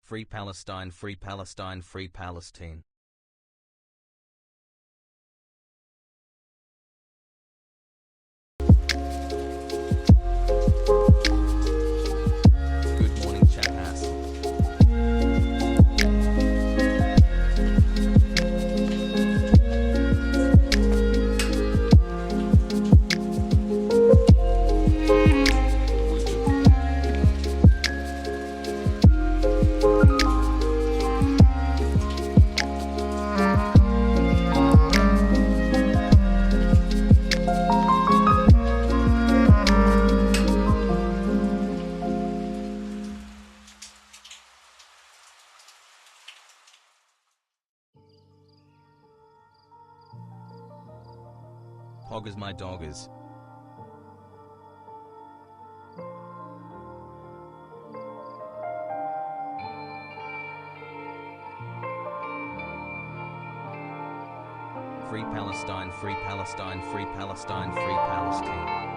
Free Palestine, Free Palestine, Free Palestine. Good morning, chat Hasan. POGGIES my doggers. Free Palestine, Free Palestine, Free Palestine, Free Palestine.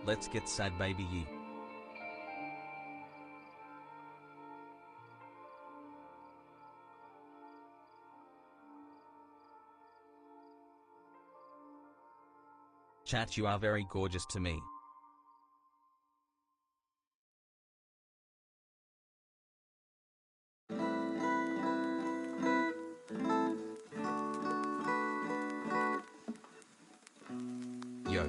Let's get sad baby ye. Chat, you are very gorgeous to me. Yo.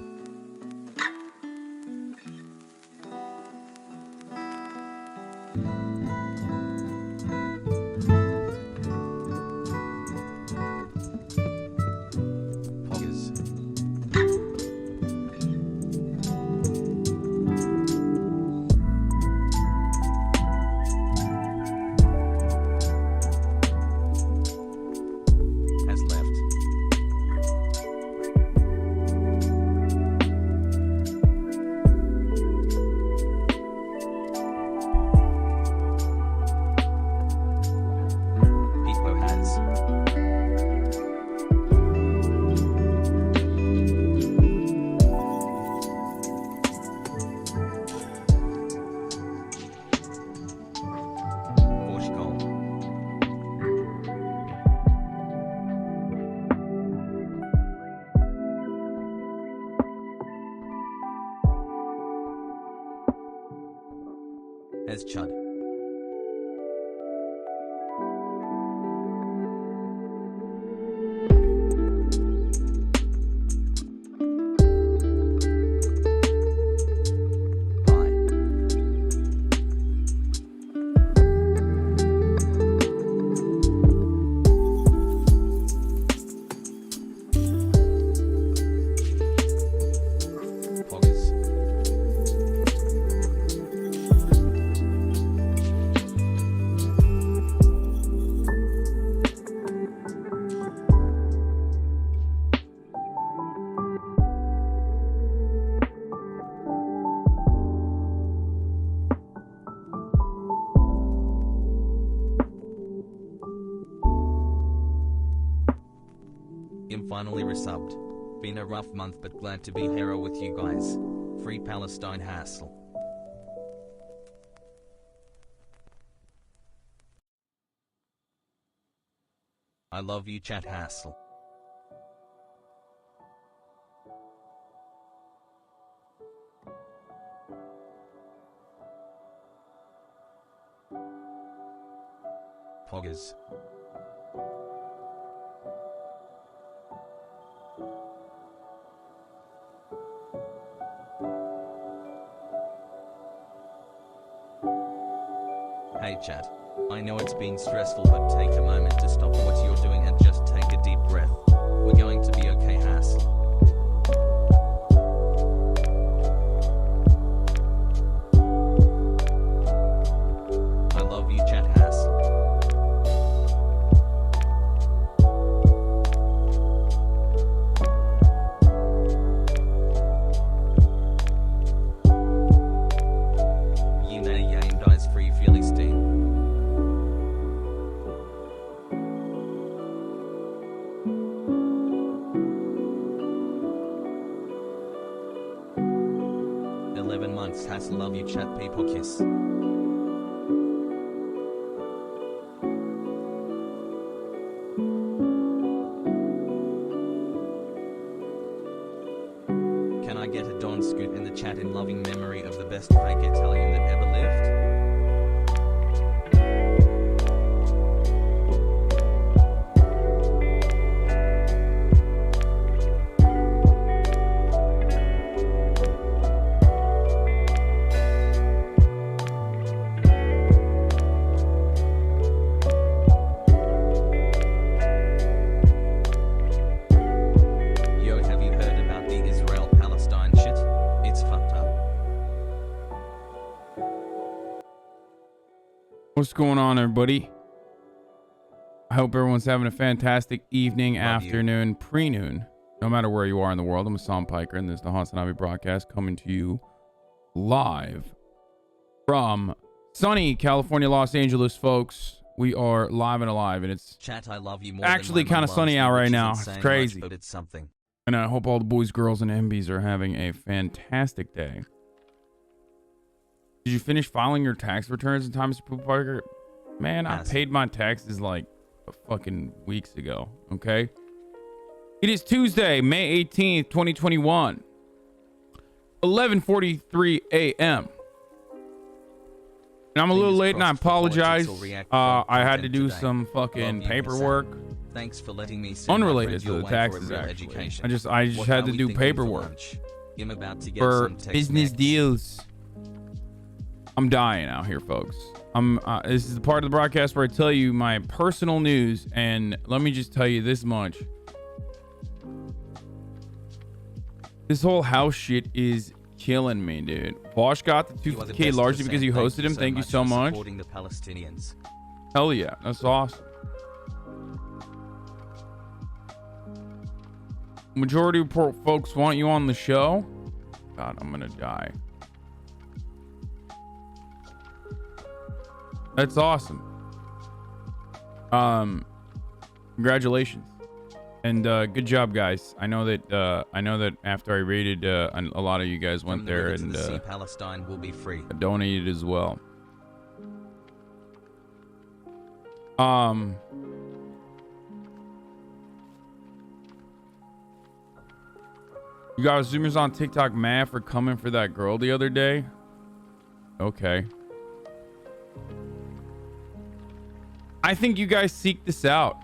As Chud. I'm finally resubbed. Been a rough month but glad to be here with you guys. Free Palestine hassle. I love you chat hassle. POGGIES. Hey chat. I know it's been stressful but take a moment to stop what you're doing and just take a deep breath. We're going to be okay hassle. I love you chat hassle. Free Philistine. Months has love you chat people kiss. Can I get a Don Scoot in the chat in loving memory of the best fake Italian that ever lived? What's going on, everybody? I hope everyone's having a fantastic evening, afternoon, pre-noon, no matter where you are in the world. I'm Hasan Piker, and this is the HasanAbi broadcast coming to you live from sunny California, Los Angeles, folks. We are live and alive, and it's chat. I love you more actually kind of sunny out right now. It's crazy, much, but it's something. And I hope all the boys, girls, and MBs are having a fantastic day. Did you finish filing your tax returns in time, Mr. Poop Parker? Man, I paid my taxes like fucking weeks ago, okay? It is Tuesday, May 18th, 2021. 11:43 a.m. And I'm a little late and I apologize. I had to do some fucking paperwork. Thanks for letting me unrelated to the taxes, actually. I just had to do paperwork for business deals. I'm dying out here, folks. This is the part of the broadcast where I tell you my personal news, and let me just tell you this much. This whole house shit is killing me, dude. Bosch got the 250K largely because you hosted him. Thank you so much. Supporting the Palestinians. Hell yeah, that's awesome. Majority of folks want you on the show. God, I'm gonna die. That's awesome. Congratulations, and good job, guys. I know that after I rated, a lot of you guys went there and Palestine will be free. Donated as well. You got Zoomers on TikTok mad for coming for that girl the other day? Okay. I think you guys seek this out.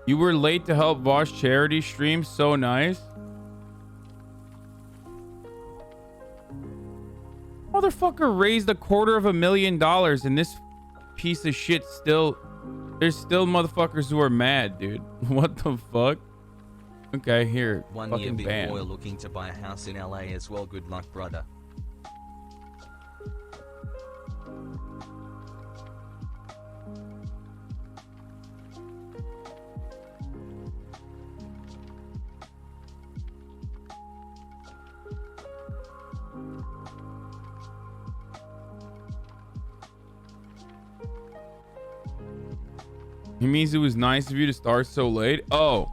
You were late to help Vosh charity stream. So nice. Motherfucker raised $250,000 and this piece of shit still... There's still motherfuckers who are mad, dude. What the fuck? Okay, here. 1 year big boy looking to buy a house in LA as well. Good luck, brother. He means it was nice of you to start so late. Oh,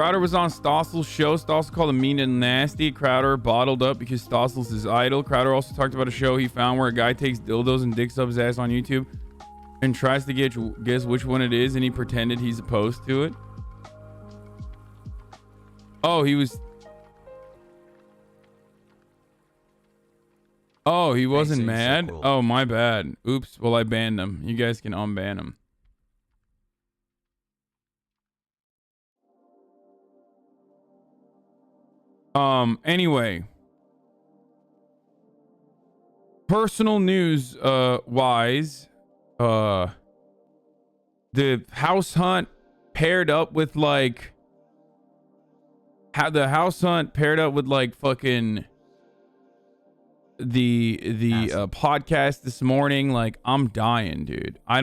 Crowder was on Stossel's show. Stossel called him mean and nasty. Crowder bottled up because Stossel's his idol. Crowder also talked about a show he found where a guy takes dildos and dicks up his ass on YouTube and tries to guess which one it is, and he pretended he's opposed to it. Oh, he was... Oh, he wasn't mad? So cool. Oh, my bad. Oops. Well, I banned him. You guys can unban him. Anyway. Personal news, wise, the house hunt paired up with like... the house hunt paired up with like fucking... the podcast this morning. Like, I'm dying, dude. I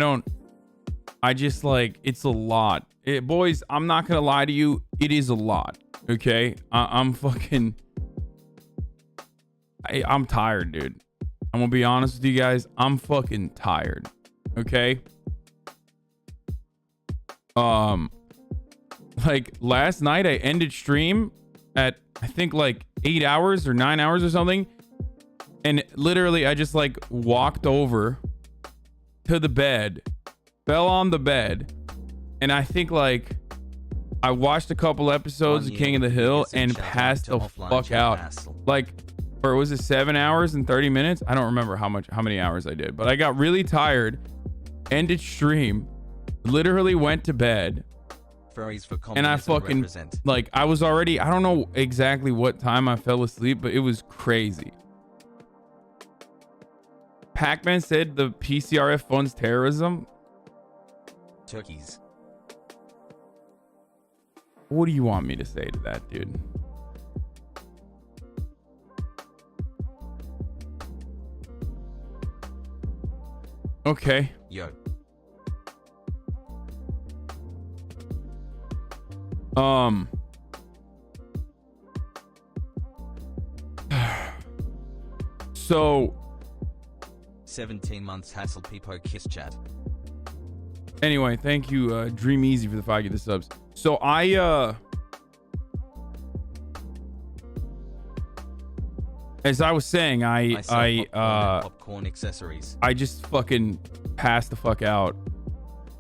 just like, it's a lot. Boys, I'm not gonna lie to you, it is a lot. Okay, I'm fucking I'm tired, dude. I'm gonna be honest with you guys, I'm fucking tired. Okay, like last night I ended stream at I think like 8 hours or 9 hours or something. And literally, I just like walked over to the bed, fell on the bed, and I think like I watched a couple episodes of King of the Hill and passed the fuck out. Like, or was it 7 hours and 30 minutes? I don't remember how many hours I did, but I got really tired, ended stream, literally went to bed, and I fucking like I was already, I don't know exactly what time I fell asleep, but it was crazy. Pac-Man said the PCRF funds terrorism. Turkeys. What do you want me to say to that, dude? Okay. Yo. So 17 months hassle peepo kiss chat. Anyway, thank you, Dream Easy, for the 5 get the subs. So as I was saying, popcorn accessories. I just fucking passed the fuck out.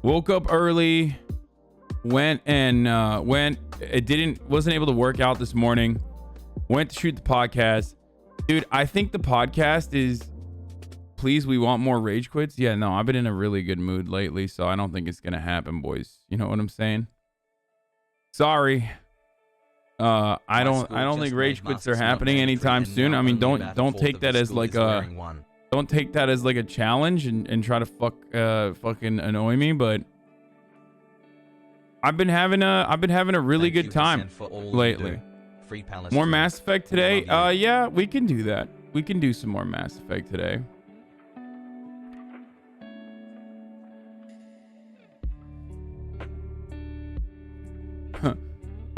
Woke up early, wasn't able to work out this morning. Went to shoot the podcast. Dude, I think the podcast is please, we want more rage quits. Yeah, no, I've been in a really good mood lately, so I don't think it's gonna happen, boys. You know what I'm saying? Sorry. I don't think rage quits are happening anytime soon. I mean, don't take that as like a challenge and try to fucking annoy me, but I've been having a really good time lately. More Mass Effect today? Yeah, we can do that. We can do some more Mass Effect today.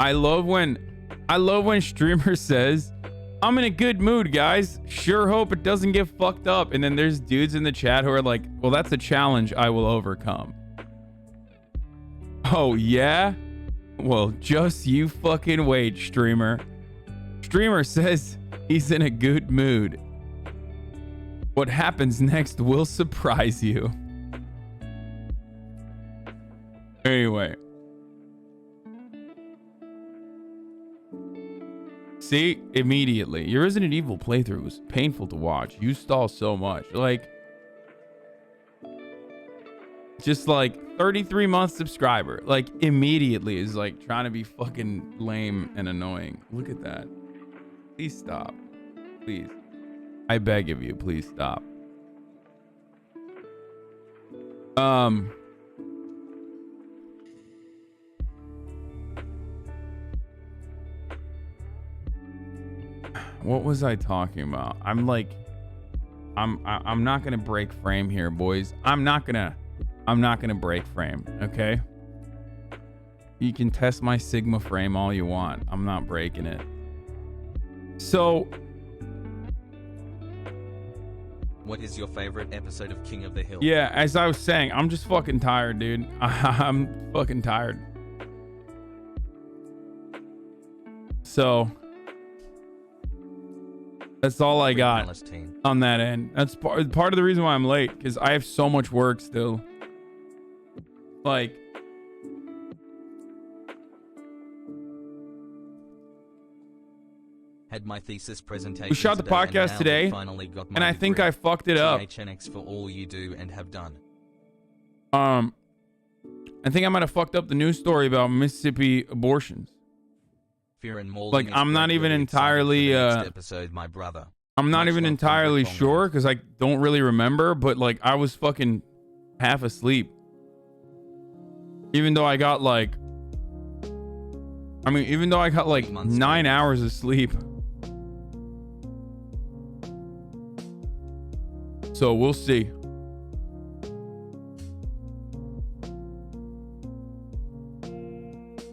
I love when streamer says, "I'm in a good mood, guys. Sure hope it doesn't get fucked up." And then there's dudes in the chat who are like, "Well, that's a challenge I will overcome." Oh yeah? Well, just you fucking wait, streamer. Streamer says he's in a good mood. What happens next will surprise you. Anyway. See, immediately. Your Resident Evil playthrough was painful to watch. You stall so much. Like, just like 33-month subscriber. Like, immediately is like trying to be fucking lame and annoying. Look at that. Please stop. Please. I beg of you, please stop. What was I talking about? I'm not gonna break frame here, boys. I'm not gonna break frame, okay? You can test my Sigma frame all you want. I'm not breaking it. So, what is your favorite episode of King of the Hill? Yeah, as I was saying, I'm just fucking tired, dude. I'm fucking tired. So that's all I got Palestine. on that end. That's part of the reason why I'm late, because I have so much work still. Like, Had my thesis presentation. we shot the podcast today, and I think I fucked it up. THNX for all you do and have done. I think I might have fucked up the news story about Mississippi abortions. Fear and Like, I'm not even entirely episode, my brother. I'm not even entirely sure, because I don't really remember, but like I was fucking half asleep. Even though I got like 9 hours of sleep. So we'll see.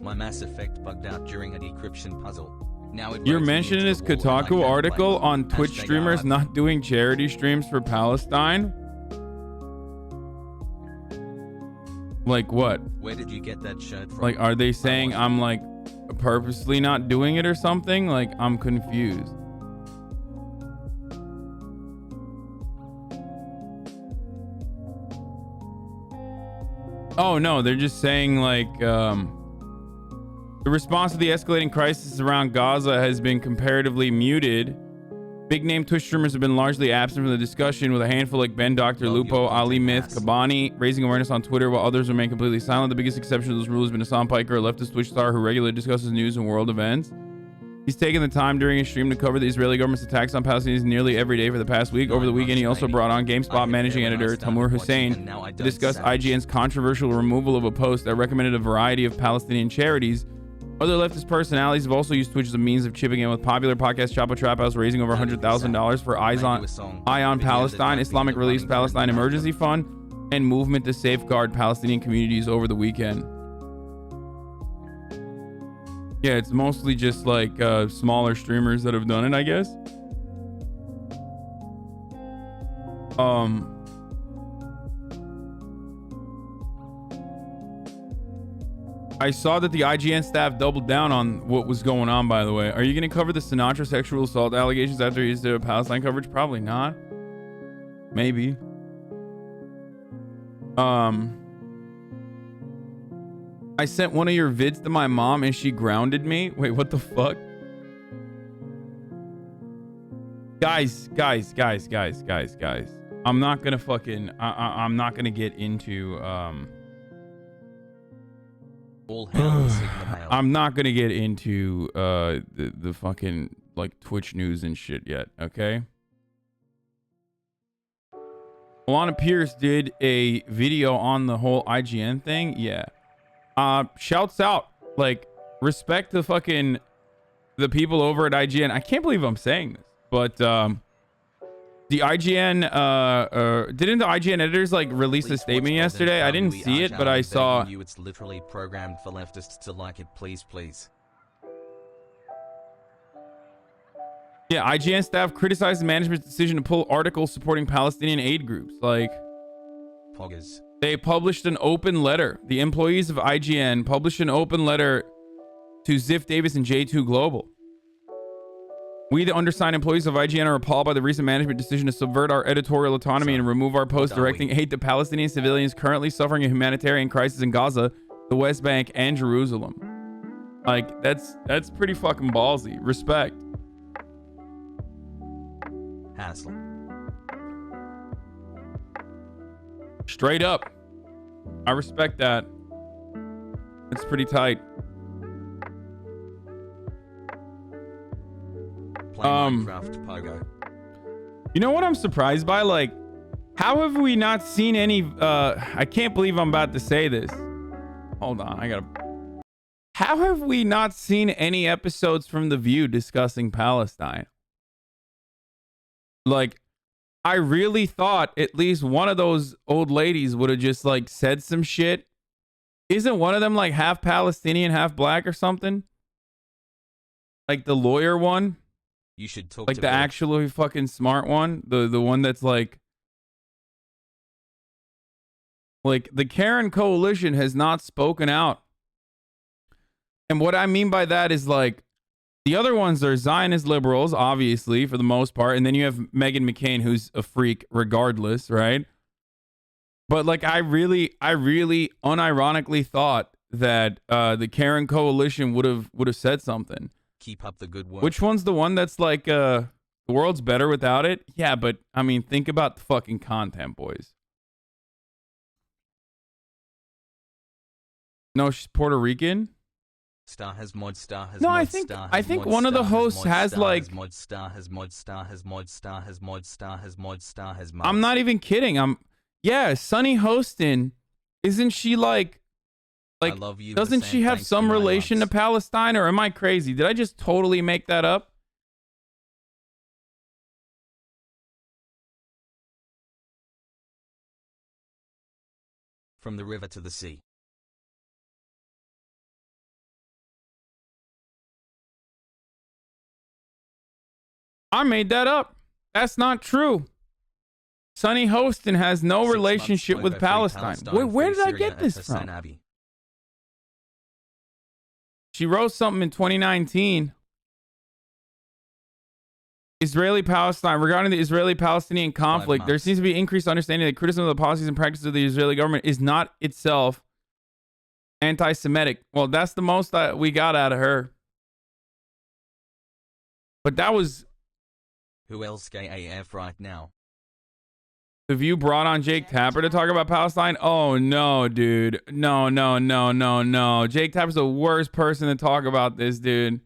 My Mass Effect bugged out during a decryption puzzle. Now You're mentioning this Kotaku article on Twitch streamers not doing charity streams for Palestine? Like what? Where did you get that shirt from? Like, are they saying I'm like purposely not doing it or something? Like, I'm confused. Oh no, they're just saying like the response to the escalating crisis around Gaza has been comparatively muted. Big name Twitch streamers have been largely absent from the discussion, with a handful like Ben, Dr. Lupo, Ali Myth, Kabani raising awareness on Twitter, while others remain completely silent. The biggest exception to this rule has been Hasan Piker, a leftist Twitch star who regularly discusses news and world events. He's taken the time during his stream to cover the Israeli government's attacks on Palestinians nearly every day for the past week. Over the weekend, he also brought on GameSpot managing editor Tamoor Hussein to discuss IGN's controversial removal of a post that recommended a variety of Palestinian charities. Other leftist personalities have also used Twitch as a means of chipping in, with popular podcast Chapo Trap House raising over $100,000 for Eye on Palestine, Islamic Relief Palestine Emergency Fund, and Movement to Safeguard Palestinian Communities over the weekend. Yeah, it's mostly just like smaller streamers that have done it, I guess. I saw that the IGN staff doubled down on what was going on, by the way. Are you going to cover the Sinatra sexual assault allegations after he did Palestine coverage? Probably not. Maybe. I sent one of your vids to my mom and she grounded me. Wait, what the fuck? Guys. I'm not going to fucking... I'm not going to get into... I'm not gonna get into the fucking like Twitch news and shit yet, okay? Alana Pierce did a video on the whole IGN thing. Yeah. Shouts out, like, respect to fucking the people over at IGN. I can't believe I'm saying this, but the IGN didn't the IGN editors like release a statement yesterday? I didn't see it, but I saw you. It's literally programmed for leftists to like it. Please. Yeah, IGN staff criticized the management's decision to pull articles supporting Palestinian aid groups. Like, POGGIES. They published an open letter. The employees of IGN published an open letter to Ziff Davis and J2 Global. We, the undersigned employees of IGN, are appalled by the recent management decision to subvert our editorial autonomy and remove our posts directing aid to Palestinian civilians currently suffering a humanitarian crisis in Gaza, the West Bank, and Jerusalem. Like, that's pretty fucking ballsy. Respect. Hassle. Straight up. I respect that. It's pretty tight. Minecraft Pogo. You know what I'm surprised by? Like, how have we not seen any I can't believe I'm about to say this. Hold on, how have we not seen any episodes from The View discussing Palestine? Like, I really thought at least one of those old ladies would have just like said some shit. Isn't one of them like half Palestinian, half black or something? Like the lawyer one? You should talk like to the Barak. actually fucking smart one, the one that's like the Karen Coalition has not spoken out. And what I mean by that is like The other ones are Zionist liberals, obviously, for the most part. And then you have Meghan McCain, who's a freak regardless, right? But like, I really unironically thought that the Karen Coalition would have said something. Keep up the good work. Which one's the one that's like, the world's better without it? Yeah, but I mean, think about the fucking content, boys. No, she's Puerto Rican. Star has mod, star has No, mod, I think mod, one of the star hosts mod, has star like mod, star has mod, star has mod, star has mod, star has mod, star has mod. I'm not even kidding. Yeah, Sunny Hostin, isn't she like I love you, doesn't Hasan, she have thanks some for 9 relation to months. Palestine, or am I crazy? Did I just totally make that up? From the river to the sea. I made that up. That's not true. Sunny Hostin has no 6 relationship months, with over free Palestine. Palestine, Where free did I Syria get at this from? HasanAbi. She wrote something in 2019. Israeli-Palestine. Regarding the Israeli-Palestinian conflict, there seems to be increased understanding that criticism of the policies and practices of the Israeli government is not itself anti-Semitic. Well, that's the most we got out of her. But that was... Who else gay AF right now? Have you brought on Jake Tapper to talk about Palestine? Oh, no, dude. No. Jake Tapper's the worst person to talk about this, dude.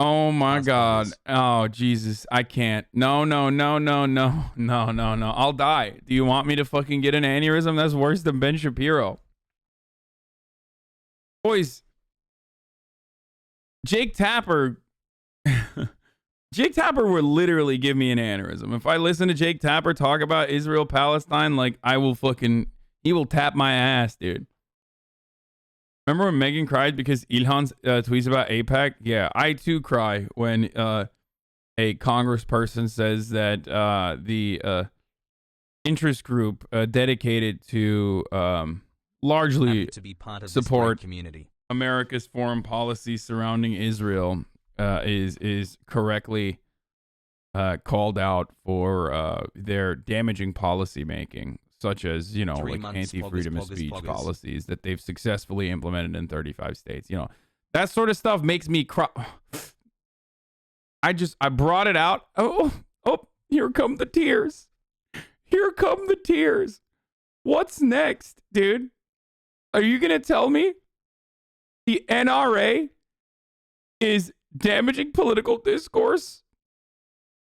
Oh, my God. Oh, Jesus. I can't. No. I'll die. Do you want me to fucking get an aneurysm? That's worse than Ben Shapiro. Boys, Jake Tapper... Jake Tapper would literally give me an aneurysm. If I listen to Jake Tapper talk about Israel-Palestine, like, he will tap my ass, dude. Remember when Megan cried because Ilhan tweets about AIPAC? Yeah, I too cry when a congressperson says that the interest group dedicated to largely to be part of support this community. America's foreign policy surrounding Israel is correctly called out for their damaging policy making, such as, like anti-freedom of speech policies that they've successfully implemented in 35 states. That sort of stuff makes me cry. I brought it out. Oh, here come the tears. Here come the tears. What's next, dude? Are you going to tell me the NRA is damaging political discourse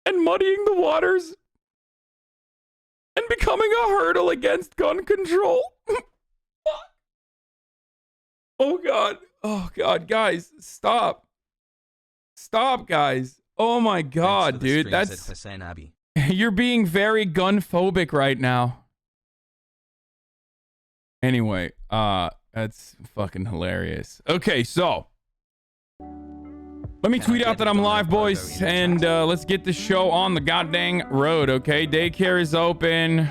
and muddying the waters and becoming a hurdle against gun control? Oh God, guys, stop, guys. Oh my God, dude, that's HasanAbi. You're being very gun phobic right now. Anyway, that's fucking hilarious. Okay, so let me tweet out that I'm live, boys, and let's get the show on the goddamn road, okay? Daycare is open.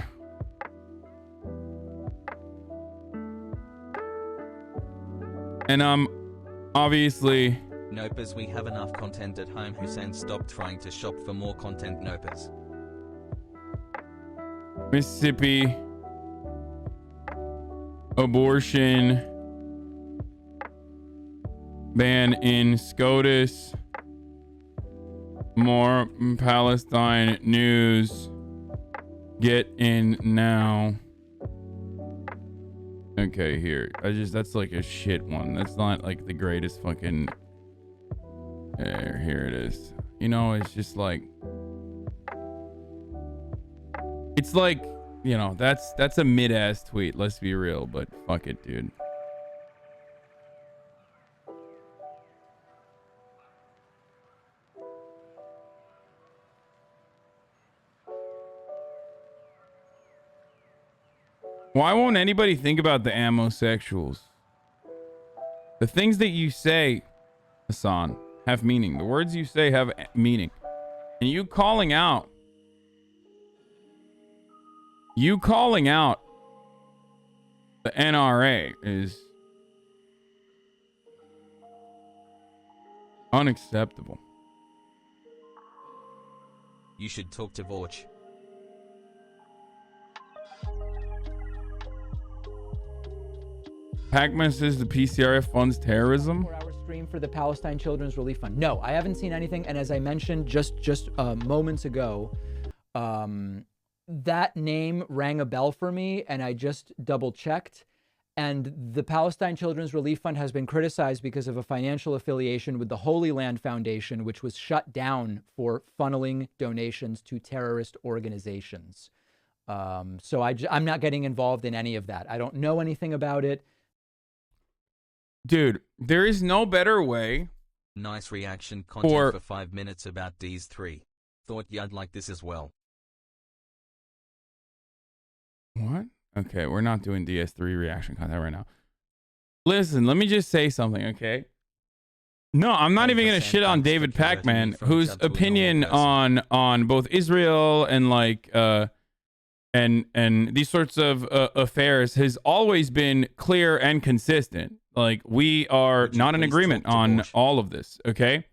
And obviously... Nopers, we have enough content at home. Hasan, stop trying to shop for more content, Nopers. Mississippi. Abortion ban in SCOTUS. More Palestine news. Get in now. Okay, here. That's like a shit one. That's not like the greatest fucking... Here it is. It's just like... It's like, that's a mid-ass tweet. Let's be real, but fuck it, dude. Why won't anybody think about the ammosexuals? The things that you say, Hasan, have meaning. The words you say have meaning. And you calling out the NRA is Unacceptable. You should talk to Vorch. Pac-Man says the PCRF funds terrorism. 4-hour stream for the Palestine Children's Relief Fund. No, I haven't seen anything. And as I mentioned just moments ago, that name rang a bell for me, and I just double checked. And the Palestine Children's Relief Fund has been criticized because of a financial affiliation with the Holy Land Foundation, which was shut down for funneling donations to terrorist organizations. So I'm not getting involved in any of that. I don't know anything about it. Dude, there is no better way. Nice reaction content for 5 minutes about these 3. Thought you'd like this as well. What? Okay, we're not doing DS3 reaction content right now. Listen, let me just say something, okay? No, I'm not even gonna shit on David Pac-Man, whose opinion on both Israel and like and these sorts of affairs has always been clear and consistent. Like, we are not in agreement on all of this, okay?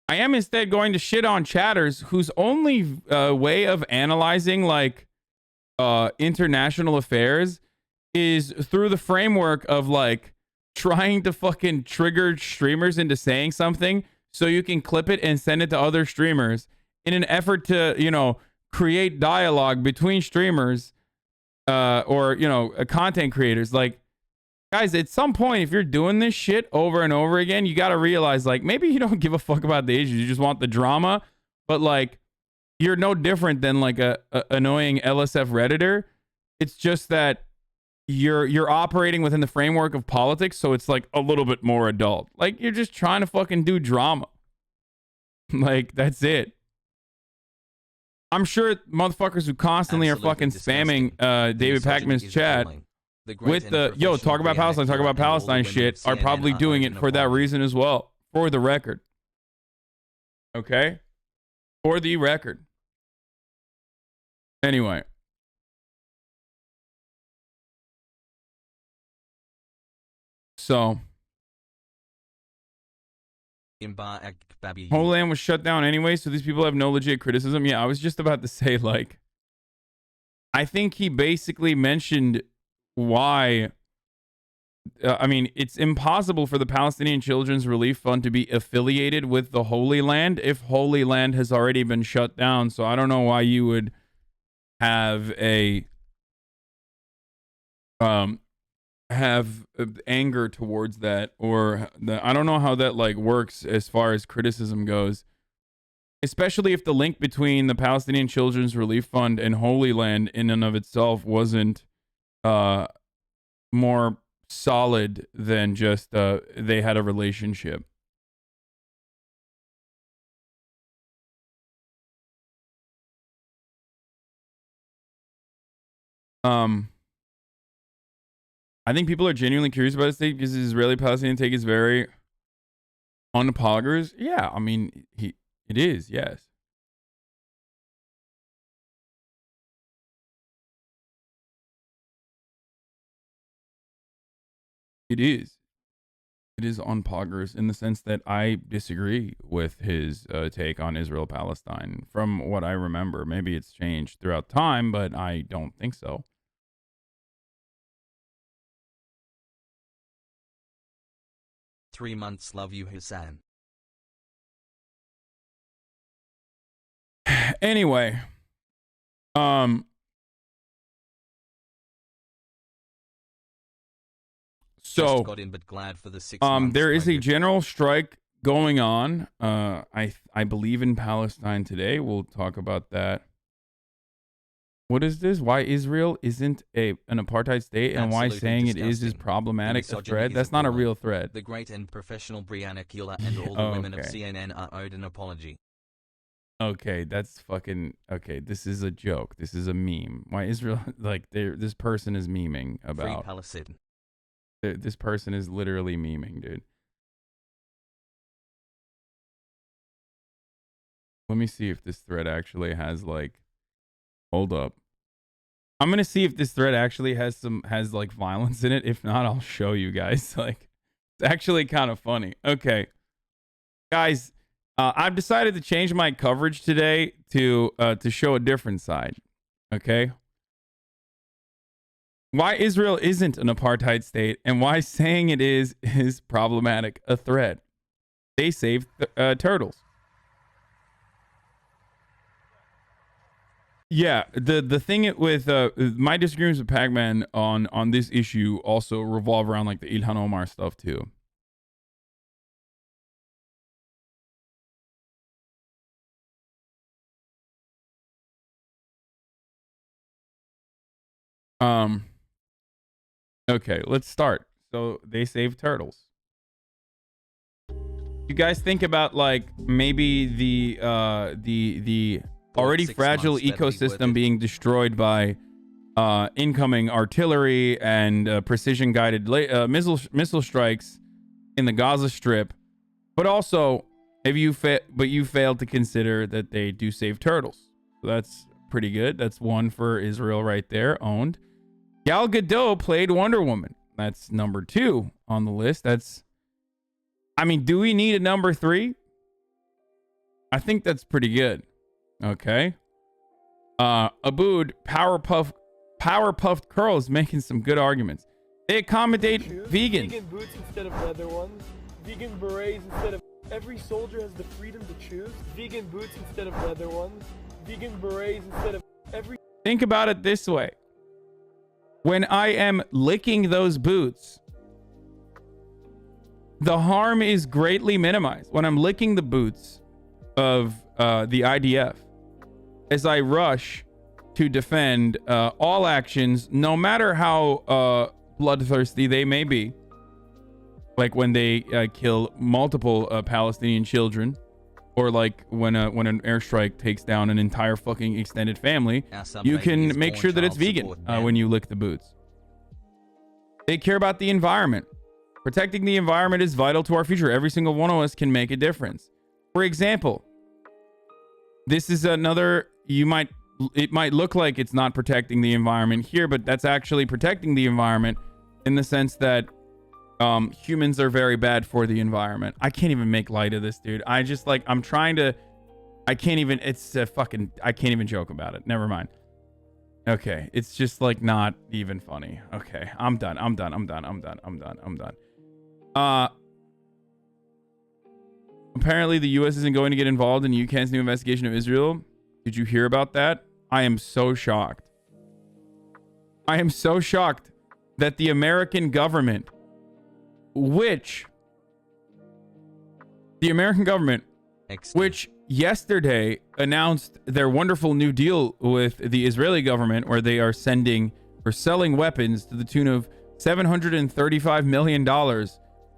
I am instead going to shit on chatters whose only way of analyzing like international affairs is through the framework of like trying to fucking trigger streamers into saying something so you can clip it and send it to other streamers in an effort to, you know, create dialogue between streamers or, you know, content creators. Like, guys, at some point, if you're doing this shit over and over again, you got to realize, like, maybe you don't give a fuck about the issues. You just want the drama. But, like, you're no different than, like, a annoying LSF Redditor. It's just that you're operating within the framework of politics, so it's, like, a little bit more adult. Like, you're just trying to fucking do drama. Like, that's it. I'm sure motherfuckers who constantly are fucking spamming David Pac-Man's chat with the yo talk about Palestine shit are probably doing it for that reason as well, for the record. Okay, for the record. Anyway, so Holy Land was shut down anyway, so these people have no legit criticism. Yeah, I was just about to say, like, I think he basically mentioned why. I mean, it's impossible for the Palestinian Children's Relief Fund to be affiliated with the Holy Land if Holy Land has already been shut down. So I don't know why you would have a have anger towards that, or I don't know how that like works as far as criticism goes, especially if the link between the Palestinian Children's Relief Fund and Holy Land in and of itself wasn't more solid than just they had a relationship. I think people are genuinely curious about his take because his Israeli-Palestinian take is very unpoggers. Yeah, I mean, it is, yes. It is. It is unpoggers in the sense that I disagree with his take on Israel-Palestine. From what I remember, maybe it's changed throughout time, but I don't think so. "3 months, love you, Hasan." Anyway, so got in, but glad for the 6 there is a general strike going on. I believe in Palestine today. We'll talk about that. What is this? Why Israel isn't an apartheid state, and why saying it is problematic a thread? That's not a real thread. The great and professional Brianna Kila and all the women of CNN are owed an apology. Okay, that's fucking okay. This is a joke. This is a meme. Why Israel? Like, this person is memeing about Free Palestine. This person is literally memeing, dude. Let me see if this thread actually has like. Hold up. I'm gonna see if this thread actually has like violence in it. If not, I'll show you guys. Like, it's actually kind of funny. Okay, Guys, I've decided to change my coverage today to show a different side. Okay. Why Israel isn't an apartheid state and why saying it is problematic, a threat. They saved turtles. Yeah, the thing with my disagreements with Pac-Man on this issue also revolve around like the Ilhan Omar stuff too. Okay, let's start. So they save turtles. You guys think about like maybe the already fragile ecosystem being destroyed by incoming artillery and precision guided missile strikes in the Gaza Strip, but also if you failed to consider that they do save turtles. So that's pretty good. That's one for Israel right there, owned. Gal Gadot played Wonder Woman. That's number 2 on the list. I mean, do we need a number 3? I think that's pretty good. Okay. Ehud, Powerpuffed Curls making some good arguments. They accommodate vegans. Vegan boots instead of leather ones. Vegan berets instead of... Every soldier has the freedom to choose. Vegan boots instead of leather ones. Vegan berets instead of... Think about it this way. When I am licking those boots, the harm is greatly minimized. When I'm licking the boots of the IDF, as I rush to defend all actions, no matter how bloodthirsty they may be, like when they kill multiple Palestinian children, or like when an airstrike takes down an entire fucking extended family, you can make sure that it's vegan when you lick the boots. They care about the environment. Protecting the environment is vital to our future. Every single one of us can make a difference. For example, this is another, it might look like it's not protecting the environment here, but that's actually protecting the environment in the sense that humans are very bad for the environment. I can't even make light of this, dude. I can't even joke about it. Never mind. Okay. It's just like not even funny. Okay. I'm done. Apparently the US isn't going to get involved in UCAN's new investigation of Israel. Did you hear about that? I am so shocked. I am so shocked that the American government, which yesterday announced their wonderful new deal with the Israeli government, where they are selling weapons to the tune of $735 million,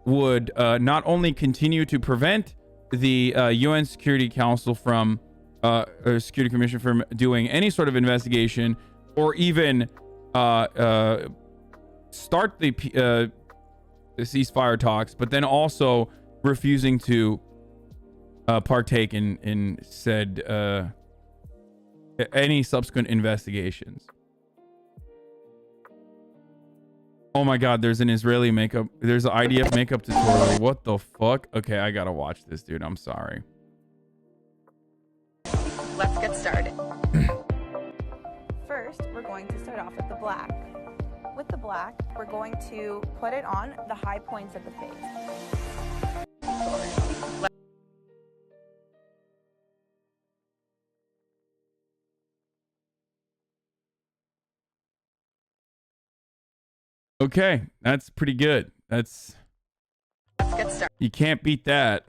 would not only continue to prevent the UN Security Council from or Security Commission from doing any sort of investigation, or even start the ceasefire talks, but then also refusing to partake in said any subsequent investigations. Oh my God, there's an Israeli makeup. There's an IDF makeup tutorial. What the fuck? Okay, I gotta watch this, dude. I'm sorry. Let's get started. First, we're going to start off with the black. With the black, we're going to put it on the high points of the face. Okay, that's pretty good. Let's get started. You can't beat that.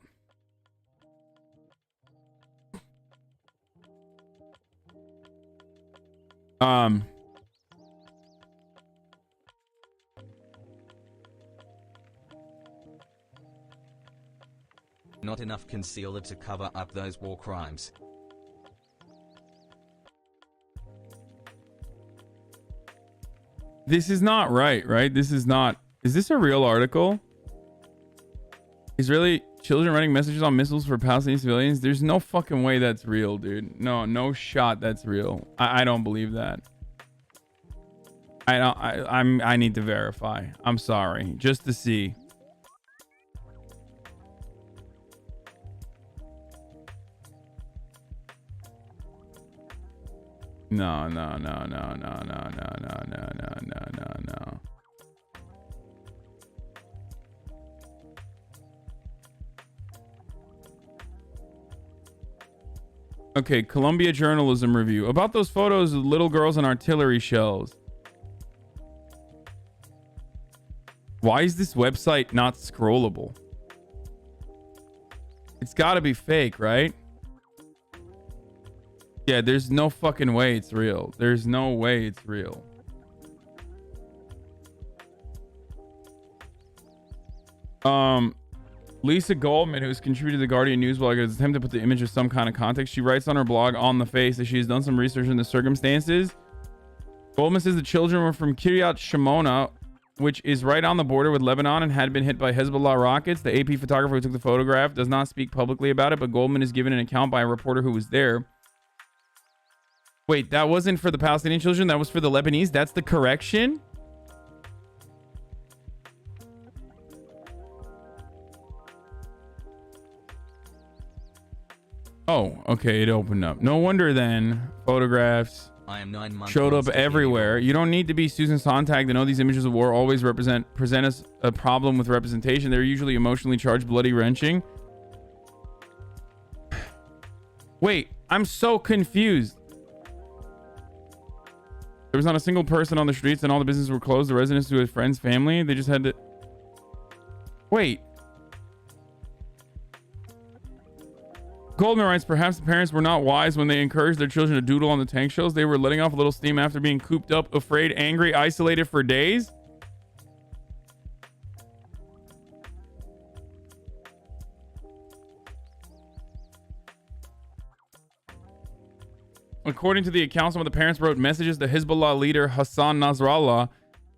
Not enough concealer to cover up those war crimes. This is not right? This is not... Is this a real article? Israeli children writing messages on missiles for Palestinian civilians? There's no fucking way that's real, dude. No shot that's real. I don't believe that. I need to verify. I'm sorry. Just to see. No, no, no, no, no, no, no, no, no, no, no, no, no. Okay, Columbia Journalism Review. About those photos of little girls and artillery shells. Why is this website not scrollable? It's gotta be fake, right? Yeah, there's no fucking way it's real. There's no way it's real. Lisa Goldman, who's contributed to the Guardian News blog, has attempted to put the image of some kind of context. She writes on her blog On the Face that she has done some research in the circumstances. Goldman says the children were from Kiryat Shimona, which is right on the border with Lebanon, and had been hit by Hezbollah rockets. The AP photographer who took the photograph does not speak publicly about it, but Goldman is given an account by a reporter who was there. Wait, that wasn't for the Palestinian children? That was for the Lebanese? That's the correction? Oh, okay, it opened up. No wonder then photographs I am 9 months showed old, up everywhere. You don't need to be Susan Sontag to know these images of war always present us a problem with representation. They're usually emotionally charged, bloody, wrenching. Wait, I'm so confused. There was not a single person on the streets and all the businesses were closed. The residents who had friends, family, they just had to... Wait. Goldman writes, perhaps the parents were not wise when they encouraged their children to doodle on the tank shells. They were letting off a little steam after being cooped up, afraid, angry, isolated for days. According to the account, some of the parents wrote messages to Hezbollah leader Hasan Nasrallah,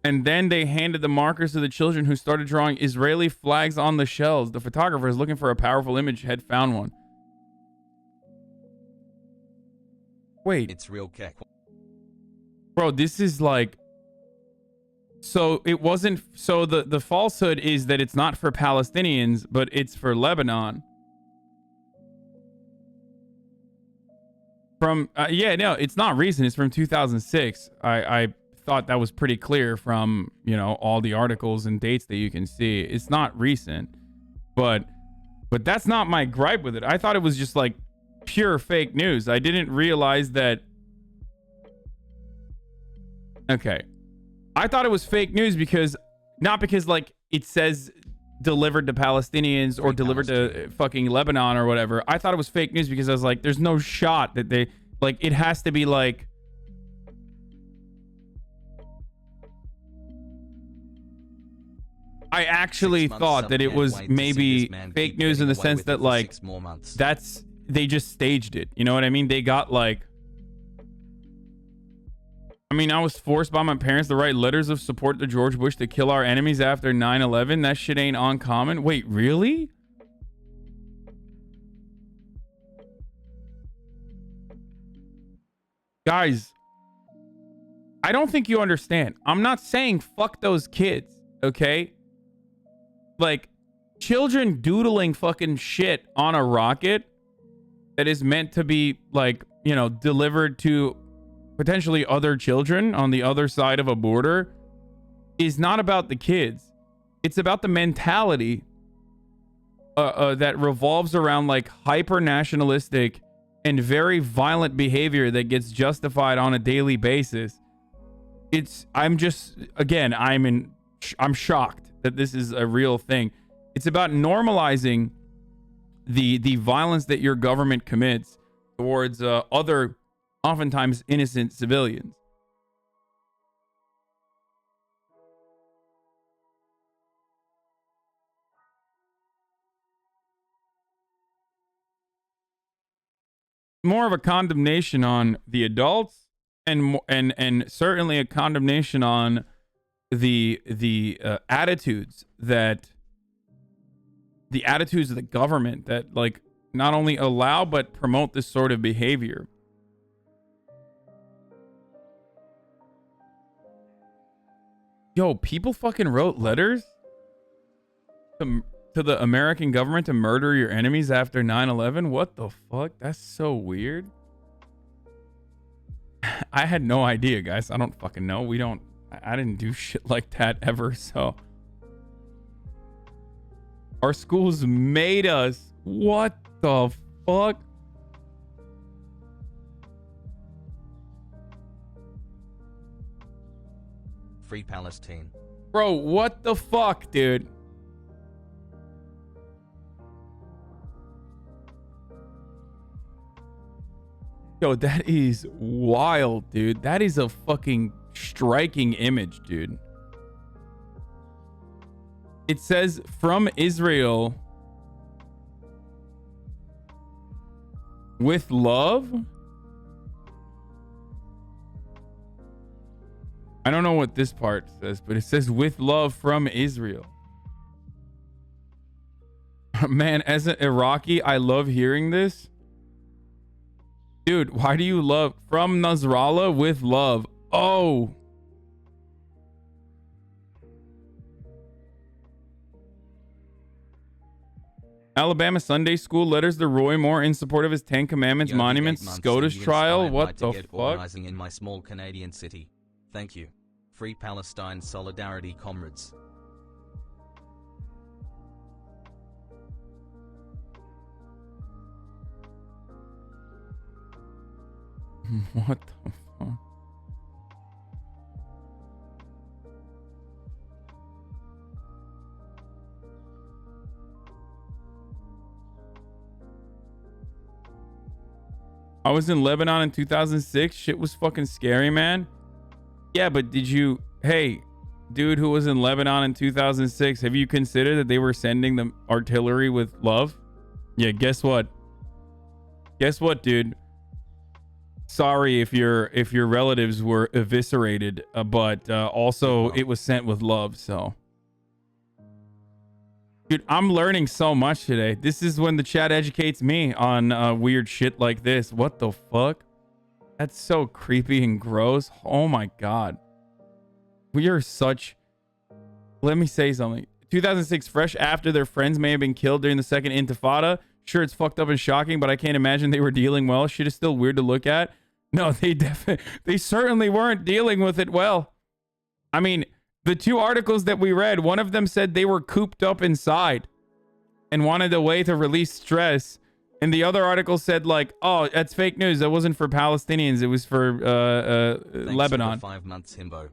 and then they handed the markers to the children, who started drawing Israeli flags on the shells. The photographer is looking for a powerful image, had found one. Wait. It's real keck. Bro, this is like... So it wasn't... So the falsehood is that it's not for Palestinians, but it's for Lebanon. From... yeah, no, it's not recent. It's from 2006. I thought that was pretty clear from, you know, all the articles and dates that you can see. It's not recent. But that's not my gripe with it. I thought it was just like pure fake news. I didn't realize that. Okay, I thought it was fake news because not because like it says delivered to Palestinians or delivered to fucking Lebanon or whatever. I thought it was fake news because I was like, there's no shot that they like, it has to be like, I actually thought that it was maybe fake news in the sense that like that's, they just staged it. You know what I mean? They got like, I mean, I was forced by my parents to write letters of support to George Bush to kill our enemies after 9/11. That shit ain't uncommon. Wait, really? Guys, I don't think you understand. I'm not saying fuck those kids, okay? Like, children doodling fucking shit on a rocket that is meant to be, like, you know, delivered to potentially other children on the other side of a border is not about the kids. It's about the mentality that revolves around like hyper nationalistic and very violent behavior that gets justified on a daily basis. I'm shocked that this is a real thing. It's about normalizing the violence that your government commits towards other oftentimes innocent civilians. More of a condemnation on the adults and certainly a condemnation on the attitudes of the government that like not only allow but promote this sort of behavior. Yo, people fucking wrote letters to the American government to murder your enemies after 9/11? What the fuck? That's so weird. I had no idea, guys. I don't fucking know. I didn't do shit like that ever. So our schools made us. What the fuck? Free Palestine. Bro, what the fuck, dude? Yo, that is wild, dude. That is a fucking striking image, dude. It says from Israel with love. I don't know what this part says, but it says with love from Israel. Man, as an Iraqi, I love hearing this. Dude, why do you love from Nasrallah with love? Oh. Alabama Sunday School letters to Roy Moore in support of his 10 Commandments monuments SCOTUS trial. What the fuck? Organizing in my small Canadian city. Thank you. Free Palestine solidarity, comrades. What the fuck? I was in Lebanon in 2006. Shit was fucking scary, man. Yeah, but did you... Hey, dude who was in Lebanon in 2006, have you considered that they were sending the artillery with love? Yeah, guess what? Guess what, dude? Sorry if your relatives were eviscerated, but also it was sent with love. So, dude, I'm learning so much today. This is when the chat educates me on weird shit like this. What the fuck? That's so creepy and gross. Oh my god, we are such. Let me say something. 2006, fresh after their friends may have been killed during the second Intifada. Sure, it's fucked up and shocking, but I can't imagine they were dealing well. Shit is still weird to look at. No, they certainly weren't dealing with it well. I mean, the two articles that we read, one of them said they were cooped up inside and wanted a way to release stress. And the other article said like, oh, that's fake news. That wasn't for Palestinians. It was for Lebanon. For 5 months, himbo.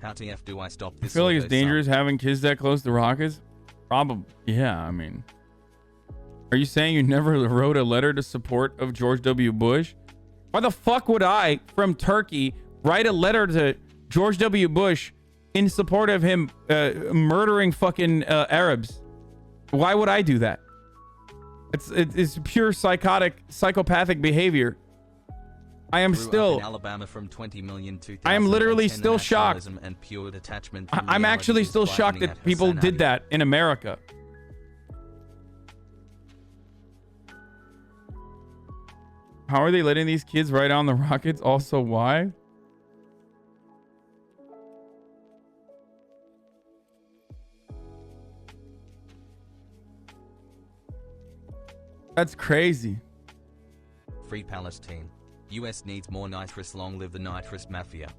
How the F do I stop I this? feel like it's dangerous having kids that close to rockets. Probably. Yeah, I mean. Are you saying you never wrote a letter to support of George W. Bush? Why the fuck would I, from Turkey, write a letter to George W. Bush in support of him murdering fucking Arabs? Why would I do that? It's pure psychopathic behavior. I am still. In Alabama from 20 million to I am literally still shocked. And pure detachment I'm actually still shocked that people did that in America. How are they letting these kids write on the rockets? Also, why? That's crazy. Free Palestine. US needs more nitrous. Long live the nitrous mafia.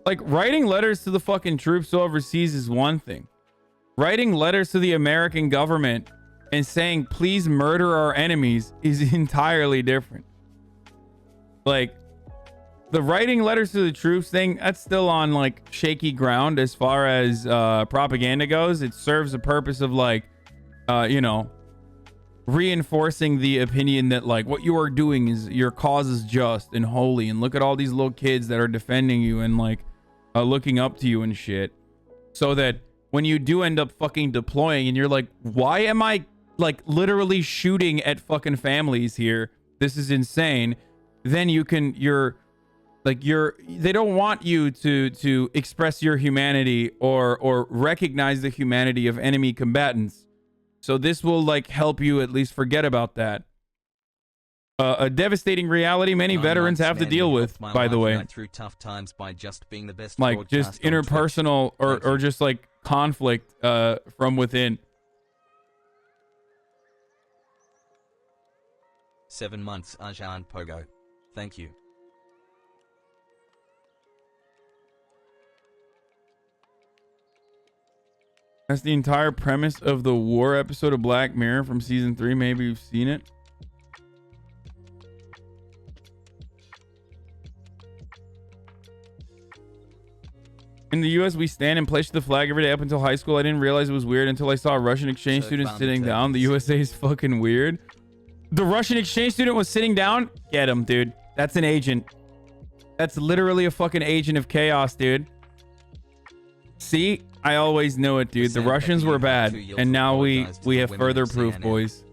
Like, writing letters to the fucking troops overseas is one thing. Writing letters to the American government and saying, please murder our enemies is entirely different. Like, the writing letters to the troops thing, that's still on, like, shaky ground as far as propaganda goes. It serves a purpose of, like, you know, reinforcing the opinion that, like, what you are doing is, your cause is just and holy. And look at all these little kids that are defending you and, like, looking up to you and shit. So that when you do end up fucking deploying and you're like, why am I, like, literally shooting at fucking families here? This is insane. Then you can, they don't want you to express your humanity or recognize the humanity of enemy combatants. So this will, like, help you at least forget about that. A devastating reality many 9 veterans months, have to man, deal you with, helped my by the wife way. and I through tough times by just being the best Like just broadcaster on Twitch. interpersonal Thank or you. just like conflict from within. 7 months, Ajan Pogo. Thank you. That's the entire premise of the war episode of Black Mirror from season 3. Maybe you've seen it. In the U.S., we stand and pledge the flag every day up until high school. I didn't realize it was weird until I saw a Russian exchange So student found sitting the down. The turkeys. USA is fucking weird. The Russian exchange student was sitting down? Get him, dude. That's an agent. That's literally a fucking agent of chaos, dude. See? I always knew it, dude. The Sam Russians Becky were had bad. 2 years And to now we apologize to the have women further of proof, CNN. boys.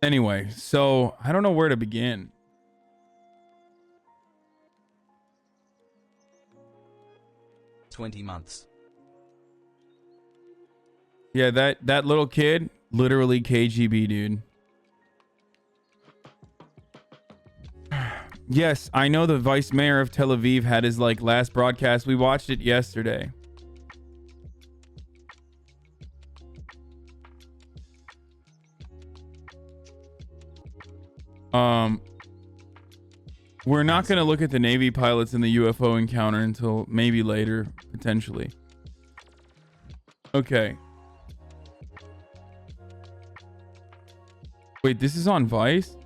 Anyway, so I don't know where to begin. $20 months. Yeah, that little kid, literally KGB, dude. Yes, I know the vice mayor of Tel Aviv had his like last broadcast. We watched it yesterday. We're not going to look at the Navy pilots in the UFO encounter until maybe later, potentially. Okay. Wait, this is on Vice?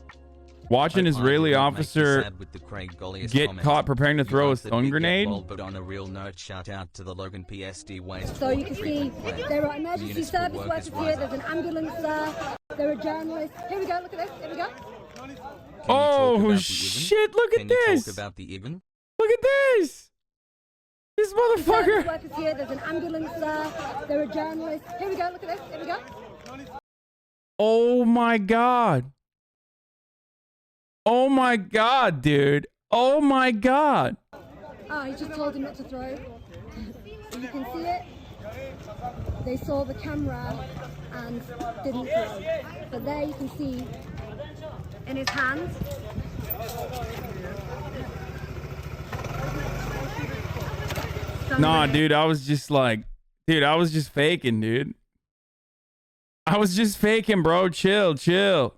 Watch an Israeli officer get caught preparing to throw a stun grenade? But on a real note, shout out to the Logan PSD waste. So you can see there are emergency service workers here, there's an ambulance there, there are journalists. Here we go, look at this, here we go. Oh shit, look at Can you this! talk about the Ibn? Look at this! This Service motherfucker! workers here, there's an ambulance there are journalists. Here we go, look at this, here we go. Oh my god. Oh my god, dude. Oh my god. Ah, he just told him not to throw. So you can see it. They saw the camera and didn't throw. But there you can see in his hand. Nah, dude, I was just like, dude, I was just faking, dude. I was just faking, bro. Chill.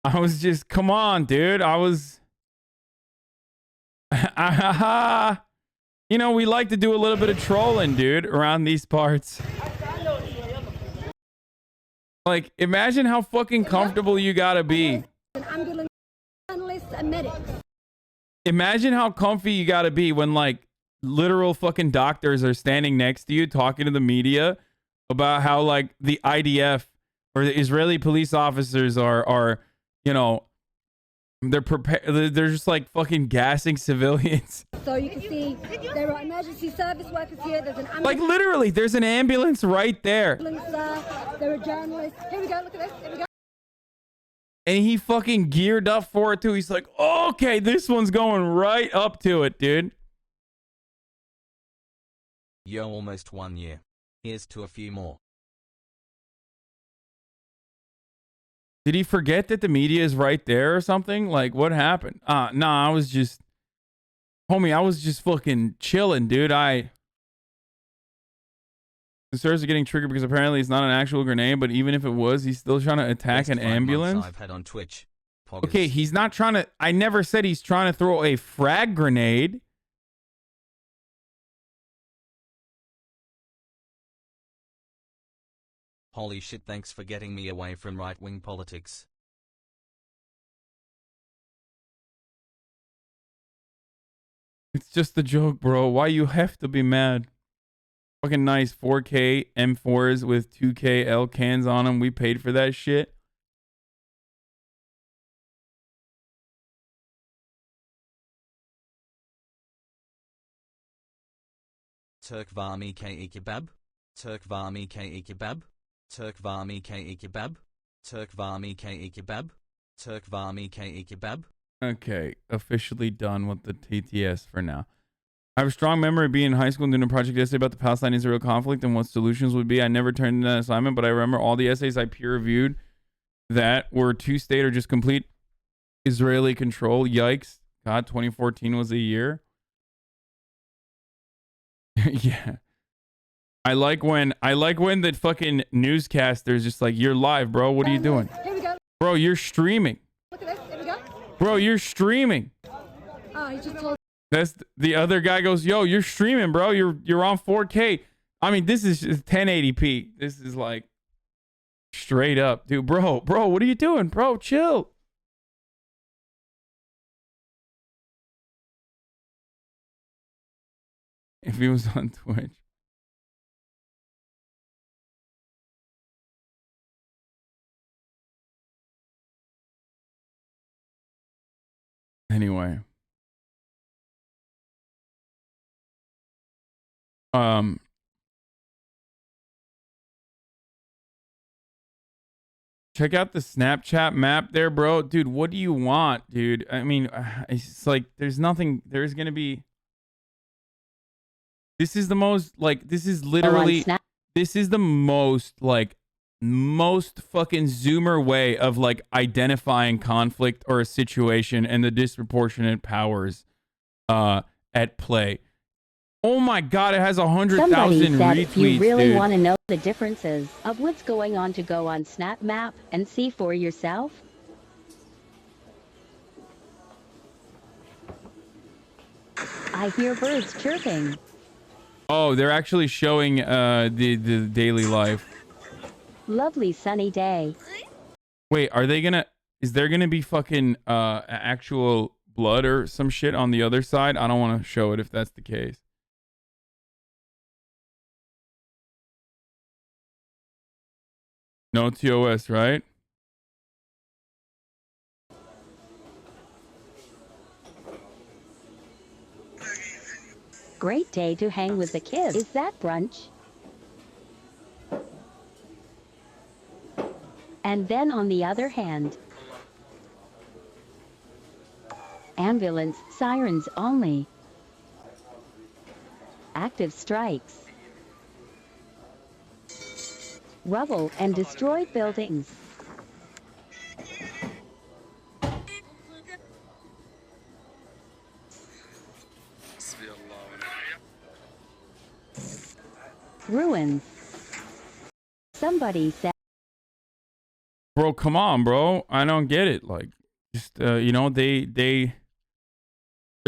I was just, come on, dude. I was, you know, we like to do a little bit of trolling, dude, around these parts. Like, imagine how fucking comfortable you gotta be. An ambulance, journalists and medics. Imagine how comfy you gotta be when, like, literal fucking doctors are standing next to you talking to the media about how, like, the IDF or the Israeli police officers are you know, they're prepared. They're just like fucking gassing civilians. So you can see there are emergency service workers here. There's an ambulance. Like literally, there's an ambulance right there. There are journalists. Here we go. Look at this. Here we go. And he fucking geared up for it too. He's like, okay, this one's going right up to it, dude. Yo, almost 1 year. Here's to a few more. Did he forget that the media is right there or something? Like, what happened? Nah, I was just... Homie, I was just fucking chilling, dude. The stars are getting triggered because apparently it's not an actual grenade, but even if it was, he's still trying to attack an ambulance. I've had on Twitch. Poggers. Okay, he's not trying to... I never said he's trying to throw a frag grenade. Holy shit, thanks for getting me away from right-wing politics. It's just a joke, bro. Why you have to be mad? Fucking nice 4K M4s with 2K L cans on them. We paid for that shit. Turk var mi ke kebab? Turk var mi ke kebab? Turk var mi ke kebab? Turk var mi ke kebab? Turk var mi ke kebab? Okay, officially done with the TTS for now. I have a strong memory of being in high school and doing a project essay about the Palestine-Israel conflict and what solutions would be. I never turned in that assignment, but I remember all the essays I peer-reviewed that were two-state or just complete Israeli control. Yikes. God, 2014 was a year. Yeah. I like when the fucking newscaster's just like, you're live, bro. What are you doing? Here we go. Bro, you're streaming. Look at this. Here we go. Bro, you're streaming. Oh, he just told. That's the other guy goes, yo, you're streaming, bro. You're on 4K. I mean, this is just 1080p. This is like straight up, dude. Bro, what are you doing? Bro, chill. If he was on Twitch. Anyway. Check out the Snapchat map there, bro. Dude, what do you want, dude? I mean, it's like there's nothing. There's going to be. This is the most, like, this is literally, this is the most, like, most fucking Zoomer way of, like, identifying conflict or a situation and the disproportionate powers at play. Oh my God, it has 100,000 retweets, if you really dude. want to know the differences of what's going on, to go on Snap Map and see for yourself. I hear birds chirping. Oh, they're actually showing the daily life. Lovely sunny day. Wait, are they gonna, is there gonna be fucking actual blood or some shit on the other side? I don't want to show it if that's the case. No TOS, right? Great day to hang with the kids. Is that brunch? And then on the other hand, ambulance sirens only. Active strikes. Rubble and destroyed buildings. Ruins. Somebody said. Bro, come on, bro. I don't get it. Like, just you know, they're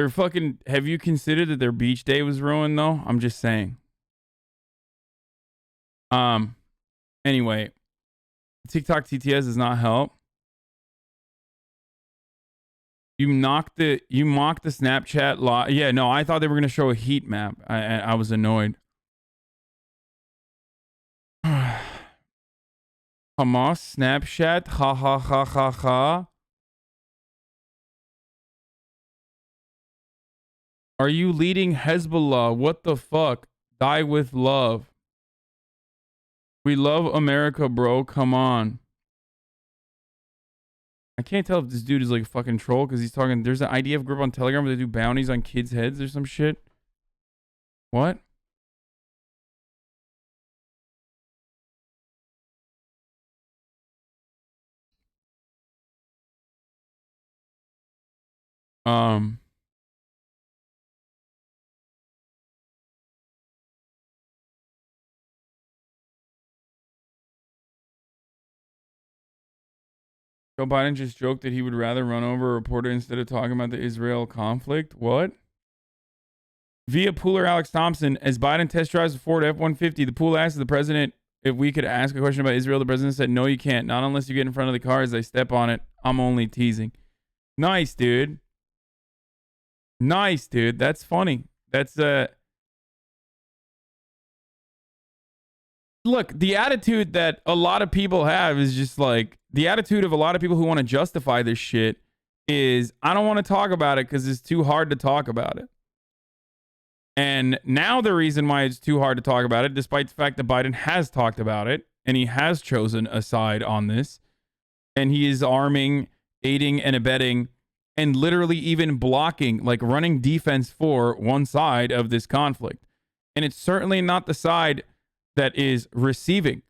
fucking. Have you considered that their beach day was ruined though? I'm just saying. Anyway, TikTok TTS does not help. You mocked the Snapchat law. Yeah, no, I thought they were gonna show a heat map. I was annoyed. Hamas Snapchat. Ha ha ha ha ha. Are you leading Hezbollah? What the fuck? Die with love. We love America, bro. Come on. I can't tell if this dude is like a fucking troll because he's talking. There's an IDF group on Telegram where they do bounties on kids' heads or some shit. What? Joe Biden just joked that he would rather run over a reporter instead of talking about the Israel conflict. What? Via Pooler Alex Thompson, as Biden test drives the Ford F-150, the pool asked the president if we could ask a question about Israel. The president said, no, you can't. Not unless you get in front of the car as they step on it. I'm only teasing. Nice, dude. Nice, dude. That's funny. That's, look, the attitude that a lot of people have is just like, the attitude of a lot of people who want to justify this shit is, I don't want to talk about it because it's too hard to talk about it. And now the reason why it's too hard to talk about it, despite the fact that Biden has talked about it and he has chosen a side on this, and he is arming, aiding, and abetting, and literally even blocking, like running defense for one side of this conflict. And it's certainly not the side that is receiving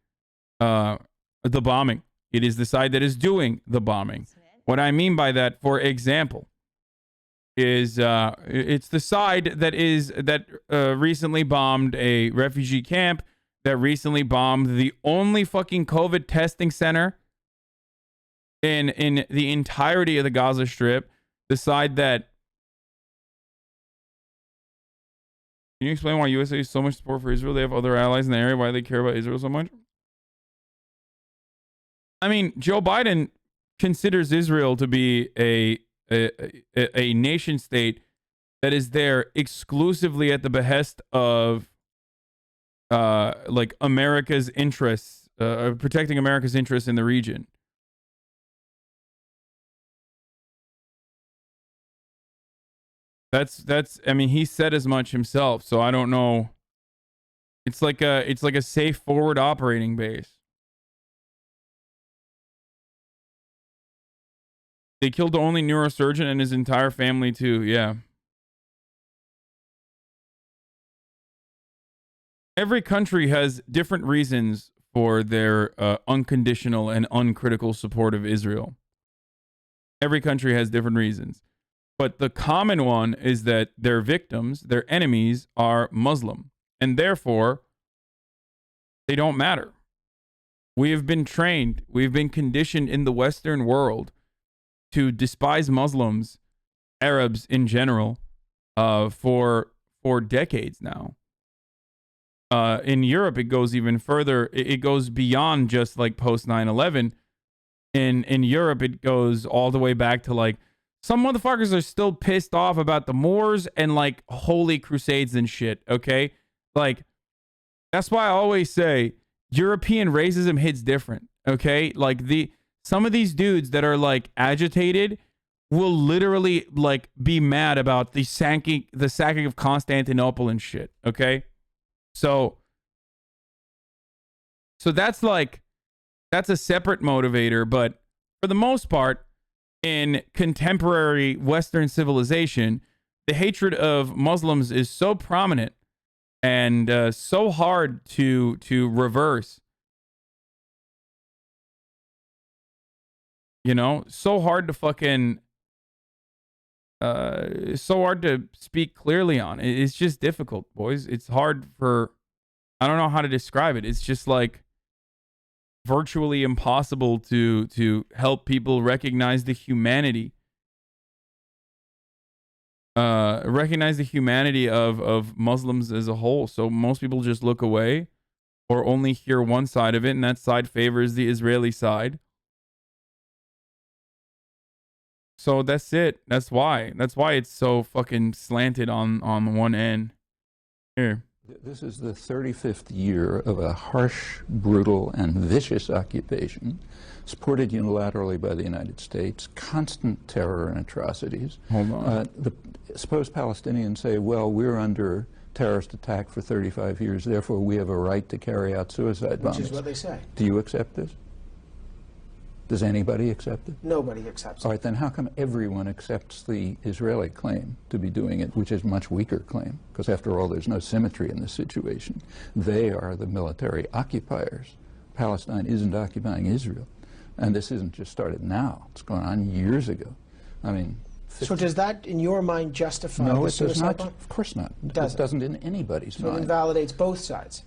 the bombing. It is the side that is doing the bombing. What I mean by that, for example, is it's the side that recently bombed a refugee camp, that recently bombed the only fucking COVID testing center in the entirety of the Gaza Strip. The side that... Can you explain why USA has so much support for Israel? They have other allies in the area. Why they care about Israel so much? I mean, Joe Biden considers Israel to be a nation state that is there exclusively at the behest of like America's interests, protecting America's interests in the region. That's I mean, he said as much himself, so I don't know. It's like a safe forward operating base. They killed the only neurosurgeon and his entire family too. Yeah. Every country has different reasons for their unconditional and uncritical support of Israel. Every country has different reasons. But the common one is that their victims, their enemies, are Muslim. And therefore, they don't matter. We have been trained, we've been conditioned in the Western world to despise Muslims, Arabs in general, for decades now. In Europe, it goes even further. It goes beyond just like post 9/11. In Europe, it goes all the way back to like, some motherfuckers are still pissed off about the Moors and like holy crusades and shit. Okay, like that's why I always say European racism hits different. Okay, like some of these dudes that are like agitated will literally like be mad about the sacking of Constantinople and shit. Okay, so that's a separate motivator, but for the most part, in contemporary Western civilization, the hatred of Muslims is so prominent and so hard to reverse. You know, so hard to fucking, so hard to speak clearly on. It's just difficult, boys. It's hard for, I don't know how to describe it. It's just like virtually impossible to help people recognize the humanity. Recognize the humanity of Muslims as a whole. So most people just look away or only hear one side of it, and that side favors the Israeli side. So that's it. That's why it's so fucking slanted on one end. Here. This is the 35th year of a harsh, brutal, and vicious occupation, supported unilaterally by the United States, constant terror and atrocities. Hold on. Suppose Palestinians say, well, we're under terrorist attack for 35 years, therefore we have a right to carry out suicide bombings. Which is what they say. Do you accept this? Does anybody accept it? Nobody accepts it. All right, then how come everyone accepts the Israeli claim to be doing it, which is a much weaker claim? Because after all, there's no symmetry in this situation. They are the military occupiers. Palestine isn't occupying Israel. And this isn't just started now. It's going on years ago. I mean... So does that, in your mind, justify no, the suicide suicide bomb? bomb? Of course not. It doesn't in anybody's mind. So it invalidates both sides.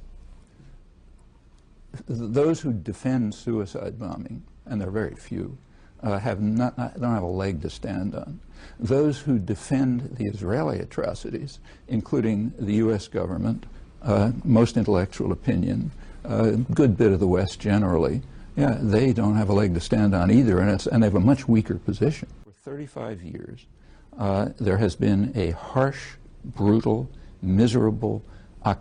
Those who defend suicide bombing, and there are very few, don't have a leg to stand on. Those who defend the Israeli atrocities, including the U.S. government, most intellectual opinion, a good bit of the West generally, yeah, they don't have a leg to stand on either, and they have a much weaker position. For 35 years, there has been a harsh, brutal, miserable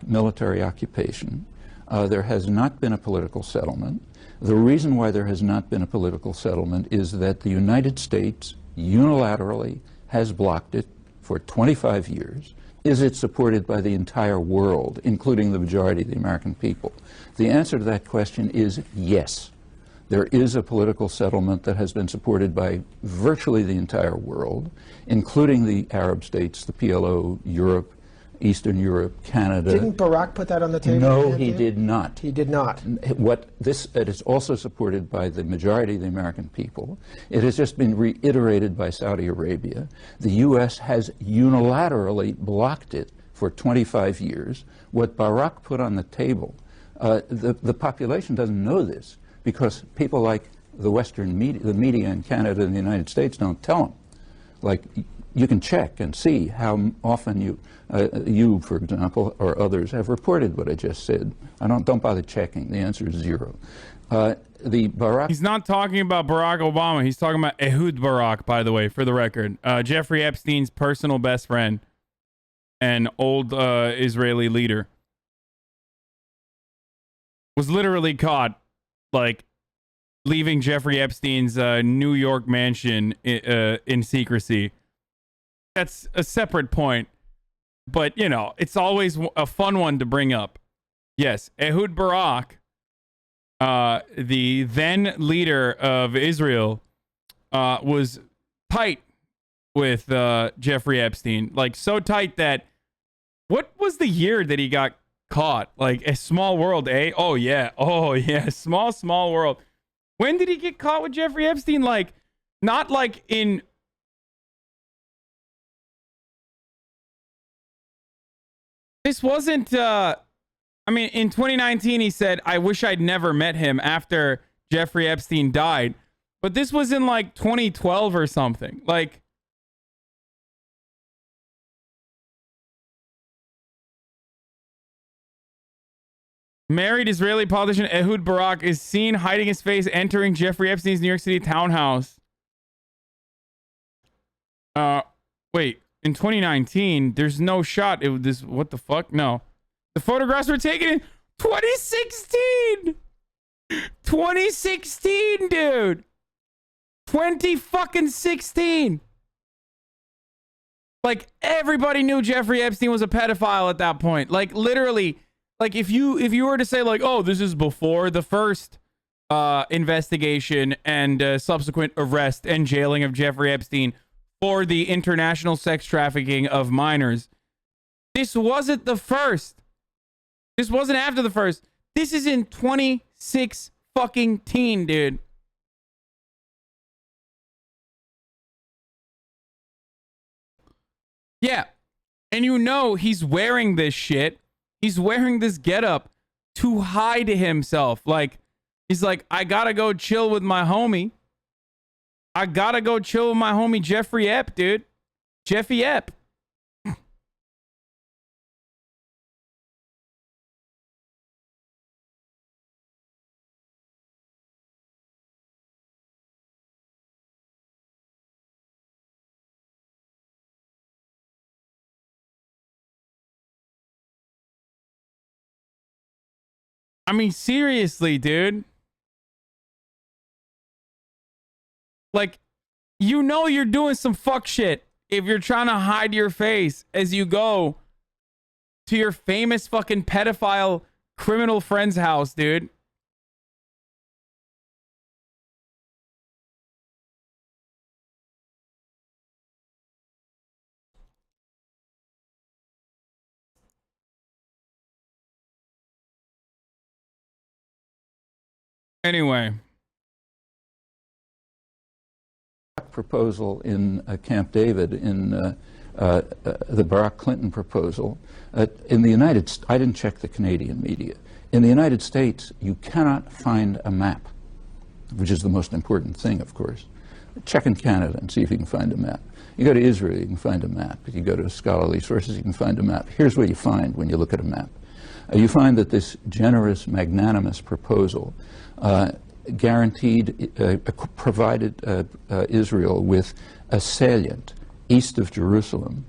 military occupation. There has not been a political settlement. The reason why there has not been a political settlement is that the United States unilaterally has blocked it for 25 years. Is it supported by the entire world, including the majority of the American people? The answer to that question is yes. There is a political settlement that has been supported by virtually the entire world, including the Arab states, the PLO, Europe, Eastern Europe, Canada. Didn't Barak put that on the table? No, he did not. He did not. It is also supported by the majority of the American people. It has just been reiterated by Saudi Arabia. The U.S. has unilaterally blocked it for 25 years. What Barak put on the table, the population doesn't know this because people like the Western media, the media in Canada and the United States don't tell them. Like, you can check and see how often you, for example, or others have reported what I just said. Don't bother checking. The answer is 0. He's not talking about Barack Obama. He's talking about Ehud Barak, by the way, for the record. Jeffrey Epstein's personal best friend and old Israeli leader was literally caught, like, leaving Jeffrey Epstein's New York mansion in secrecy. That's a separate point, but, you know, it's always a fun one to bring up. Yes, Ehud Barak, the then leader of Israel, was tight with Jeffrey Epstein. Like, so tight that, what was the year that he got caught? Like, A Small World, eh? Oh, yeah. Small World. When did he get caught with Jeffrey Epstein? Like, not like in... This wasn't, I mean, in 2019, he said, I wish I'd never met him after Jeffrey Epstein died. But this was in, like, 2012 or something. Like... Married Israeli politician Ehud Barak is seen hiding his face entering Jeffrey Epstein's New York City townhouse. Wait, in 2019, there's no shot. What the fuck? No. The photographs were taken in 2016! 2016, dude! 2016! Like, everybody knew Jeffrey Epstein was a pedophile at that point. Like, literally... Like, if you were to say, like, oh, this is before the first investigation and subsequent arrest and jailing of Jeffrey Epstein for the international sex trafficking of minors, this wasn't the first. This wasn't after the first. This is in 2016, dude. Yeah. And you know he's wearing this shit. He's wearing this getup to hide himself. Like, he's like, I gotta go chill with my homie. I gotta go chill with my homie Jeffrey Ep, dude. Jeffy Ep. I mean, seriously, dude. Like, you know you're doing some fuck shit if you're trying to hide your face as you go to your famous fucking pedophile criminal friend's house, dude. Anyway. Proposal in Camp David, in the Barak Clinton proposal. In the United States, I didn't check the Canadian media. In the United States, you cannot find a map, which is the most important thing, of course. Check in Canada and see if you can find a map. You go to Israel, you can find a map. If you go to scholarly sources, you can find a map. Here's what you find when you look at a map. You find that this generous, magnanimous proposal provided Israel with a salient east of Jerusalem,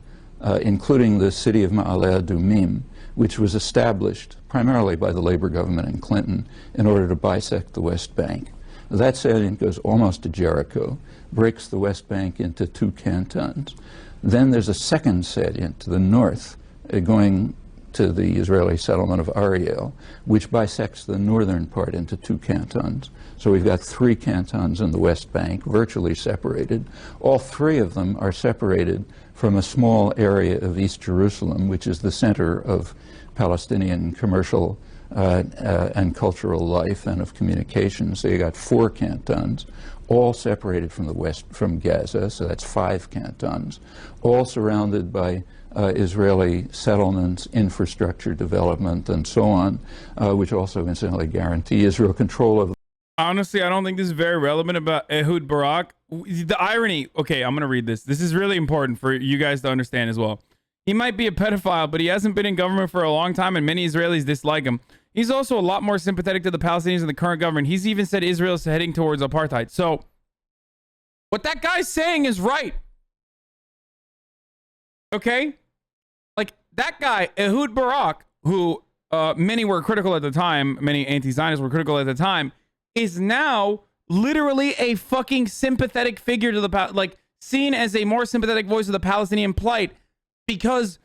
including the city of Ma'ale Adumim, which was established primarily by the Labor government in Clinton in order to bisect the West Bank. That salient goes almost to Jericho, breaks the West Bank into 2 cantons. Then there's a second salient to the north, going to the Israeli settlement of Ariel, which bisects the northern part into 2 cantons. So we've got 3 cantons in the West Bank, virtually separated. All 3 of them are separated from a small area of East Jerusalem, which is the center of Palestinian commercial and cultural life and of communication. So you got 4 cantons, all separated from the west, from Gaza, so that's 5 cantons, all surrounded by Israeli settlements, infrastructure development, and so on, which also incidentally guarantee Israel control of. Honestly, I don't think this is very relevant about Ehud Barak. The irony, okay, I'm going to read this. This is really important for you guys to understand as well. He might be a pedophile, but he hasn't been in government for a long time, and many Israelis dislike him. He's also a lot more sympathetic to the Palestinians and the current government. He's even said Israel is heading towards apartheid. So, what that guy's saying is right. Okay? Like, that guy, Ehud Barak, who many were critical at the time, many anti-Zionists were critical at the time, is now literally a fucking sympathetic figure to the, like, seen as a more sympathetic voice of the Palestinian plight, because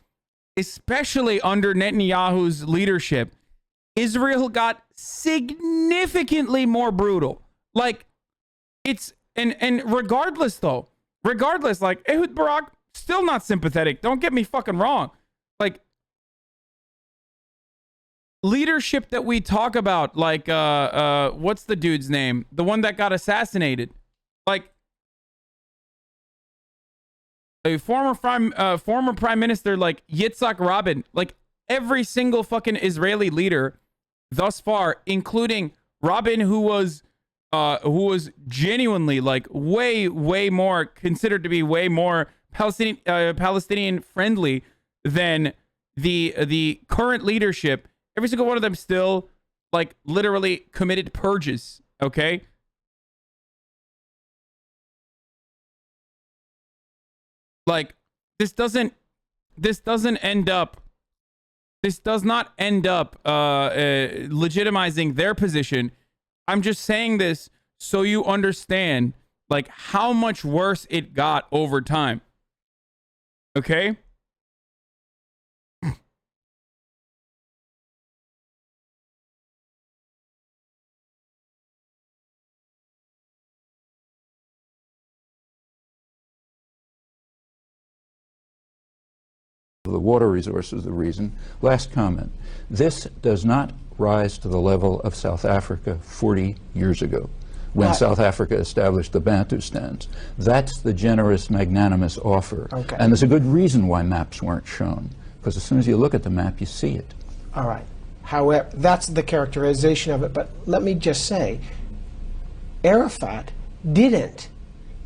especially under Netanyahu's leadership, Israel got significantly more brutal. Like, it's, and regardless though, like, Ehud Barak, still not sympathetic. Don't get me fucking wrong. Like, leadership that we talk about, like, what's the dude's name? The one that got assassinated. Like, a former prime minister like Yitzhak Rabin, like every single fucking Israeli leader thus far, including Rabin, who was genuinely like way more considered to be way more Palestinian friendly than the current leadership. Every single one of them still like literally committed purges. Okay. Like, this does not end up legitimizing their position. I'm just saying this so you understand, like, how much worse it got over time. Okay? The water resources, the reason. Last comment. This does not rise to the level of South Africa 40 years ago, when South Africa established the Bantustans. That's the generous, magnanimous offer. Okay. And there's a good reason why maps weren't shown, because as soon as you look at the map, you see it. All right. However, that's the characterization of it. But let me just say, Arafat didn't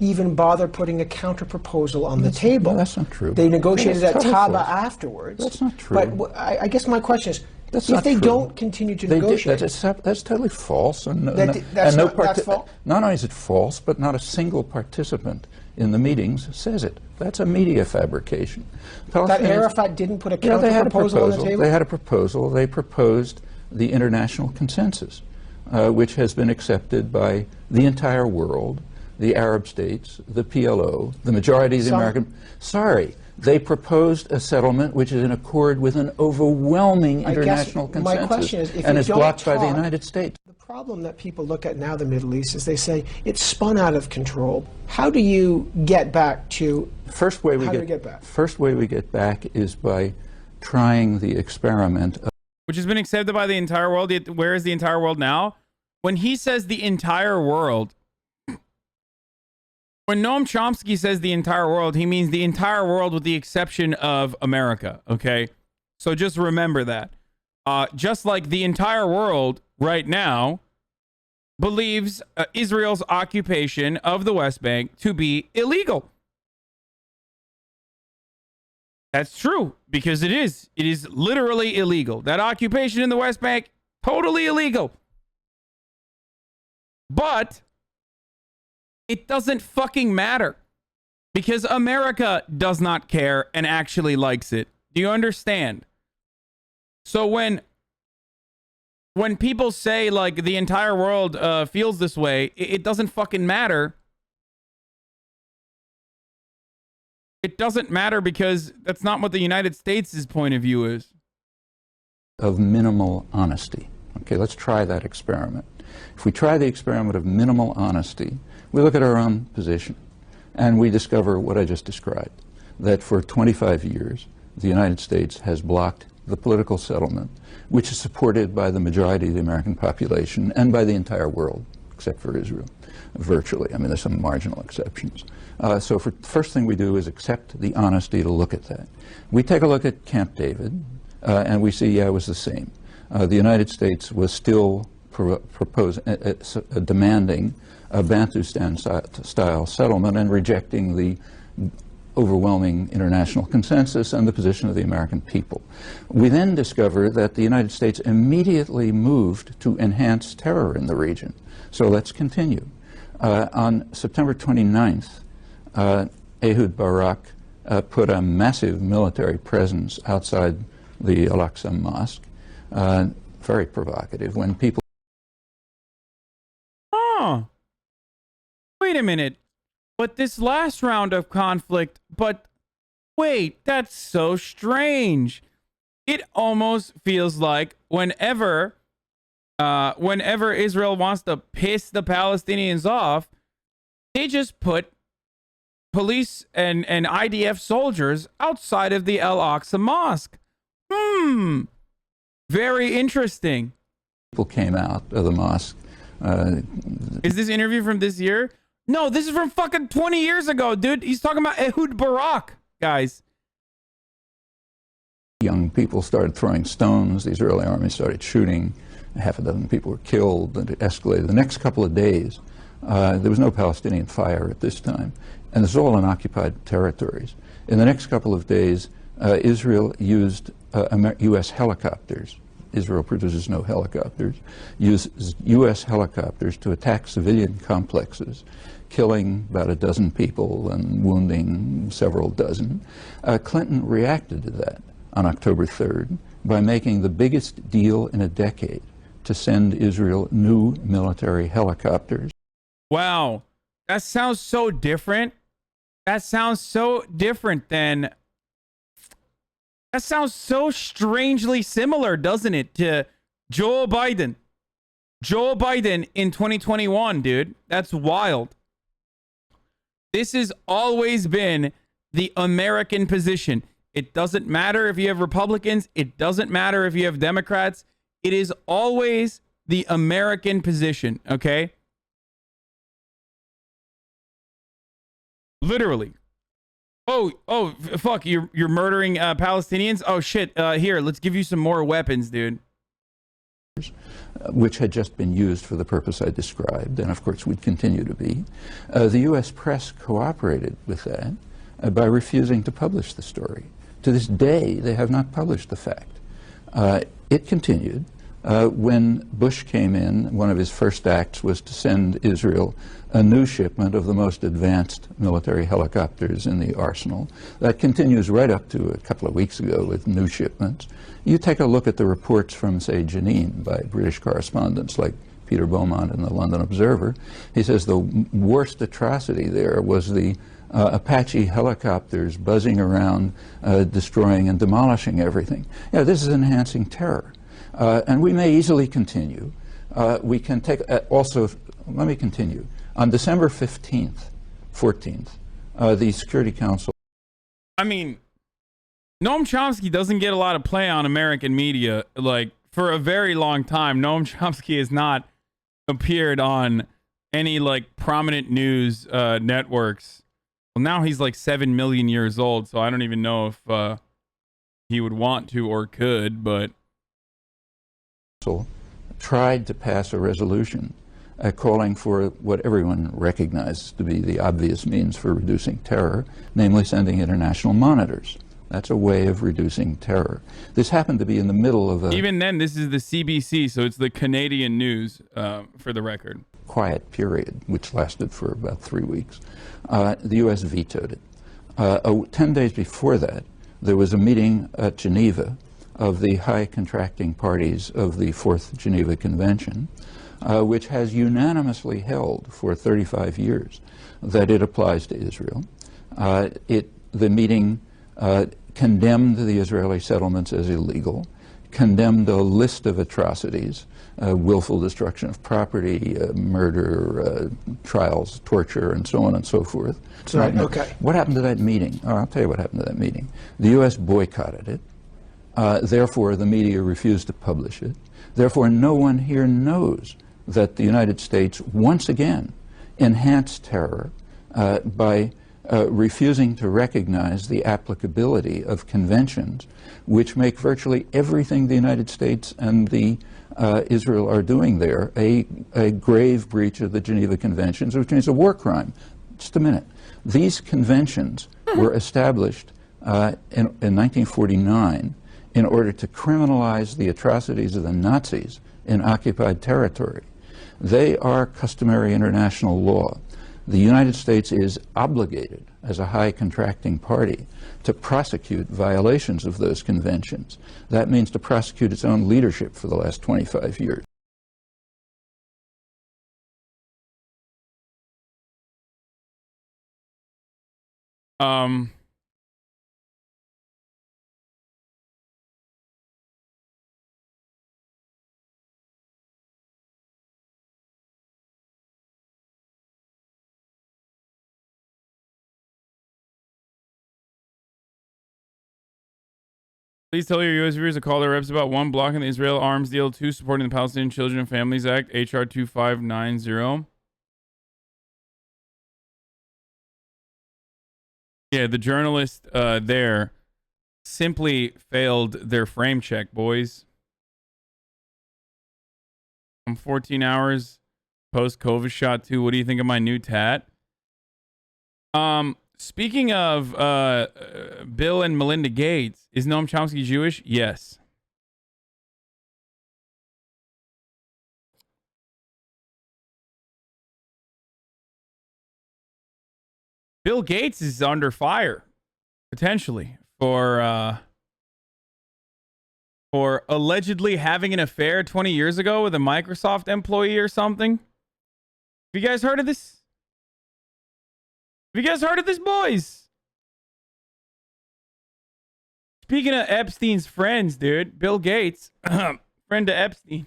even bother putting a counter-proposal on the table. No, that's not true. They negotiated at totally Taba false. afterwards. That's not true. But I guess my question is, That's if they true. don't continue to negotiate... That's totally false. And, that's false? Not only is it false, but not a single participant in the meetings says it. That's a media fabrication. That Arafat didn't put a counter-proposal on the table? They had a proposal. They proposed the international consensus, which has been accepted by the entire world, the Arab states, the PLO, the majority of the American... Sorry. They proposed a settlement which is in accord with an overwhelming international consensus, my question is, if and you is don't blocked by the talk, United States. The problem that people look at now, the Middle East, is they say it's spun out of control. How do you get back to... First way we get back is by trying the experiment of... Which has been accepted by the entire world. Where is the entire world now? When he says the entire world... When Noam Chomsky says the entire world, he means the entire world with the exception of America, okay? So just remember that. Just like the entire world right now believes Israel's occupation of the West Bank to be illegal. That's true, because it is. It is literally illegal. That occupation in the West Bank, totally illegal. But... it doesn't fucking matter, because America does not care and actually likes it. Do you understand? So when people say like the entire world feels this way, it doesn't fucking matter. It doesn't matter because that's not what the United States' point of view is. of minimal honesty. Okay, let's try that experiment. If we try the experiment of minimal honesty, we look at our own position, and we discover what I just described, that for 25 years, the United States has blocked the political settlement, which is supported by the majority of the American population and by the entire world, except for Israel, virtually. I mean, there's some marginal exceptions. So the first thing we do is accept the honesty to look at that. We take a look at Camp David, and we see, yeah, it was the same. The United States was still demanding a Bantustan-style settlement and rejecting the overwhelming international consensus and the position of the American people. We then discover that the United States immediately moved to enhance terror in the region. So let's continue. On September 29th, Ehud Barak put a massive military presence outside the Al-Aqsa Mosque. Very provocative. When people... Oh, wait a minute. But this last round of conflict, but wait, that's so strange. It almost feels like whenever Israel wants to piss the Palestinians off, they just put police and IDF soldiers outside of the Al-Aqsa Mosque. Very interesting. People came out of the mosque. Is this interview from this year? No, this is from fucking 20 years ago, dude. He's talking about Ehud Barak, guys. Young people started throwing stones. The Israeli army started shooting. Half a dozen people were killed, and it escalated. The next couple of days, there was no Palestinian fire at this time, and this is all in occupied territories. In the next couple of days, Israel used U.S. helicopters. Israel produces no helicopters. Uses U.S. helicopters to attack civilian complexes, killing about a dozen people and wounding several dozen. Clinton reacted to that on October 3rd by making the biggest deal in a decade to send Israel new military helicopters. Wow, that sounds so different. That sounds so different than... That sounds so strangely similar, doesn't it, to Joe Biden? Joe Biden in 2021, dude. That's wild. This has always been the American position. It doesn't matter if you have Republicans. It doesn't matter if you have Democrats. It is always the American position, okay? Literally. Oh, fuck, you're murdering Palestinians? Oh, shit, here, let's give you some more weapons, dude. Which had just been used for the purpose I described, and of course would continue to be. The U.S. press cooperated with that by refusing to publish the story. To this day, they have not published the fact. It continued. When Bush came in, one of his first acts was to send Israel a new shipment of the most advanced military helicopters in the arsenal. That continues right up to a couple of weeks ago with new shipments. You take a look at the reports from, say, Jenin by British correspondents like Peter Beaumont in the London Observer. He says the worst atrocity there was the Apache helicopters buzzing around, destroying and demolishing everything. Yeah, this is enhancing terror. And we may easily continue. We can take, also, let me continue. On December 14th, the Security Council... I mean, Noam Chomsky doesn't get a lot of play on American media. Like, for a very long time, Noam Chomsky has not appeared on any, like, prominent news networks. Well, now he's, like, 7 million years old, so I don't even know if he would want to or could, but... tried to pass a resolution calling for what everyone recognizes to be the obvious means for reducing terror, namely sending international monitors. That's a way of reducing terror. This happened to be in the middle of a... Even then, this is the CBC, so it's the Canadian news, for the record. ...quiet period, which lasted for about 3 weeks. The U.S. vetoed it. 10 days before that, there was a meeting at Geneva of the high contracting parties of the Fourth Geneva Convention, which has unanimously held for 35 years that it applies to Israel. The meeting condemned the Israeli settlements as illegal, condemned a list of atrocities, willful destruction of property, murder, trials, torture, and so on and so forth. Right, okay. What happened to that meeting? Oh, I'll tell you what happened to that meeting. The U.S. boycotted it. Therefore, the media refused to publish it. Therefore, no one here knows that the United States once again enhanced terror by refusing to recognize the applicability of conventions which make virtually everything the United States and the Israel are doing there a grave breach of the Geneva Conventions, which means a war crime. Just a minute. These conventions were established in 1949 in order to criminalize the atrocities of the Nazis in occupied territory. They are customary international law. The United States is obligated, as a high contracting party, to prosecute violations of those conventions. That means to prosecute its own leadership for the last 25 years. Please tell your U.S. viewers to call their reps about 1, blocking the Israel arms deal, 2, supporting the Palestinian Children and Families Act, H.R. 2590. Yeah, the journalist there simply failed their frame check, boys. 14 hours post-COVID shot 2. What do you think of my new tat? Speaking of Bill and Melinda Gates, is Noam Chomsky Jewish? Yes. Bill Gates is under fire, potentially, for allegedly having an affair 20 years ago with a Microsoft employee or something. Have you guys heard of this? Have you guys heard of this, boys? Speaking of Epstein's friends, dude, Bill Gates, friend to Epstein.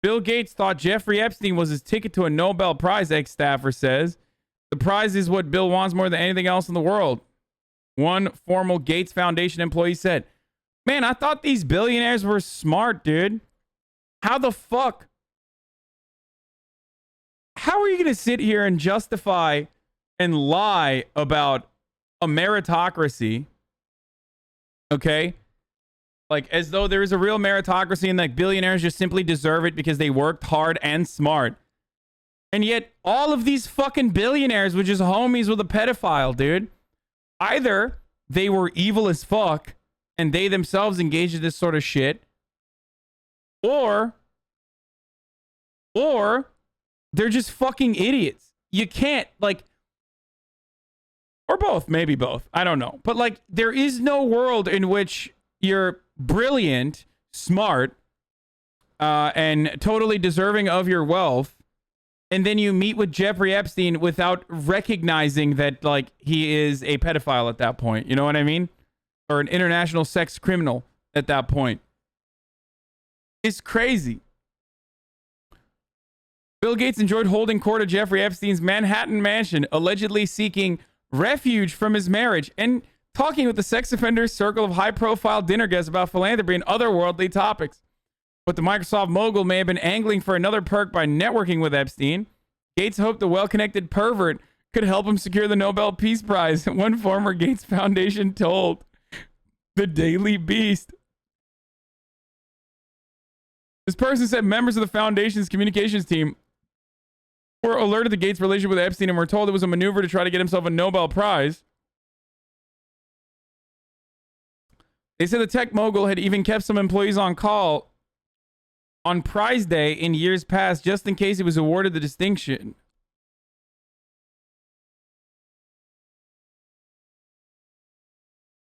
Bill Gates thought Jeffrey Epstein was his ticket to a Nobel Prize, ex-staffer says. The prize is what Bill wants more than anything else in the world. One former Gates Foundation employee said, "Man, I thought these billionaires were smart, dude. How the fuck? How are you going to sit here and justify and lie about a meritocracy? Okay? Like, as though there is a real meritocracy and like billionaires just simply deserve it because they worked hard and smart. And yet all of these fucking billionaires were just homies with a pedophile, dude. Either they were evil as fuck and they themselves engaged in this sort of shit, or they're just fucking idiots. You can't, like, or both, maybe both. I don't know. But, like, there is no world in which you're brilliant, smart, and totally deserving of your wealth, and then you meet with Jeffrey Epstein without recognizing that, like, he is a pedophile at that point. You know what I mean? Or an international sex criminal at that point. It's crazy. Bill Gates enjoyed holding court at Jeffrey Epstein's Manhattan mansion, allegedly seeking refuge from his marriage and talking with the sex offender's circle of high-profile dinner guests about philanthropy and other worldly topics. But the Microsoft mogul may have been angling for another perk by networking with Epstein. Gates hoped the well-connected pervert could help him secure the Nobel Peace Prize, one former Gates Foundation told the Daily Beast. This person said members of the foundation's communications team were alerted to Gates' relationship with Epstein and were told it was a maneuver to try to get himself a Nobel Prize. They said the tech mogul had even kept some employees on call on prize day in years past just in case he was awarded the distinction.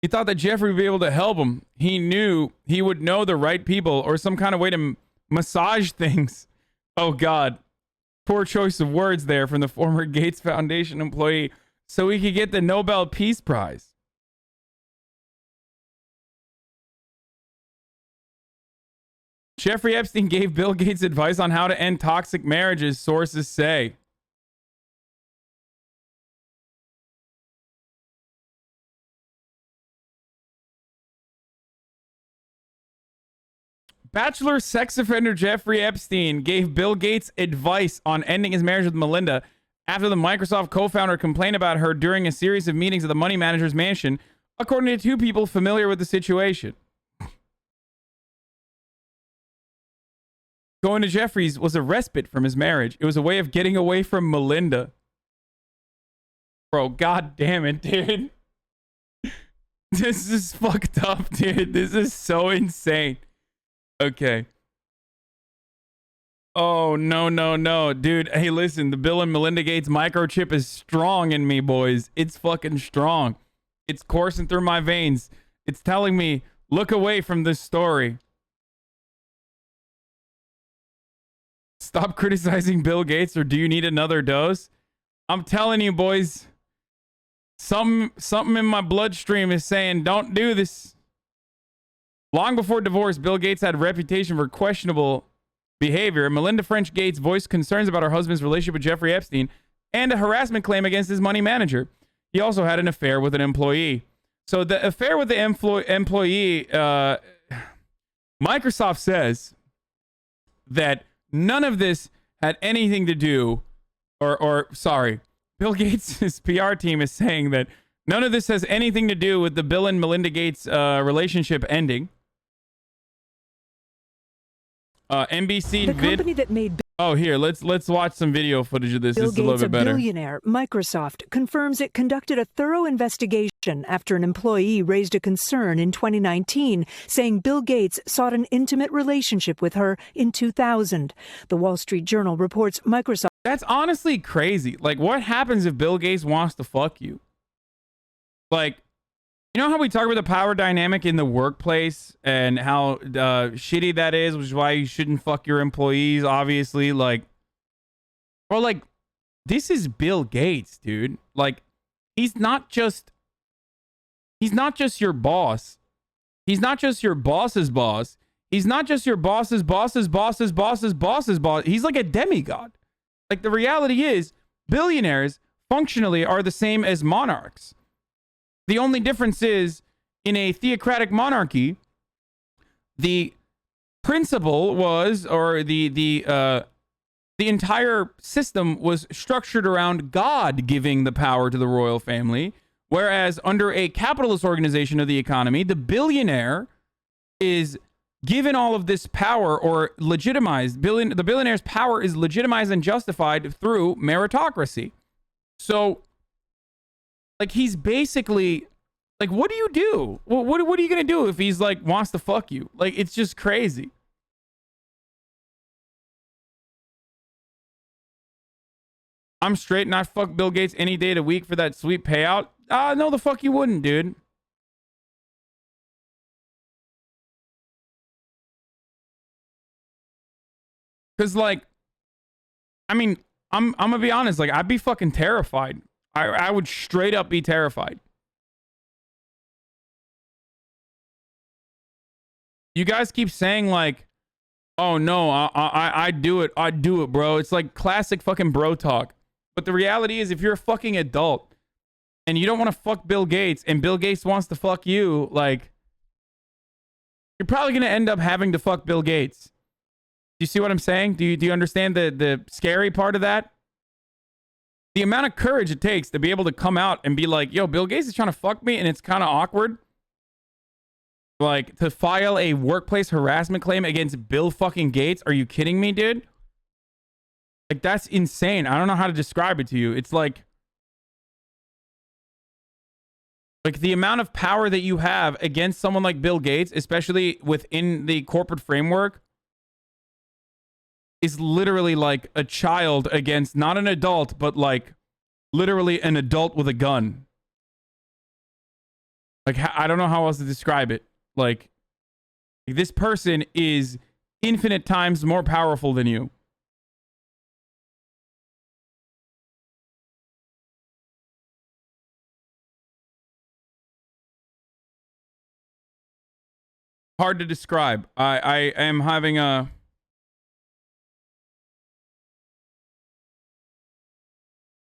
He thought that Jeffrey would be able to help him. He knew he would know the right people or some kind of way to massage things. Oh, God. Poor choice of words there from the former Gates Foundation employee, so he could get the Nobel Peace Prize. Jeffrey Epstein gave Bill Gates advice on how to end toxic marriages, sources say. Bachelor sex offender Jeffrey Epstein gave Bill Gates advice on ending his marriage with Melinda after the Microsoft co-founder complained about her during a series of meetings at the money manager's mansion, according to two people familiar with the situation. Going to Jeffrey's was a respite from his marriage. It was a way of getting away from Melinda. Bro, god damn it, dude. This is fucked up, dude. This is so insane. Okay. Oh, no. Dude, hey, listen. The Bill and Melinda Gates microchip is strong in me, boys. It's fucking strong. It's coursing through my veins. It's telling me, look away from this story. Stop criticizing Bill Gates, or do you need another dose? I'm telling you, boys. Something in my bloodstream is saying, don't do this. Long before divorce, Bill Gates had a reputation for questionable behavior. Melinda French Gates voiced concerns about her husband's relationship with Jeffrey Epstein and a harassment claim against his money manager. He also had an affair with an employee. So the affair with the employee, Microsoft says that none of this had anything to do, sorry, Bill Gates' PR team is saying that none of this has anything to do with the Bill and Melinda Gates relationship ending. NBC the company that made Oh, here, let's watch some video footage of this. Bill This is a Gates, little bit better. billionaire, Microsoft, confirms it conducted a thorough investigation after an employee raised a concern in 2019, saying Bill Gates sought an intimate relationship with her in 2000. The Wall Street Journal reports Microsoft... That's honestly crazy. Like, what happens if Bill Gates wants to fuck you? Like, you know how we talk about the power dynamic in the workplace and how shitty that is, which is why you shouldn't fuck your employees, obviously. Like, or like, this is Bill Gates, dude. Like, he's not just your boss. He's not just your boss's boss. He's not just your boss's boss's boss's boss's boss's boss. He's like a demigod. Like, the reality is, billionaires functionally are the same as monarchs. The only difference is, in a theocratic monarchy, the principle was, or the entire system was structured around God giving the power to the royal family, whereas under a capitalist organization of the economy, the billionaire is given all of this power, or legitimized. The billionaire's power is legitimized and justified through meritocracy. So, like, he's basically, like, what do you do? What are you going to do if he's, like, wants to fuck you? Like, it's just crazy. I'm straight and I fuck Bill Gates any day of the week for that sweet payout. No, the fuck you wouldn't, dude. Because, like, I mean, I'm going to be honest. Like, I'd be fucking terrified. I would straight up be terrified. You guys keep saying, like, oh no, I do it. I do it, bro. It's like classic fucking bro talk. But the reality is, if you're a fucking adult and you don't want to fuck Bill Gates and Bill Gates wants to fuck you, like, you're probably going to end up having to fuck Bill Gates. Do you see what I'm saying? Do you understand the scary part of that? The amount of courage it takes to be able to come out and be like, yo, Bill Gates is trying to fuck me and it's kind of awkward. Like, to file a workplace harassment claim against Bill fucking Gates. Are you kidding me, dude? Like, that's insane. I don't know how to describe it to you. It's like the amount of power that you have against someone like Bill Gates, especially within the corporate framework, is literally like a child against not an adult, but like literally an adult with a gun. Like, I don't know how else to describe it. Like, this person is infinite times more powerful than you. hard to describe. I am having a...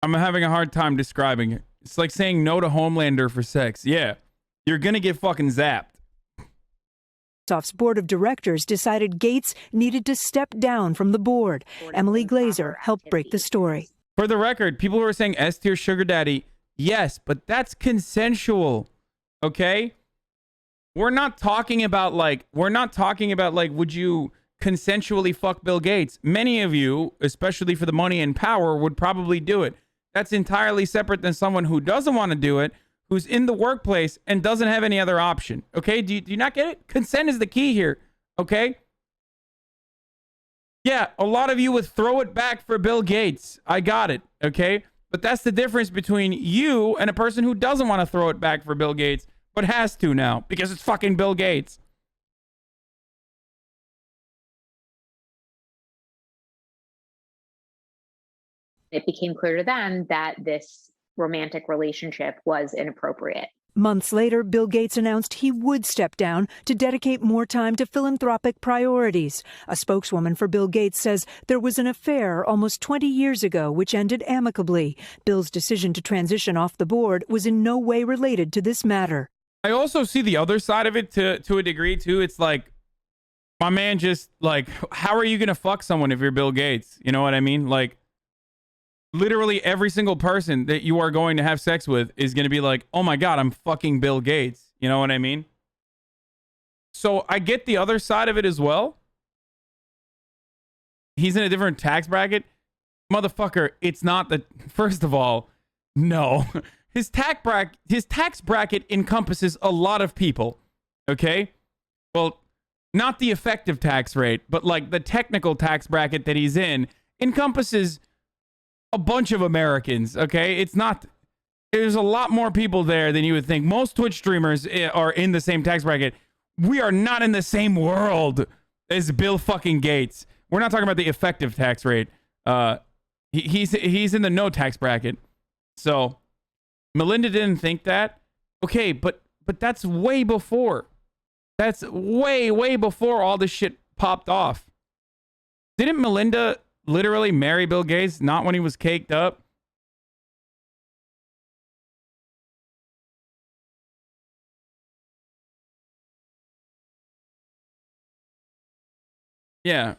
I'm having a hard time describing it. It's like saying no to Homelander for sex. Yeah, you're gonna get fucking zapped. Microsoft's board of directors decided Gates needed to step down from the board. Emily Glazer helped break the story. For the record, people who are saying S-tier sugar daddy, yes, but that's consensual, okay? We're not talking about like, would you consensually fuck Bill Gates? Many of you, especially for the money and power, would probably do it. That's entirely separate than someone who doesn't want to do it, who's in the workplace and doesn't have any other option. Okay? Do you not get it? Consent is the key here. Okay? Yeah, a lot of you would throw it back for Bill Gates. I got it. Okay? But that's the difference between you and a person who doesn't want to throw it back for Bill Gates, but has to now because it's fucking Bill Gates. It became clear to them that this romantic relationship was inappropriate. Months later, Bill Gates announced he would step down to dedicate more time to philanthropic priorities. A spokeswoman for Bill Gates says there was an affair almost 20 years ago which ended amicably. Bill's decision to transition off the board was in no way related to this matter. I also see the other side of it to a degree, too. It's like, my man just, like, how are you going to fuck someone if you're Bill Gates? You know what I mean? Like, literally every single person that you are going to have sex with is going to be like, oh my God, I'm fucking Bill Gates. You know what I mean? So I get the other side of it as well. He's in a different tax bracket. Motherfucker, it's not the... First of all, no. His tax bracket encompasses a lot of people. Okay? Well, not the effective tax rate, but like the technical tax bracket that he's in encompasses a bunch of Americans, okay? It's not... There's a lot more people there than you would think. Most Twitch streamers are in the same tax bracket. We are not in the same world as Bill fucking Gates. We're not talking about the effective tax rate. He's in the no tax bracket. So, Melinda didn't think that. Okay, but that's way before. That's way before all this shit popped off. Didn't Melinda literally marry Bill Gates, not when he was caked up? Yeah.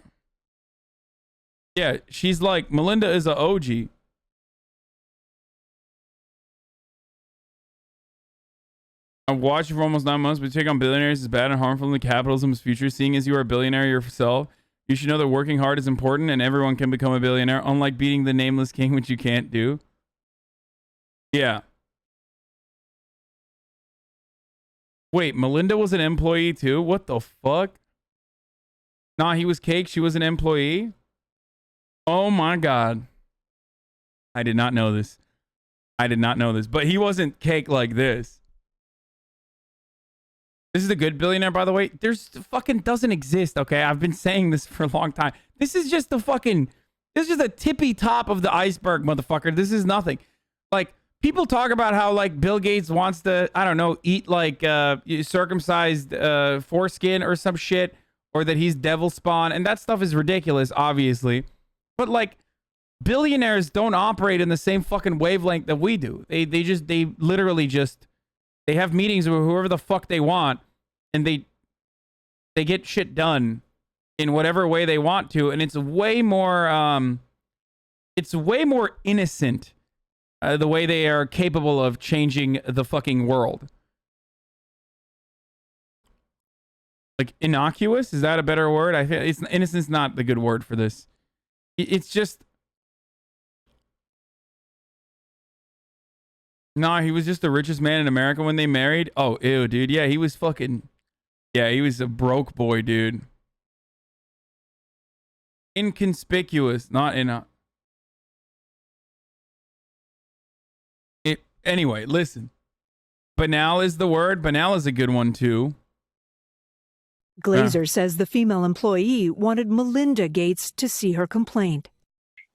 Yeah, she's like, Melinda is a OG. I've watched you for almost 9 months, but take on billionaires is bad and harmful in the capitalism's future. Seeing as you are a billionaire yourself, you should know that working hard is important and everyone can become a billionaire, unlike beating the nameless king, which you can't do. Yeah. Wait, Melinda was an employee too? What the fuck? Nah, he was cake. She was an employee? Oh my God. I did not know this. I did not know this. But he wasn't cake like this. This is a good billionaire, by the way. There's fucking doesn't exist, okay? I've been saying this for a long time. This is just the fucking... This is just a tippy top of the iceberg, motherfucker. This is nothing. Like, people talk about how, like, Bill Gates wants to, I don't know, eat, like, circumcised foreskin or some shit. Or that he's devil spawn. And that stuff is ridiculous, obviously. But, like, billionaires don't operate in the same fucking wavelength that we do. They literally just... They have meetings with whoever the fuck they want, and they get shit done in whatever way they want to, and it's way more innocent the way they are capable of changing the fucking world. Like innocuous, is that a better word? I feel innocent's not the good word for this. It's just... Nah, he was just the richest man in America when they married. Oh, ew, dude. Yeah, he was fucking... Yeah, he was a broke boy, dude. Inconspicuous, not in a... Anyway, listen. Banal is the word. Banal is a good one, too. Glazer says the female employee wanted Melinda Gates to see her complaint.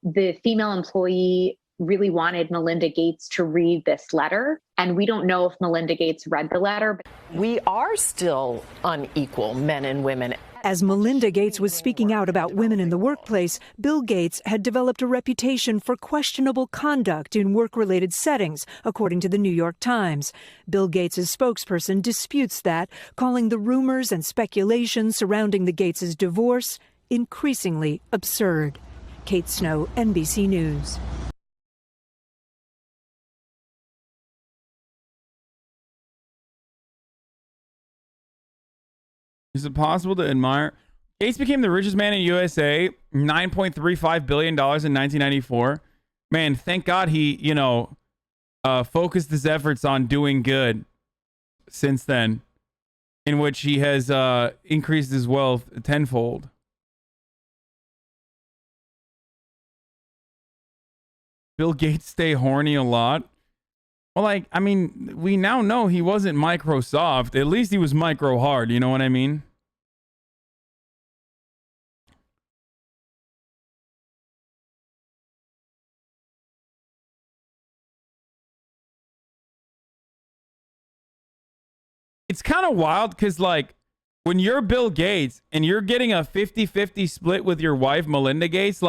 The female employee really wanted Melinda Gates to read this letter. And we don't know if Melinda Gates read the letter. But we are still unequal, men and women. As Melinda Gates was speaking out about women in the workplace, Bill Gates had developed a reputation for questionable conduct in work-related settings, according to the New York Times. Bill Gates' spokesperson disputes that, calling the rumors and speculation surrounding the Gates' divorce increasingly absurd. Kate Snow, NBC News. Is it possible to admire? Gates became the richest man in USA, $9.35 billion in 1994. Man, thank God he, focused his efforts on doing good since then, in which he has increased his wealth tenfold. Bill Gates stay horny a lot. Well, we now know he wasn't Microsoft. At least he was micro hard. You know what I mean? It's kind of wild because, when you're Bill Gates and you're getting a 50-50 split with your wife, Melinda Gates,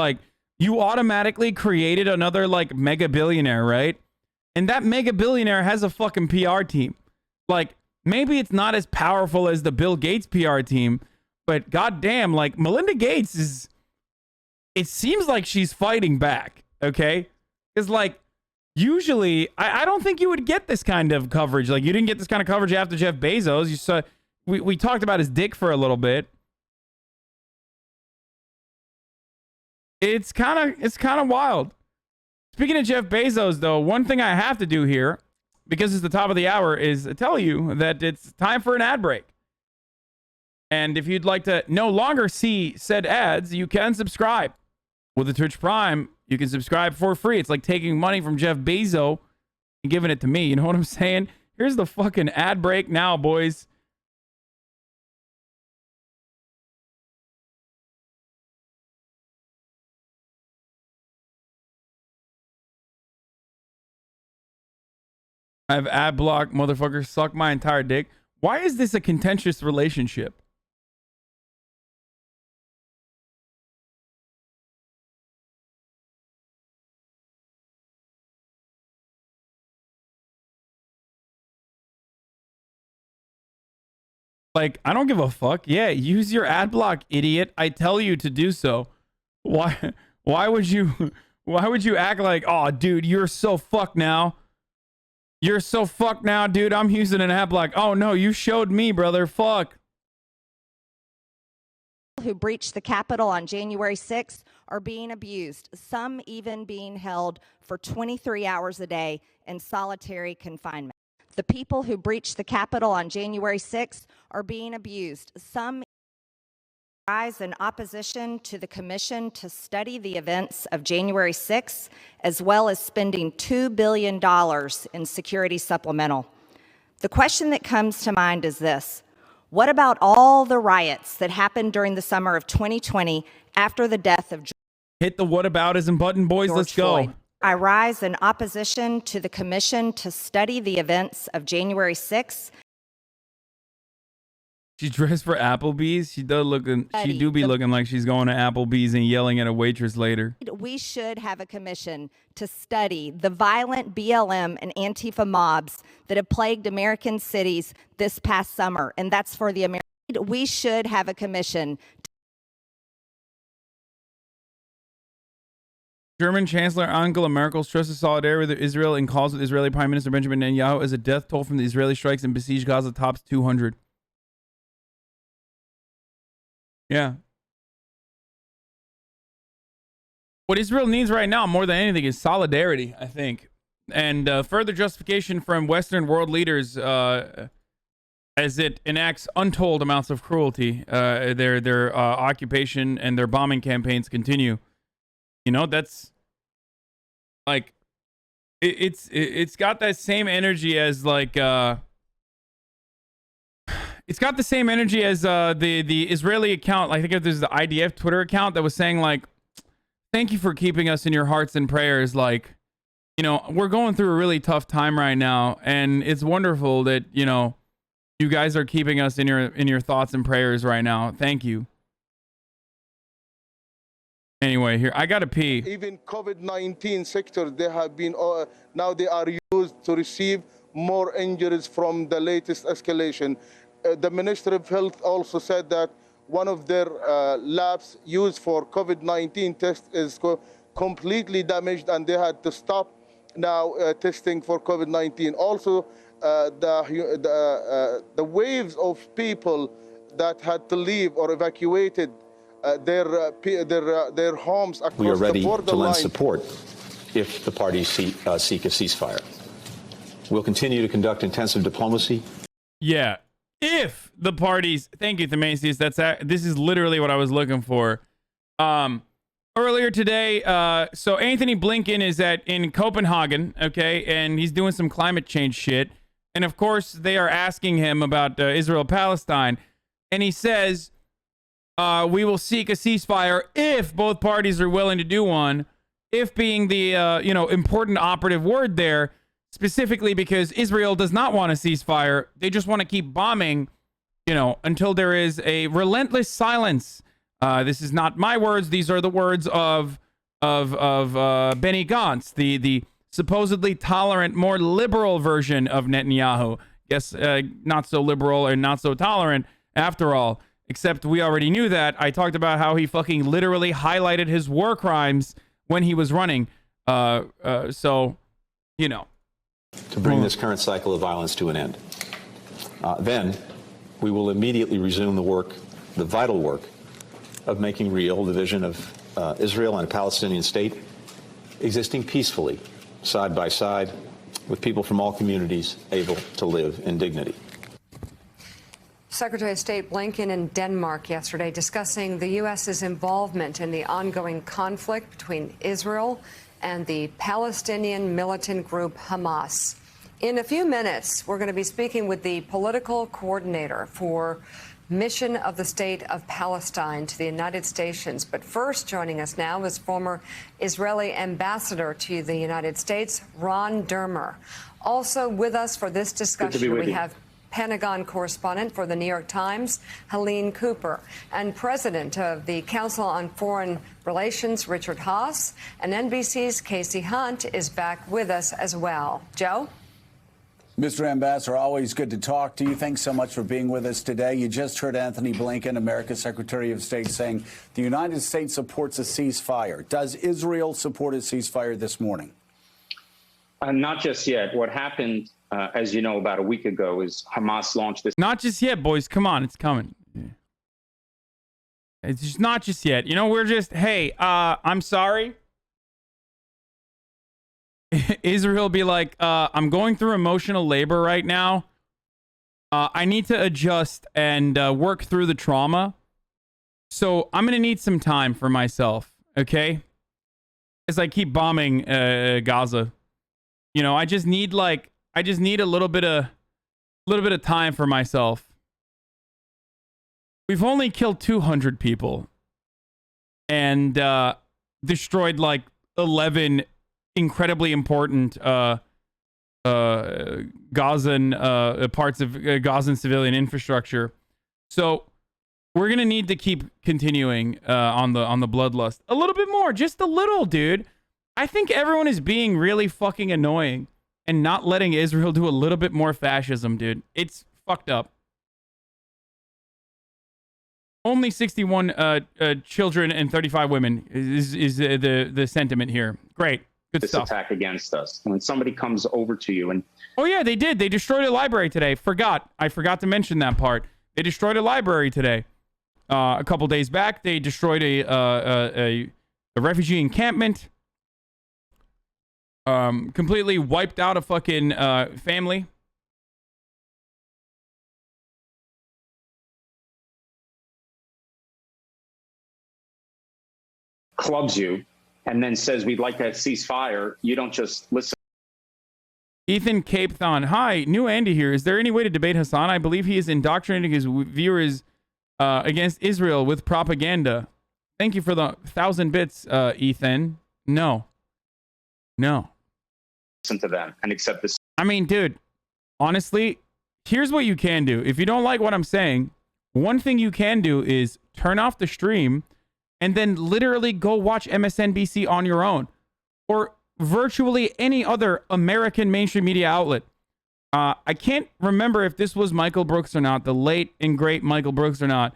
you automatically created another, mega billionaire, right? And that mega billionaire has a fucking PR team. Maybe it's not as powerful as the Bill Gates PR team, but goddamn, Melinda Gates is. It seems like she's fighting back, okay? Because, usually, I don't think you would get this kind of coverage. You didn't get this kind of coverage after Jeff Bezos. You saw, we talked about his dick for a little bit. It's kind of wild. Speaking of Jeff Bezos, though, one thing I have to do here, because it's the top of the hour, is tell you that it's time for an ad break. And if you'd like to no longer see said ads, you can subscribe. With the Twitch Prime, you can subscribe for free. It's like taking money from Jeff Bezos and giving it to me. You know what I'm saying? Here's the fucking ad break now, boys. I have ad block, motherfucker. Suck my entire dick. Why is this a contentious relationship? I don't give a fuck. Yeah, use your ad block, idiot. I tell you to do so. Why would you act like, oh, dude, you're so fucked now. You're so fucked now, dude. I'm using an ad block. Oh, no, you showed me, brother. Fuck. Who breached the Capitol on January 6th are being abused, some even being held for 23 hours a day in solitary confinement. The people who breached the Capitol on January 6th are being abused, some rise in opposition to the commission to study the events of January 6th, as well as spending $2 billion in security supplemental. The question that comes to mind is this: what about all the riots that happened during the summer of 2020 after the death of George? Hit the whataboutism button, boys. Let's go. Floyd. I rise in opposition to the commission to study the events of January 6th. She dressed for Applebee's. She do be looking like she's going to Applebee's and yelling at a waitress later. We should have a commission to study the violent BLM and Antifa mobs that have plagued American cities this past summer, and that's for the American. We should have a commission. German Chancellor Angela Merkel stresses solidarity with Israel and calls with Israeli Prime Minister Benjamin Netanyahu as a death toll from the Israeli strikes and besieged Gaza tops 200. Yeah. What Israel needs right now, more than anything, is solidarity, I think. And further justification from Western world leaders as it enacts untold amounts of cruelty. Their occupation and their bombing campaigns continue. You know, that's like it's got that same energy as like it's got the same energy as the Israeli account. I think there's the IDF Twitter account that was saying like, thank you for keeping us in your hearts and prayers. Like, you know, we're going through a really tough time right now, and it's wonderful that, you know, you guys are keeping us in your thoughts and prayers right now. Thank you. Anyway, here I gotta pee. Even COVID-19 sector, they have been now they are used to receive more injuries from the latest escalation. The Ministry of Health also said that one of their labs used for COVID-19 test is completely damaged, and they had to stop now testing for COVID-19. Also, the waves of people that had to leave or evacuated their homes across we are ready the border to lend line. support if the parties seek a ceasefire. We'll continue to conduct intensive diplomacy. Yeah, if the parties. Thank you, Themasius. This is literally what I was looking for. Earlier today, so Anthony Blinken is in Copenhagen, okay, and he's doing some climate change shit. And of course, they are asking him about Israel-Palestine, and he says, we will seek a ceasefire if both parties are willing to do one. If being the important operative word there, specifically because Israel does not want a ceasefire. They just want to keep bombing, until there is a relentless silence. This is not my words. These are the words of Benny Gantz, the supposedly tolerant, more liberal version of Netanyahu. Yes, not so liberal and not so tolerant after all. Except we already knew that. I talked about how he fucking literally highlighted his war crimes when he was running. So, To bring this current cycle of violence to an end. Then we will immediately resume the vital work of making real the vision of Israel and a Palestinian state existing peacefully, side by side, with people from all communities able to live in dignity. Secretary of State Blinken in Denmark yesterday discussing the U.S.'s involvement in the ongoing conflict between Israel and the Palestinian militant group Hamas. In a few minutes, we're going to be speaking with the political coordinator for Mission of the State of Palestine to the United States. But first, joining us now is former Israeli ambassador to the United States, Ron Dermer. Also with us for this discussion, we have Pentagon correspondent for the New York Times, Helene Cooper, and President of the Council on Foreign Relations, Richard Haass, and NBC's Casey Hunt is back with us as well. Joe? Mr. Ambassador, always good to talk to you. Thanks so much for being with us today. You just heard Anthony Blinken, America's Secretary of State, saying the United States supports a ceasefire. Does Israel support a ceasefire this morning? Not just yet. What happened, as you know, about a week ago is Hamas launched this. Not just yet, boys. Come on. It's coming. It's just not just yet. We're just, hey, I'm sorry. Israel be like, I'm going through emotional labor right now. I need to adjust and work through the trauma. So I'm going to need some time for myself, okay? As I keep bombing Gaza. I just need a little bit of time for myself. We've only killed 200 people and destroyed like 11 incredibly important Gazan parts of Gazan civilian infrastructure. So we're gonna need to keep continuing on the bloodlust a little bit more, just a little, dude. I think everyone is being really fucking annoying and not letting Israel do a little bit more fascism, dude. It's fucked up. Only 61 children and 35 women is the sentiment here. Great. Good this stuff. Attack against us. When somebody comes over to you and oh yeah, they did. They destroyed a library today. I forgot to mention that part. They destroyed a library today. A couple days back, they destroyed a refugee encampment. Completely wiped out a fucking family. clubs you and then says we'd like to ceasefire, you don't just listen. Ethan Cape Thon. Hi, new Andy here. Is there any way to debate Hasan? I believe he is indoctrinating his viewers against Israel with propaganda. Thank you for the 1,000 bits, Ethan. No. listen to them and accept this. I mean, dude, honestly, here's what you can do. If you don't like what I'm saying, one thing you can do is turn off the stream and then literally go watch MSNBC on your own, or virtually any other American mainstream media outlet. I can't remember if this was Michael Brooks or not, the late and great Michael Brooks or not,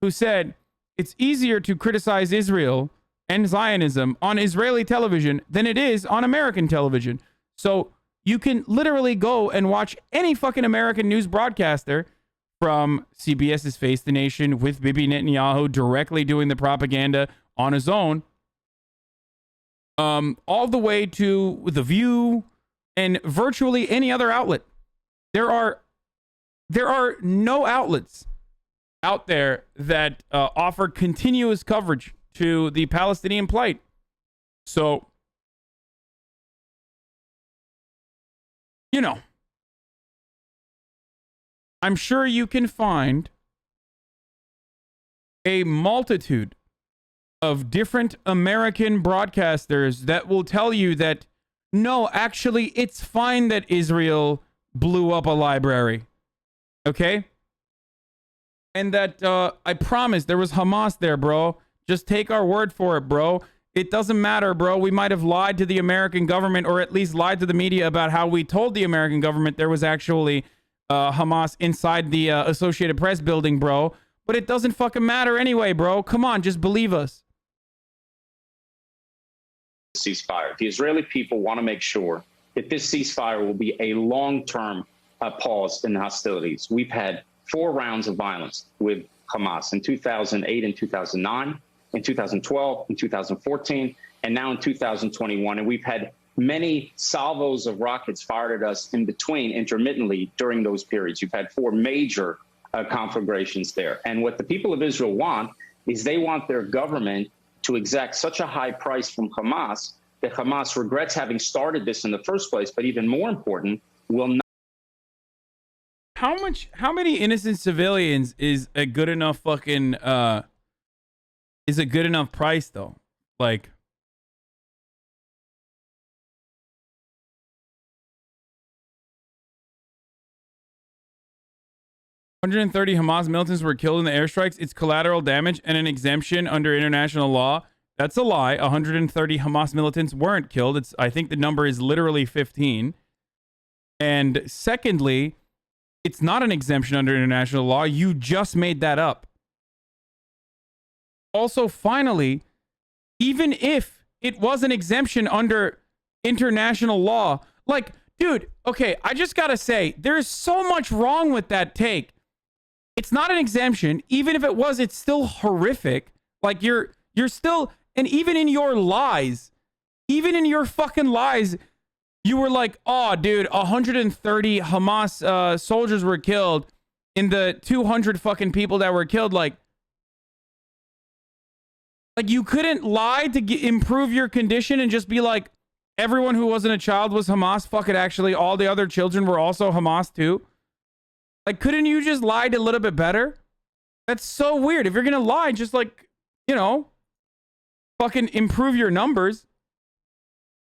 who said it's easier to criticize Israel and Zionism on Israeli television than it is on American television. So you can literally go and watch any fucking American news broadcaster, from CBS's Face the Nation with Bibi Netanyahu directly doing the propaganda on his own, all the way to The View and virtually any other outlet. There are no outlets out there that offer continuous coverage to the Palestinian plight. So, you know, I'm sure you can find a multitude of different American broadcasters that will tell you that, no, actually, it's fine that Israel blew up a library. Okay? And that, I promise, there was Hamas there, bro. Just take our word for it, bro. It doesn't matter, bro. We might have lied to the American government, or at least lied to the media about how we told the American government there was actually Hamas inside the Associated Press building, bro. But it doesn't fucking matter anyway, bro. Come on, just believe us. Ceasefire. The Israeli people want to make sure that this ceasefire will be a long-term pause in hostilities. We've had 4 rounds of violence with Hamas in 2008 and 2009, in 2012, in 2014, and now in 2021. And we've had many salvos of rockets fired at us in between, intermittently, during those periods. You've had 4 major conflagrations there. And what the people of Israel want is they want their government to exact such a high price from Hamas that Hamas regrets having started this in the first place, but even more important, will not. How many innocent civilians is a good enough fucking, is a good enough price though? Like, $130 Hamas militants were killed in the airstrikes. It's collateral damage and an exemption under international law. That's a lie. 130 Hamas militants weren't killed. I think the number is literally 15. And secondly, it's not an exemption under international law. You just made that up. Also, finally, even if it was an exemption under international law, like, dude, okay, I just gotta say, there's so much wrong with that take. It's not an exemption. Even if it was, it's still horrific. Like, you're still, and even in your lies, even in your fucking lies, you were like, oh, dude, 130 Hamas soldiers were killed in the 200 fucking people that were killed. Like you couldn't lie to improve your condition and just be like, everyone who wasn't a child was Hamas. Fuck it, actually, all the other children were also Hamas too. Like, couldn't you just lie a little bit better? That's so weird. If you're gonna lie, just like, you know, fucking improve your numbers.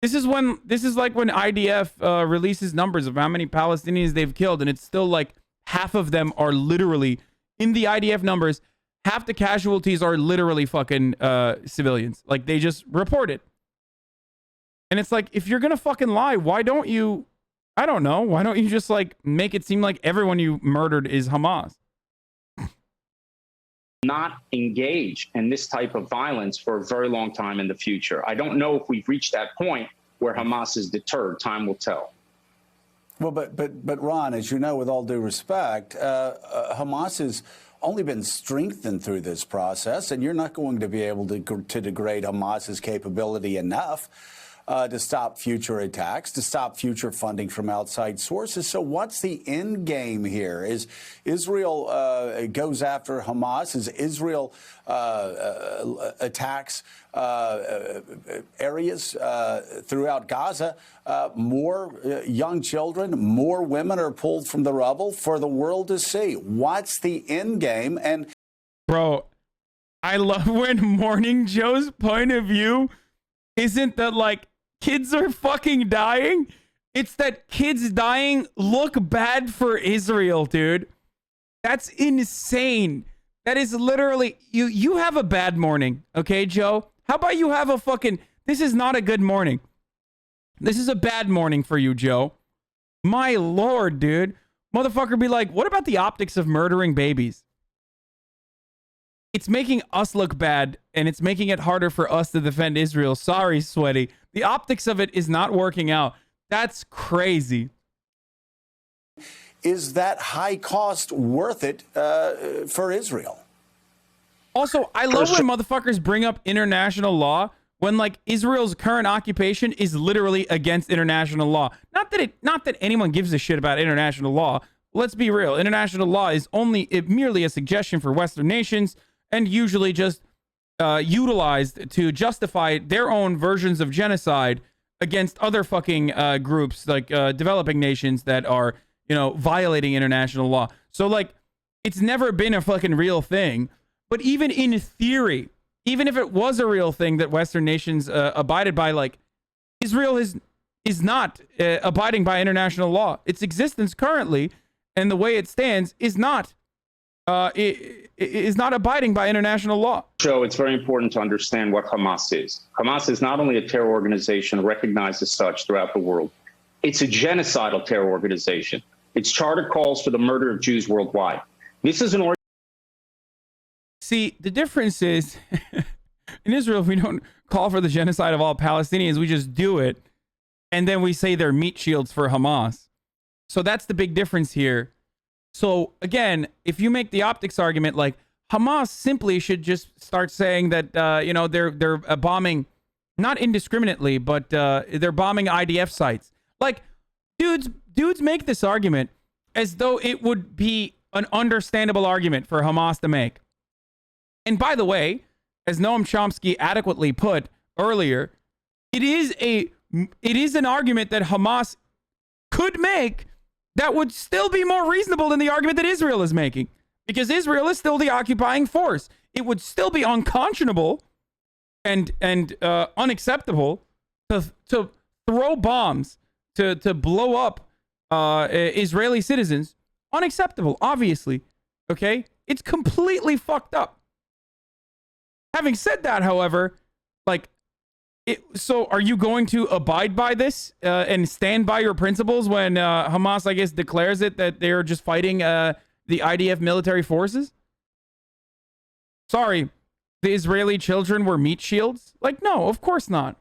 This is like when IDF releases numbers of how many Palestinians they've killed, and it's still like half of them are literally, in the IDF numbers, half the casualties are literally fucking civilians. Like, they just report it. And it's like, if you're gonna fucking lie, why don't you, I don't know, why don't you just like make it seem like everyone you murdered is Hamas? Not engage in this type of violence for a very long time in the future. I don't know if we've reached that point where Hamas is deterred. Time will tell. Well, but Ron, as you know, with all due respect, Hamas has only been strengthened through this process, and you're not going to be able to degrade Hamas's capability enough to stop future attacks, to stop future funding from outside sources. So what's the end game here? Is Israel goes after Hamas? Is Israel attacks areas throughout Gaza? More young children, more women are pulled from the rubble for the world to see. What's the end game? And bro, I love when Morning Joe's point of view isn't that like kids are fucking dying. It's that kids dying look bad for Israel, dude. That's insane. That is literally, you have a bad morning, okay, Joe? How about you have a fucking, this is not a good morning. This is a bad morning for you, Joe. My lord, dude. Motherfucker be like, what about the optics of murdering babies? It's making us look bad, and it's making it harder for us to defend Israel. Sorry, Sweaty. The optics of it is not working out. That's crazy. Is that high cost worth it for Israel? Also, I love when motherfuckers bring up international law when, like, Israel's current occupation is literally against international law. Not that anyone gives a shit about international law. Let's be real. International law is merely a suggestion for Western nations, and usually just utilized to justify their own versions of genocide against other fucking groups, like developing nations that are, you know, violating international law. So, like, it's never been a fucking real thing. But even in theory, even if it was a real thing that Western nations abided by, like, Israel is not abiding by international law. Its existence currently and the way it stands is not abiding by international law. So it's very important to understand what Hamas is. Hamas is not only a terror organization recognized as such throughout the world, it's a genocidal terror organization. Its charter calls for the murder of Jews worldwide. This is an See, the difference is, in Israel, we don't call for the genocide of all Palestinians. We just do it, and then we say they're meat shields for Hamas. So that's the big difference here. So, again, if you make the optics argument, like, Hamas simply should just start saying that, you know, they're bombing, not indiscriminately, but they're bombing IDF sites. Like, dudes make this argument as though it would be an understandable argument for Hamas to make. And by the way, as Noam Chomsky adequately put earlier, it is an argument that Hamas could make that would still be more reasonable than the argument that Israel is making, because Israel is still the occupying force. It would still be unconscionable and unacceptable to throw bombs, to blow up Israeli citizens. Unacceptable, obviously. Okay? It's completely fucked up. Having said that, however, like, so are you going to abide by this and stand by your principles when Hamas, I guess, declares it that they're just fighting the IDF military forces? Sorry, the Israeli children were meat shields? Like, no, of course not.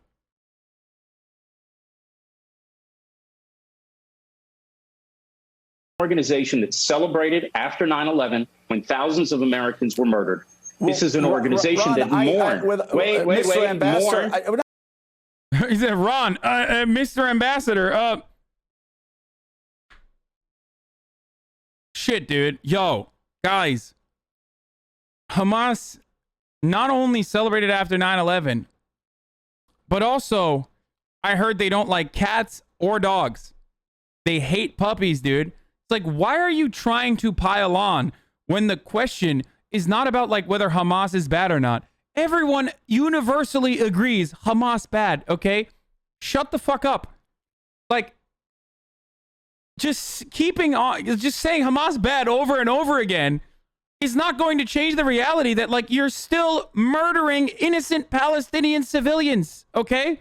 organization that celebrated after 9/11 when thousands of Americans were murdered. This is an organization that mourned. Wait, mourned. He said, Ron, Mr. Ambassador, shit, dude. Yo, guys, Hamas not only celebrated after 9/11, but also I heard they don't like cats or dogs. They hate puppies, dude. It's like, why are you trying to pile on when the question is not about like whether Hamas is bad or not? Everyone universally agrees Hamas bad, okay? Shut the fuck up. Like, just keeping on, just saying Hamas bad over and over again is not going to change the reality that, like, you're still murdering innocent Palestinian civilians, okay?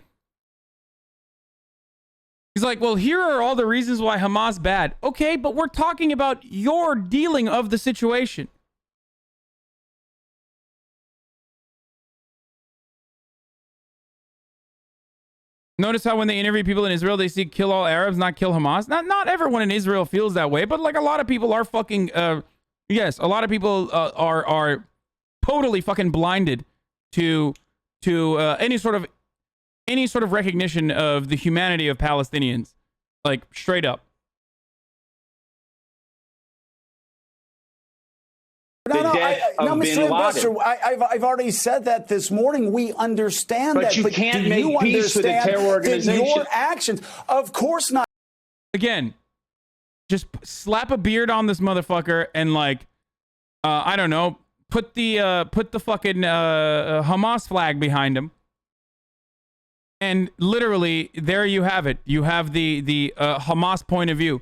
He's like, well, here are all the reasons why Hamas bad. Okay, but we're talking about your dealing of the situation. Notice how when they interview people in Israel, they see kill all Arabs, not kill Hamas. Not everyone in Israel feels that way, but like a lot of people are fucking, yes, a lot of people are totally fucking blinded to any sort of recognition of the humanity of Palestinians, like straight up. Mr. Ambassador, I've already said that this morning. We understand that. But you can't make peace with a terror organization. Your actions, of course not. Again, just slap a beard on this motherfucker and like, I don't know, put the fucking Hamas flag behind him. And literally, there you have it. You have the Hamas point of view.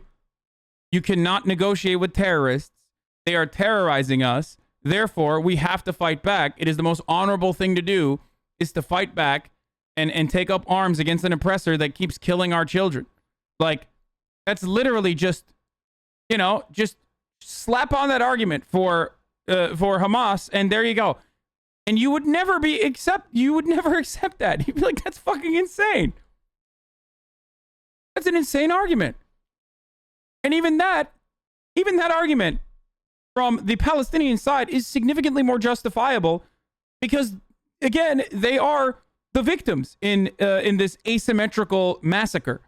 You cannot negotiate with terrorists. They are terrorizing us. Therefore, we have to fight back. It is the most honorable thing to do, is to fight back and take up arms against an oppressor that keeps killing our children. Like, that's literally just, you know, just slap on that argument for Hamas, and there you go. And you would never accept that. You'd be like, that's fucking insane. That's an insane argument. And even that argument from the Palestinian side is significantly more justifiable because, again, they are the victims in this asymmetrical massacre.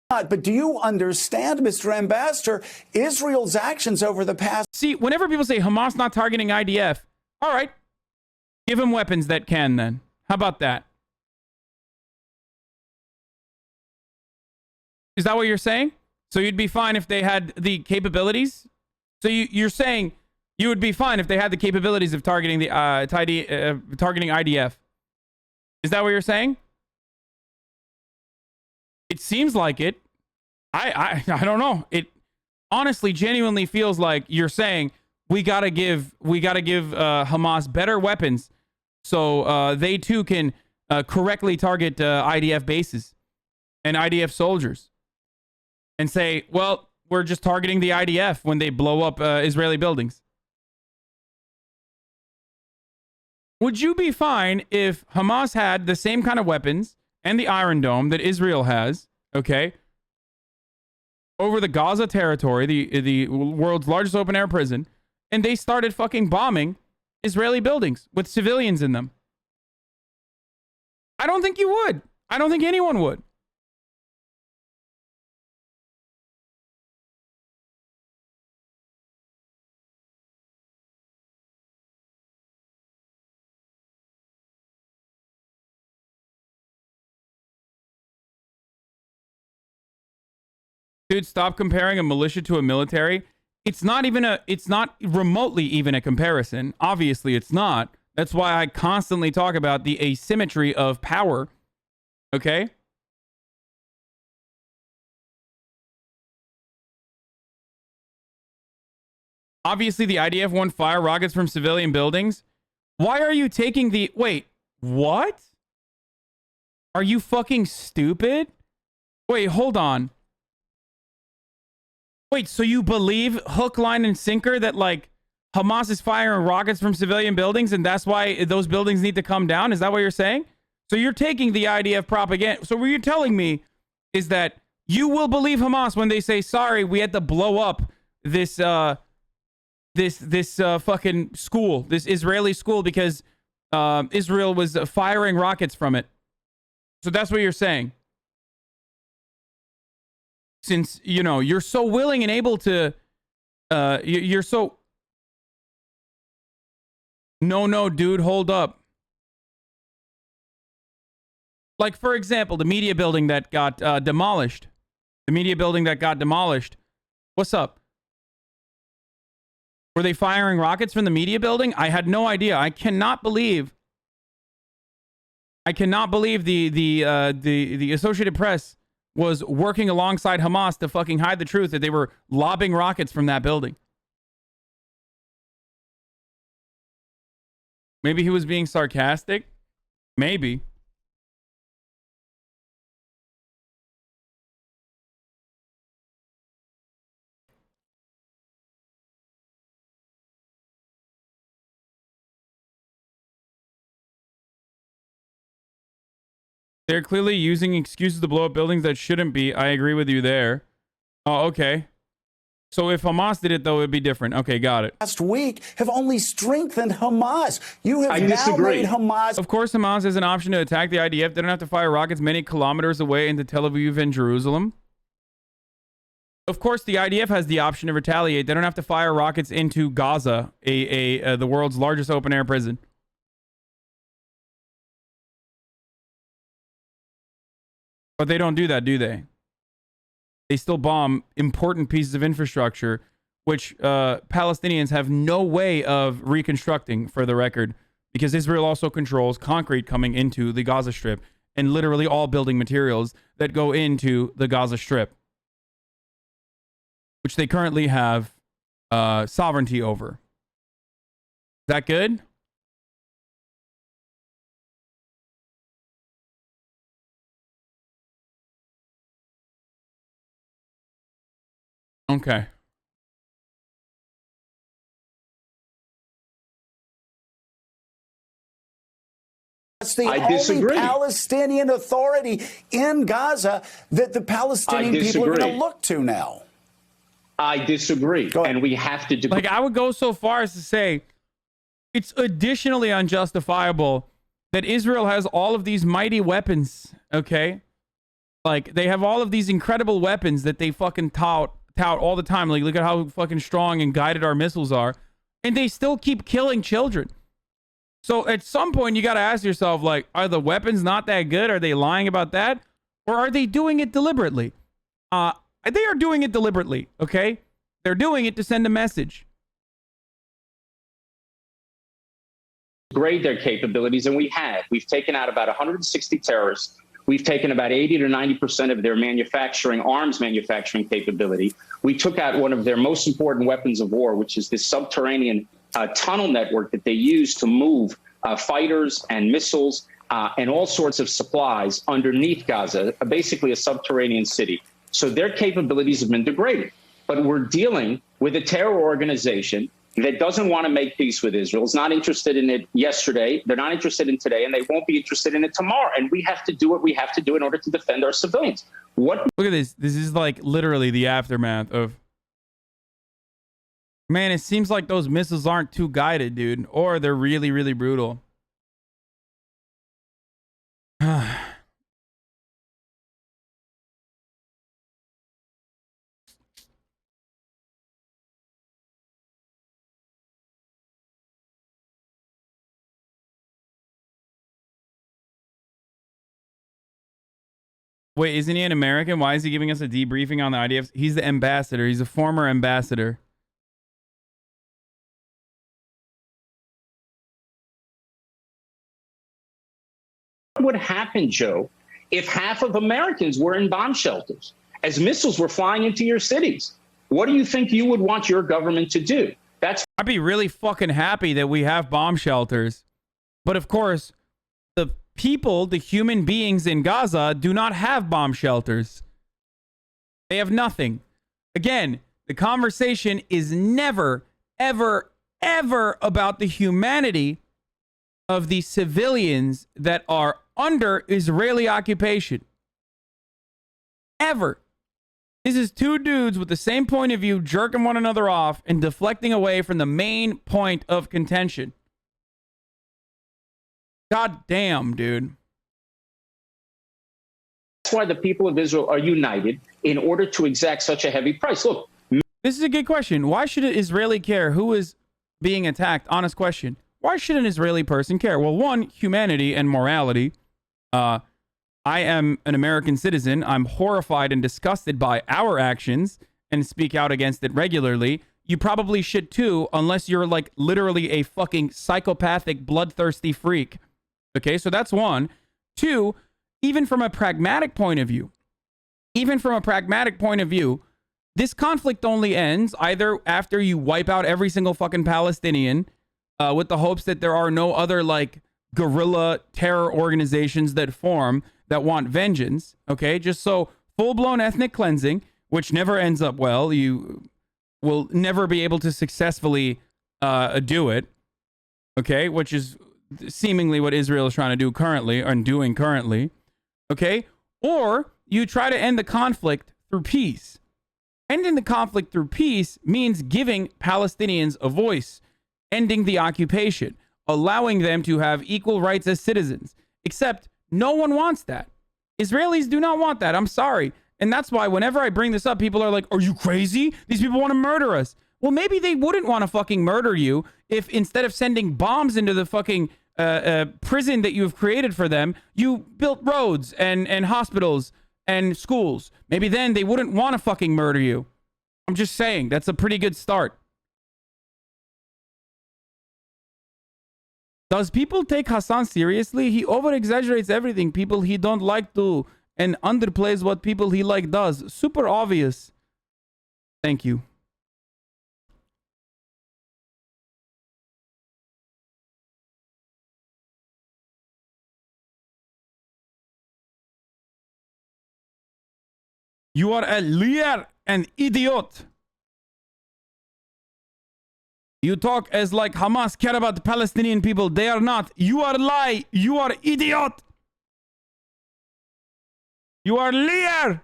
But do you understand, Mr. Ambassador, Israel's actions over the past... See, whenever people say Hamas not targeting IDF, all right, give them weapons that can then. How about that? Is that what you're saying? So you'd be fine if they had the capabilities? So you're saying you would be fine if they had the capabilities of targeting the targeting IDF? Is that what you're saying? It seems like it. I don't know. It honestly, genuinely feels like you're saying we gotta give Hamas better weapons so they too can correctly target IDF bases and IDF soldiers, and say, well, we're just targeting the IDF when they blow up Israeli buildings. Would you be fine if Hamas had the same kind of weapons and the Iron Dome that Israel has, okay, over the Gaza territory, the world's largest open-air prison, and they started fucking bombing Israeli buildings with civilians in them? I don't think you would. I don't think anyone would. Dude, stop comparing a militia to a military. It's not remotely even a comparison. Obviously, it's not. That's why I constantly talk about the asymmetry of power. Okay? Obviously, the IDF won't fire rockets from civilian buildings. Why are you taking the... Wait, what? Are you fucking stupid? Wait, hold on. Wait, so you believe hook, line, and sinker that, like, Hamas is firing rockets from civilian buildings and that's why those buildings need to come down? Is that what you're saying? So you're taking the IDF propaganda. So what you're telling me is that you will believe Hamas when they say, sorry, we had to blow up this fucking school, this Israeli school, because Israel was firing rockets from it. So that's what you're saying. Since, you know, you're so willing and able to, you're so... No, dude, hold up. Like, for example, the media building that got demolished. The media building that got demolished. What's up? Were they firing rockets from the media building? I had no idea. I cannot believe the Associated Press was working alongside Hamas to fucking hide the truth that they were lobbing rockets from that building. Maybe he was being sarcastic. Maybe. They're clearly using excuses to blow up buildings that shouldn't be. I agree with you there. Oh, okay. So if Hamas did it, though, it would be different. Okay, got it. Last week have only strengthened Hamas. You have now made Hamas... Of course, Hamas has an option to attack the IDF. They don't have to fire rockets many kilometers away into Tel Aviv and Jerusalem. Of course, the IDF has the option to retaliate. They don't have to fire rockets into Gaza, the world's largest open-air prison. But they don't do that, do they? They still bomb important pieces of infrastructure, which Palestinians have no way of reconstructing, for the record. because Israel also controls concrete coming into the Gaza Strip and literally all building materials that go into the Gaza Strip, which they currently have sovereignty over. Is that good? Okay. That's the I disagree. only Palestinian Authority in Gaza that the Palestinian people are going to look to now. I disagree. And we have to... Like, I would go so far as to say it's additionally unjustifiable that Israel has all of these mighty weapons, okay? Like, they have all of these incredible weapons that they fucking tout all the time. Like, look at how fucking strong and guided our missiles are. And they still keep killing children. So at some point, you got to ask yourself, like, are the weapons not that good? Are they lying about that? Or are they doing it deliberately? They are doing it deliberately, okay? They're doing it to send a message. Grade their capabilities, and we have. We've taken out about 160 terrorists. We've taken about 80 to 90% of their arms manufacturing capability. We took out one of their most important weapons of war, which is this subterranean tunnel network that they use to move fighters and missiles and all sorts of supplies underneath Gaza, basically a subterranean city. So their capabilities have been degraded. But we're dealing with a terror organization that doesn't want to make peace with Israel. Is not interested in it yesterday. They're not interested in today, and they won't be interested in it tomorrow. And we have to do what we have to do in order to defend our civilians. Look at this. This is like literally the aftermath of... Man, it seems like those missiles aren't too guided, dude. Or they're really, really brutal. Wait, isn't he an American? Why is he giving us a debriefing on the IDF? He's the ambassador. He's a former ambassador. What would happen, Joe, if half of Americans were in bomb shelters as missiles were flying into your cities? What do you think you would want your government to do? I'd be really fucking happy that we have bomb shelters. But of course, the people, the human beings in Gaza do not have bomb shelters. They have nothing. Again, the conversation is never, ever, ever about the humanity of the civilians that are under Israeli occupation. Ever. This is two dudes with the same point of view jerking one another off and deflecting away from the main point of contention. God damn, dude. That's why the people of Israel are united in order to exact such a heavy price. Look. This is a good question. Why should an Israeli care who is being attacked? Honest question. Why should an Israeli person care? Well, one, humanity and morality. I am an American citizen. I'm horrified and disgusted by our actions and speak out against it regularly. You probably should too, unless you're like literally a fucking psychopathic, bloodthirsty freak. Okay, so that's one. Two, even from a pragmatic point of view, this conflict only ends either after you wipe out every single fucking Palestinian with the hopes that there are no other like guerrilla terror organizations that form that want vengeance. Okay, just so full-blown ethnic cleansing, which never ends up well. You will never be able to successfully do it. Okay, which is seemingly what Israel is trying to do currently, or doing currently. Okay, or you try to end the conflict through peace. Ending the conflict through peace means giving Palestinians a voice, ending the occupation, allowing them to have equal rights as citizens. Except no one wants that. Israelis do not want that. I'm sorry. And that's why whenever I bring this up, people are like, are you crazy? These people want to murder us. Well, maybe they wouldn't want to fucking murder you if instead of sending bombs into the fucking prison that you have created for them, you built roads and hospitals and schools. Maybe then they wouldn't want to fucking murder you. I'm just saying, that's a pretty good start. Does people take Hasan seriously? He over-exaggerates everything. People he don't like to and underplays what people he like does. Super obvious. Thank you. You are a liar and idiot. You talk as like Hamas care about the Palestinian people. They are not. You are lie. You are idiot. You are liar.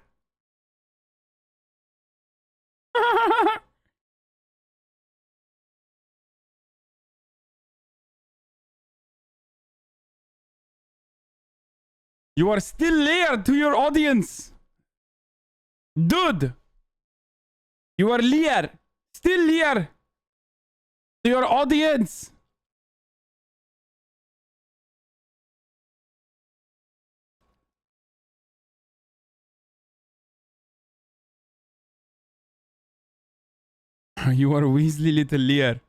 You are still liar to your audience. Dude. You are liar. Still liar. To your audience. You are a Weasley little liar.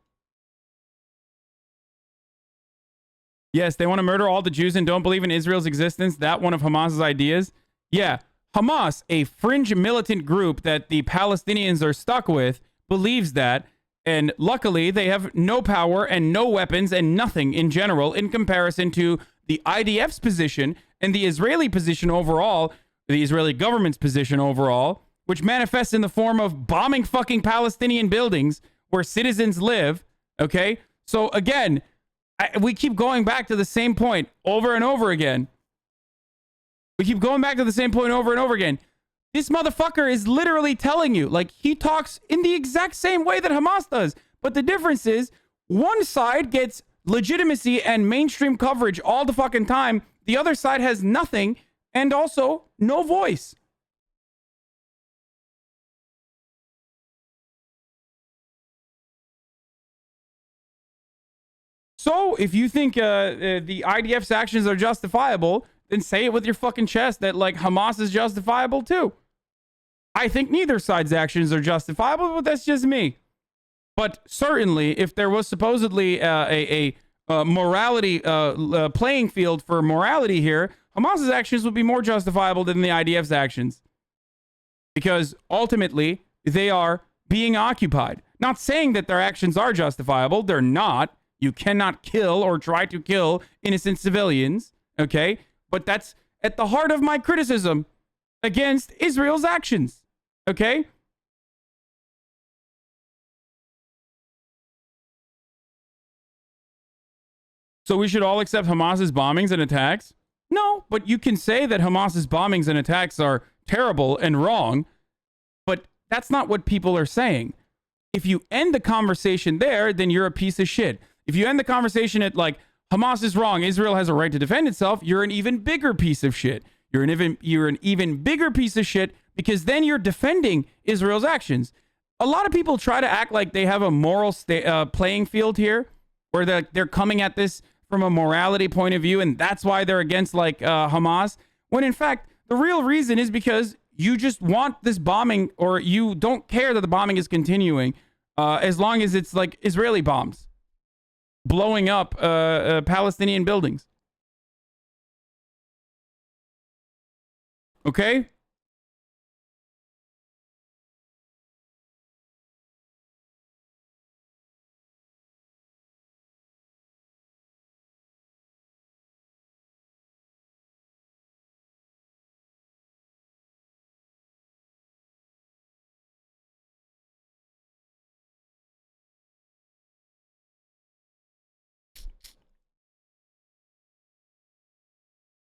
Yes, they want to murder all the Jews and don't believe in Israel's existence. That one of Hamas's ideas. Yeah, Hamas, a fringe militant group that the Palestinians are stuck with, believes that. And luckily, they have no power and no weapons and nothing in general in comparison to the IDF's position and the Israeli position overall, the Israeli government's position overall, which manifests in the form of bombing fucking Palestinian buildings where citizens live. Okay? So again, we keep going back to the same point over and over again. We keep going back to the same point over and over again. This motherfucker is literally telling you, like, he talks in the exact same way that Hamas does. But the difference is, one side gets legitimacy and mainstream coverage all the fucking time. The other side has nothing and also no voice. So, if you think the IDF's actions are justifiable, then say it with your fucking chest that, like, Hamas is justifiable too. I think neither side's actions are justifiable, but that's just me. But certainly, if there was supposedly a morality playing field for morality here, Hamas's actions would be more justifiable than the IDF's actions. Because ultimately, they are being occupied. Not saying that their actions are justifiable. They're not. You cannot kill or try to kill innocent civilians. Okay? But that's at the heart of my criticism against Israel's actions. Okay? So we should all accept Hamas's bombings and attacks? No, but you can say that Hamas's bombings and attacks are terrible and wrong, but that's not what people are saying. If you end the conversation there, then you're a piece of shit. If you end the conversation at like, Hamas is wrong, Israel has a right to defend itself, you're an even bigger piece of shit. You're an even bigger piece of shit because then you're defending Israel's actions. A lot of people try to act like they have a moral playing field here, where they're coming at this from a morality point of view, and that's why they're against like Hamas. When in fact, the real reason is because you just want this bombing, or you don't care that the bombing is continuing, as long as it's like Israeli bombs blowing up Palestinian buildings. Okay?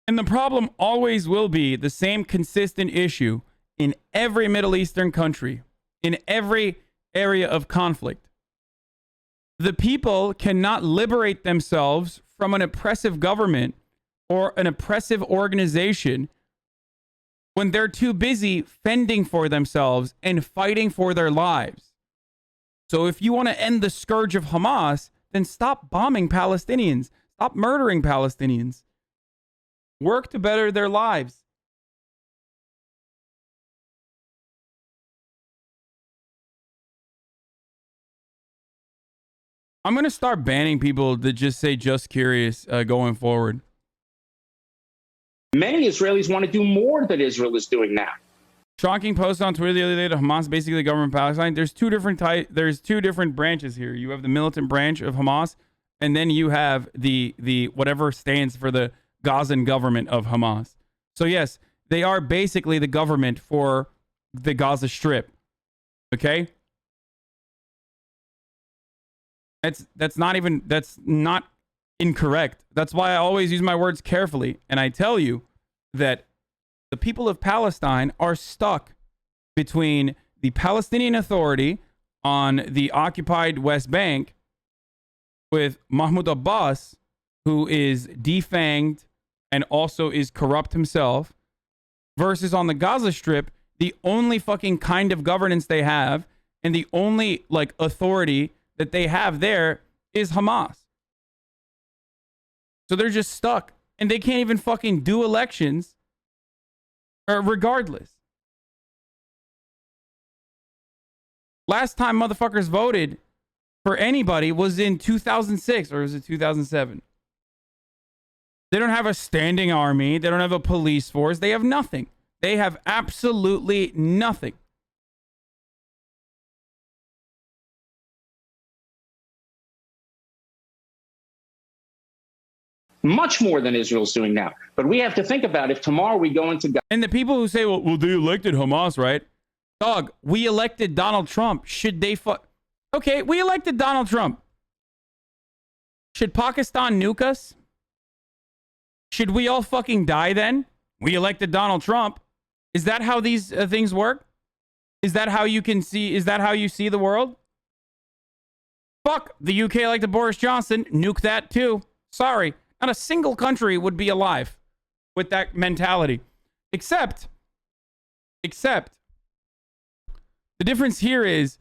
And the problem always will be the same consistent issue in every Middle Eastern country, in every area of conflict. The people cannot liberate themselves from an oppressive government or an oppressive organization when they're too busy fending for themselves and fighting for their lives. So if you want to end the scourge of Hamas, then stop bombing Palestinians. Stop murdering Palestinians. Work to better their lives. I'm going to start banning people that just say just curious going forward. Many Israelis want to do more than Israel is doing now. Shocking post on Twitter the other day to Hamas, basically the government of Palestine. There's two different branches here. You have the militant branch of Hamas, and then you have the whatever stands for the Gazan government of Hamas. So yes, they are basically the government for the Gaza Strip. Okay? That's not incorrect. That's why I always use my words carefully, and I tell you that the people of Palestine are stuck between the Palestinian Authority on the occupied West Bank with Mahmoud Abbas, who is defanged and also is corrupt himself, versus on the Gaza Strip, the only fucking kind of governance they have and the only like authority that they have there is Hamas. So they're just stuck and they can't even fucking do elections regardless. Last time motherfuckers voted for anybody was in 2006 or was it 2007? They don't have a standing army. They don't have a police force. They have nothing. They have absolutely nothing. Much more than Israel's doing now. But we have to think about if tomorrow we go into Gaza. And the people who say, well, they elected Hamas, right? Dog, we elected Donald Trump. Should they Okay, we elected Donald Trump. Should Pakistan nuke us? Should we all fucking die then? We elected Donald Trump. Is that how these things work? Is that how you can see? Is that how you see the world? Fuck, the UK elected Boris Johnson. Nuke that too. Sorry. Not a single country would be alive with that mentality. Except the difference here is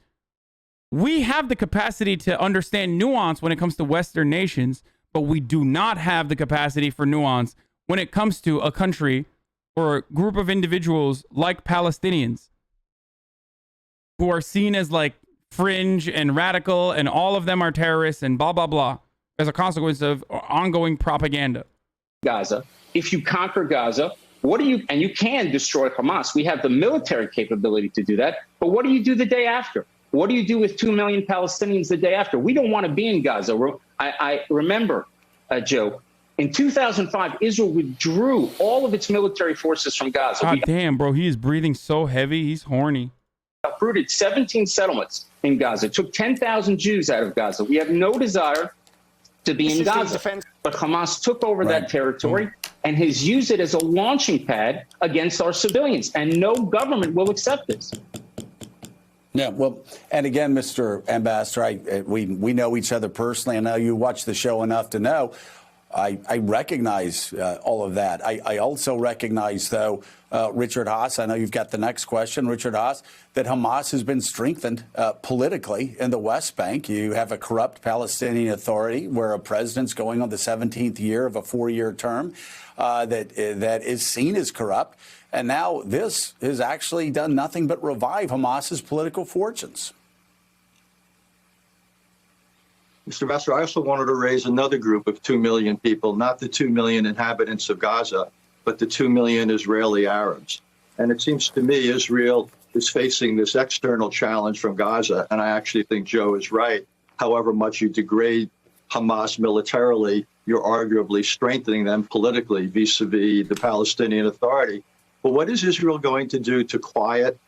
we have the capacity to understand nuance when it comes to Western nations, but we do not have the capacity for nuance when it comes to a country or a group of individuals like Palestinians who are seen as like fringe and radical and all of them are terrorists and blah, blah, blah. As a consequence of ongoing propaganda. Gaza. If you conquer Gaza, and you can destroy Hamas. We have the military capability to do that. But what do you do the day after? What do you do with 2 million Palestinians the day after? We don't want to be in Gaza. I remember, Joe, in 2005, Israel withdrew all of its military forces from Gaza. God damn, bro. He is breathing so heavy. He's horny. Uprooted 17 settlements in Gaza. Took 10,000 Jews out of Gaza. We have no desire to be in Gaza. But Hamas took over that territory and has used it as a launching pad against our civilians. And no government will accept this. Yeah, well, and again, Mr. Ambassador, we know each other personally. I know you watch the show enough to know. I recognize all of that. I also recognize, though, Richard Haas, I know you've got the next question, Richard Haas, that Hamas has been strengthened politically in the West Bank. You have a corrupt Palestinian Authority where a president's going on the 17th year of a 4-year term that is seen as corrupt. And now this has actually done nothing but revive Hamas's political fortunes. Mr. Ambassador, I also wanted to raise another group of 2 million people, not the 2 million inhabitants of Gaza, but the 2 million Israeli Arabs. And it seems to me Israel is facing this external challenge from Gaza, and I actually think Joe is right. However much you degrade Hamas militarily, you're arguably strengthening them politically vis-a-vis the Palestinian Authority. But what is Israel going to do to quiet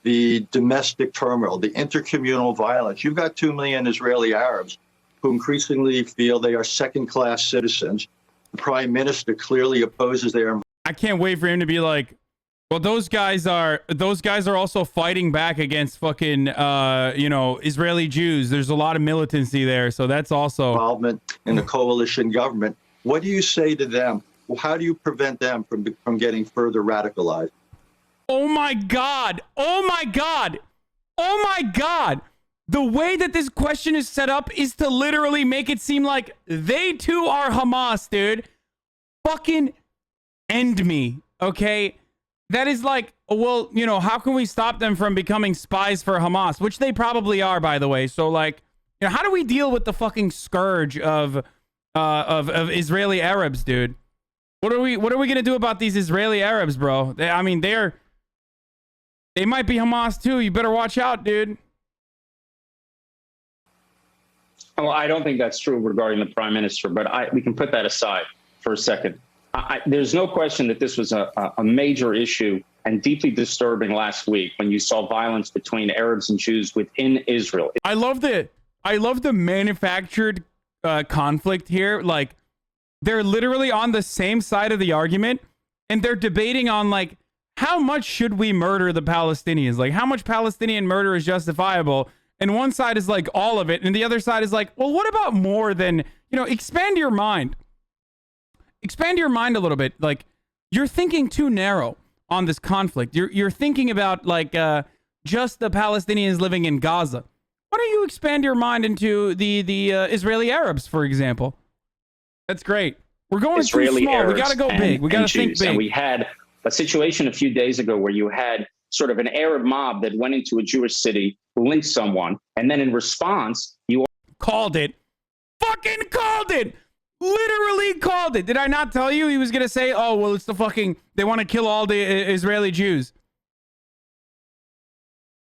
the domestic turmoil, the intercommunal violence? You've got 2 million Israeli Arabs who increasingly feel they are second-class citizens. The prime minister clearly opposes their. I can't wait for him to be like, well, those guys are also fighting back against fucking Israeli Jews. There's a lot of militancy there, so that's also involvement in the coalition government. What do you say to them? Well, how do you prevent them from getting further radicalized? Oh my God! Oh my God! Oh my God! The way that this question is set up is to literally make it seem like they too are Hamas, dude. Fucking end me, okay? That is like, well, how can we stop them from becoming spies for Hamas? Which they probably are, by the way. So, like, You know, how do we deal with the fucking scourge of Israeli Arabs, dude? What are we gonna do about these Israeli Arabs, bro? They might be Hamas too. You better watch out, dude. Well, I don't think that's true regarding the prime minister, but we can put that aside for a second. There's no question that this was a major issue and deeply disturbing last week when you saw violence between Arabs and Jews within Israel. I love the manufactured conflict here. Like, they're literally on the same side of the argument, and they're debating on, like, how much should we murder the Palestinians? Like, how much Palestinian murder is justifiable? And one side is like all of it, and the other side is like, well, what about more than, you know, expand your mind. Expand your mind a little bit. Like, you're thinking too narrow on this conflict. You're thinking about, like, just the Palestinians living in Gaza. Why don't you expand your mind into the Israeli Arabs, for example? That's great. We're going Israeli too small. Arabs We got to go big. We got to think big. And we had a situation a few days ago where you had sort of an Arab mob that went into a Jewish city, lynched someone, and then in response, you called it. Fucking called it. Literally called it. Did I not tell you he was going to say, oh, well, it's the fucking, they want to kill all the Israeli Jews?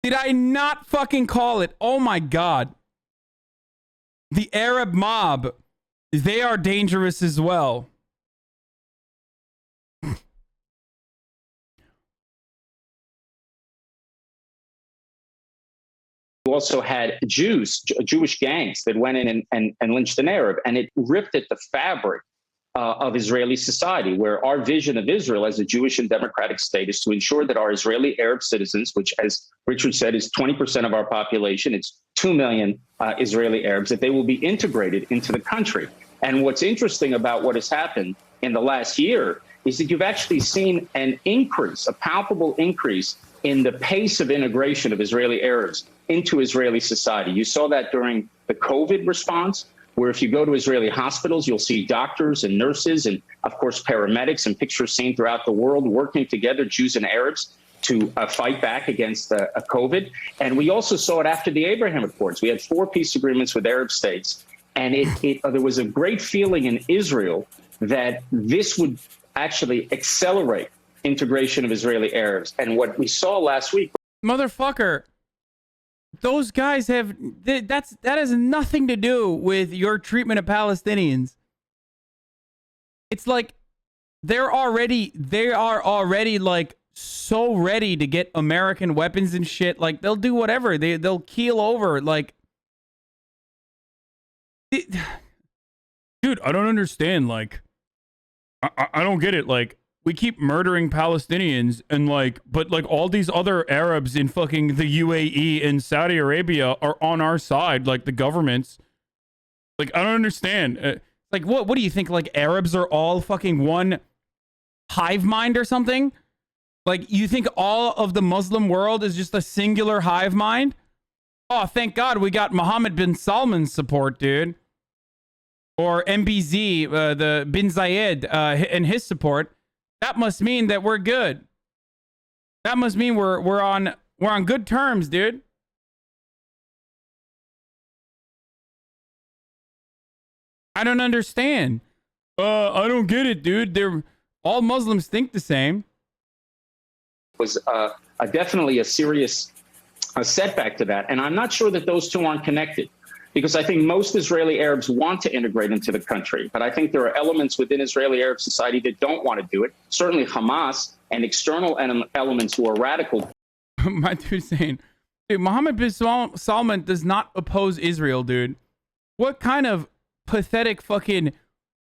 Did I not fucking call it? Oh my God. The Arab mob, they are dangerous as well. You also had Jewish gangs that went in and lynched an Arab, and it ripped at the fabric of Israeli society, where our vision of Israel as a Jewish and democratic state is to ensure that our Israeli Arab citizens, which, as Richard said, is 20% of our population, it's 2 million Israeli Arabs, that they will be integrated into the country. And what's interesting about what has happened in the last year is that you've actually seen an increase, a palpable increase in the pace of integration of Israeli Arabs into Israeli society. You saw that during the COVID response, where if you go to Israeli hospitals, you'll see doctors and nurses and, of course, paramedics, and pictures seen throughout the world working together, Jews and Arabs, to fight back against COVID. And we also saw it after the Abraham Accords. We had 4 peace agreements with Arab states, and there was a great feeling in Israel that this would actually accelerate integration of Israeli Arabs. And what we saw last week, motherfucker, those guys have, that has nothing to do with your treatment of Palestinians. It's like they are already like so ready to get American weapons and shit. Like, they'll do whatever. They'll keel over. Like, dude, I don't understand. Like, I don't get it. Like, we keep murdering Palestinians, and like, but like all these other Arabs in fucking the UAE and Saudi Arabia are on our side, like the governments. Like, I don't understand. Like, what do you think? Like, Arabs are all fucking one hive mind or something? Like, you think all of the Muslim world is just a singular hive mind? Oh, thank God we got Mohammed bin Salman's support, dude. Or MBZ, the bin Zayed, and his support. That must mean that we're good. That must mean we're on good terms, dude. I don't understand. I don't get it, dude. All Muslims think the same. Was definitely a serious setback to that. And I'm not sure that those two aren't connected, because I think most Israeli Arabs want to integrate into the country. But I think there are elements within Israeli Arab society that don't want to do it. Certainly Hamas and external elements who are radical. My dude's saying, dude, Mohammed bin Salman does not oppose Israel, dude. What kind of pathetic fucking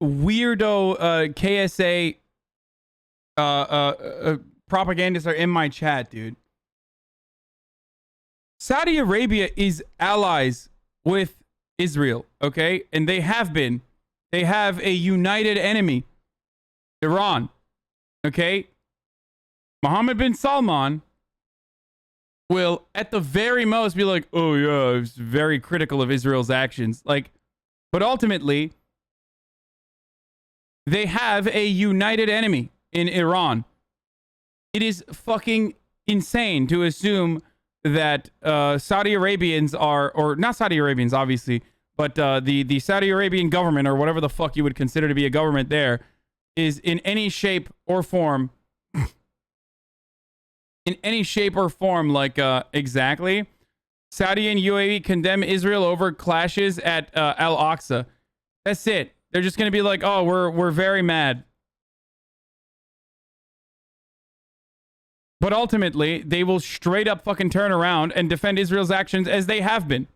weirdo KSA propagandists are in my chat, dude? Saudi Arabia is allies with Israel, okay? And they have been. They have a united enemy, Iran, okay? Mohammed bin Salman will, at the very most, be like, oh yeah, I was very critical of Israel's actions. Like, but ultimately, they have a united enemy in Iran. It is fucking insane to assume that Saudi Arabians are, or not Saudi Arabians, obviously, but the Saudi Arabian government, or whatever the fuck you would consider to be a government there, is in any shape or form, like, exactly. Saudi and UAE condemn Israel over clashes at Al-Aqsa. That's it. They're just going to be like, oh, we're very mad. But ultimately, they will straight up fucking turn around and defend Israel's actions as they have been.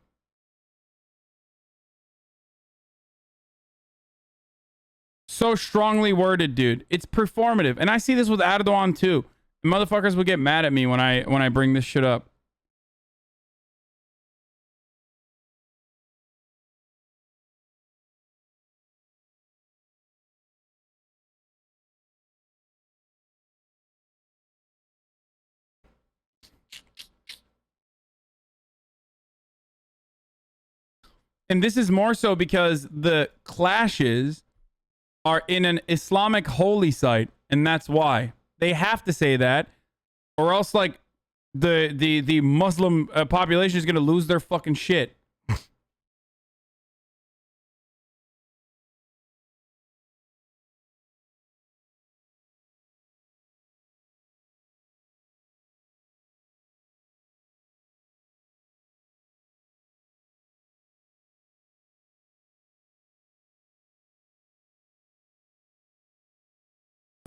So strongly worded, dude. It's performative. And I see this with Erdogan too. Motherfuckers will get mad at me when I bring this shit up. And this is more so because the clashes are in an Islamic holy site, and that's why. They have to say that, or else, like, the Muslim population is going to lose their fucking shit.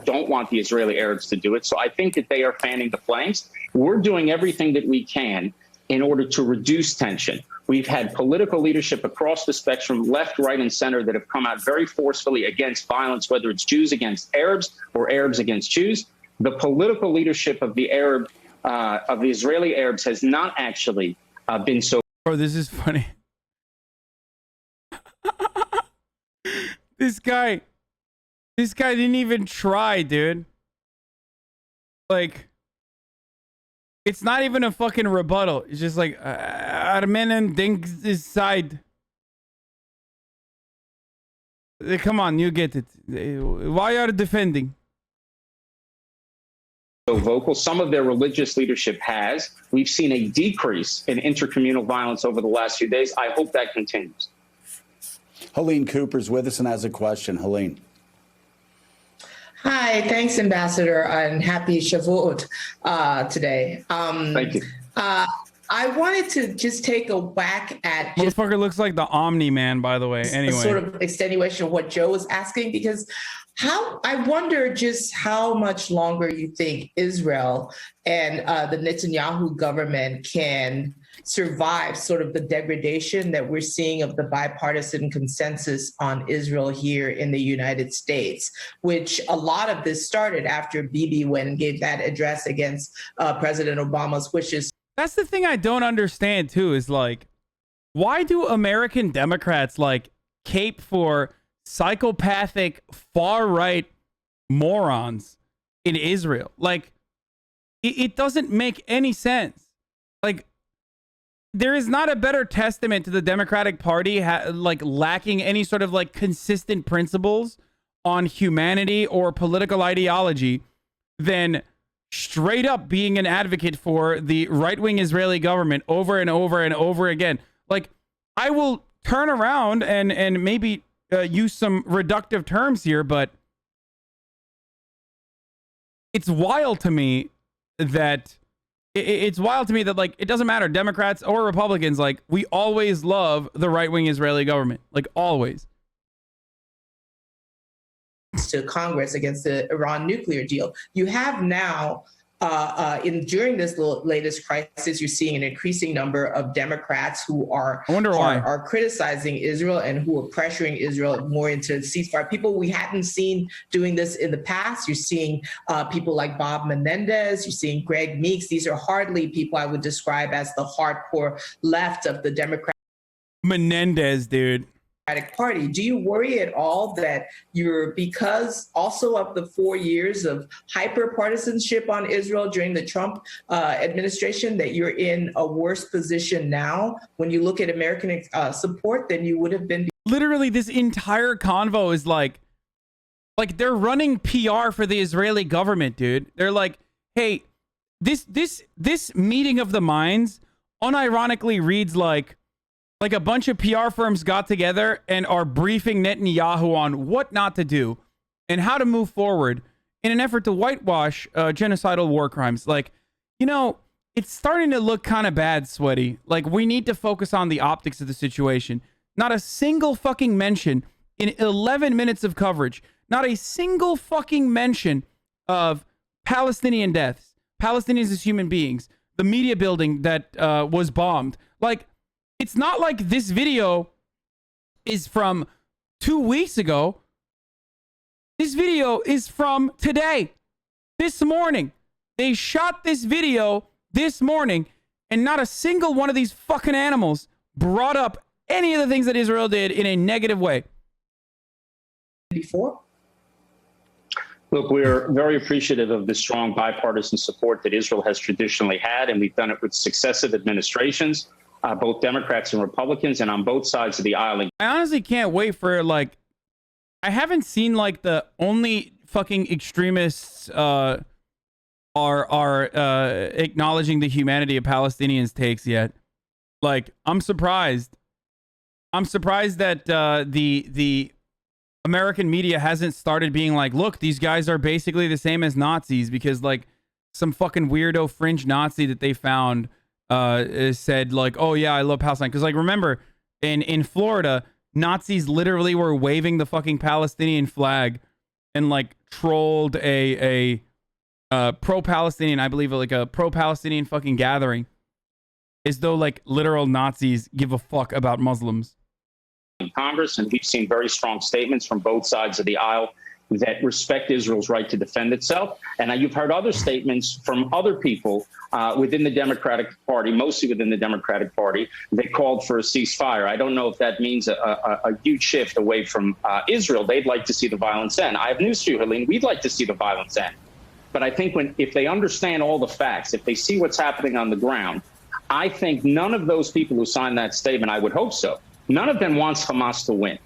Don't want the Israeli Arabs to do it. So I think that they are fanning the flames. We're doing everything that we can in order to reduce tension. We've had political leadership across the spectrum, left, right, and center, that have come out very forcefully against violence, whether it's Jews against Arabs or Arabs against Jews. The political leadership of the Israeli Arabs has not actually been so. Bro, this is funny. This guy didn't even try, dude. Like, it's not even a fucking rebuttal. It's just like, Armenian thinks this side. Come on, you get it. Why are you defending? So vocal. Some of their religious leadership has. We've seen a decrease in intercommunal violence over the last few days. I hope that continues. Helene Cooper's with us and has a question. Helene. Hi, thanks, Ambassador, and happy Shavuot today. Thank you. I wanted to just take a whack at Motherfucker looks like the Omni Man, by the way. Anyway, sort of extenuation of what Joe was asking, because I wonder just how much longer you think Israel and the Netanyahu government can survive sort of the degradation that we're seeing of the bipartisan consensus on Israel here in the United States, which a lot of this started after Bibi went and gave that address against President Obama's wishes. That's the thing I don't understand too, is like, why do American Democrats like cape for psychopathic far-right morons in Israel? Like, it doesn't make any sense. Like, there is not a better testament to the Democratic Party like lacking any sort of like consistent principles on humanity or political ideology than straight up being an advocate for the right-wing Israeli government over and over and over again. Like, I will turn around and maybe use some reductive terms here, but it's wild to me that like, it doesn't matter, Democrats or Republicans, like, we always love the right-wing Israeli government, like, always. To Congress against the Iran nuclear deal. You have now, during this latest crisis, you're seeing an increasing number of Democrats who are criticizing Israel and who are pressuring Israel more into ceasefire. People we hadn't seen doing this in the past. You're seeing people like Bob Menendez. You're seeing Greg Meeks. These are hardly people I would describe as the hardcore left of the Democratic Menendez, dude. Party. Do you worry at all that because also of the 4 years of hyper partisanship on Israel during the Trump administration, that you're in a worse position now when you look at American support than you would have been? Literally, this entire convo is like they're running PR for the Israeli government, dude. They're like, hey, this meeting of the minds unironically reads like a bunch of PR firms got together and are briefing Netanyahu on what not to do and how to move forward in an effort to whitewash genocidal war crimes. Like, you know, it's starting to look kind of bad, Sweaty. Like, we need to focus on the optics of the situation. Not a single fucking mention in 11 minutes of coverage. Not a single fucking mention of Palestinian deaths, Palestinians as human beings, the media building that was bombed. Like, it's not like this video is from 2 weeks ago. This video is from today, this morning. They shot this video this morning, and not a single one of these fucking animals brought up any of the things that Israel did in a negative way. Before? Look, we're very appreciative of the strong bipartisan support that Israel has traditionally had, and we've done it with successive administrations, both Democrats and Republicans, and on both sides of the aisle. I honestly can't wait for, like, I haven't seen, like, the only fucking extremists are acknowledging the humanity of Palestinians takes yet. Like, I'm surprised. I'm surprised that the American media hasn't started being like, look, these guys are basically the same as Nazis, because, like, some fucking weirdo fringe Nazi that they found said, like, oh yeah, I love Palestine. Because, like, remember, in Florida, Nazis literally were waving the fucking Palestinian flag and, like, trolled a pro-Palestinian, I believe, like a pro-Palestinian fucking gathering, as though, like, literal Nazis give a fuck about Muslims. In Congress, and we've seen very strong statements from both sides of the aisle that respect Israel's right to defend itself. And you've heard other statements from other people within the Democratic Party, mostly within the Democratic Party, that called for a ceasefire. I don't know if that means a huge shift away from Israel. They'd like to see the violence end. I have news for you, Helene. We'd like to see the violence end. But I think if they understand all the facts, if they see what's happening on the ground, I think none of those people who signed that statement, I would hope so, none of them wants Hamas to win.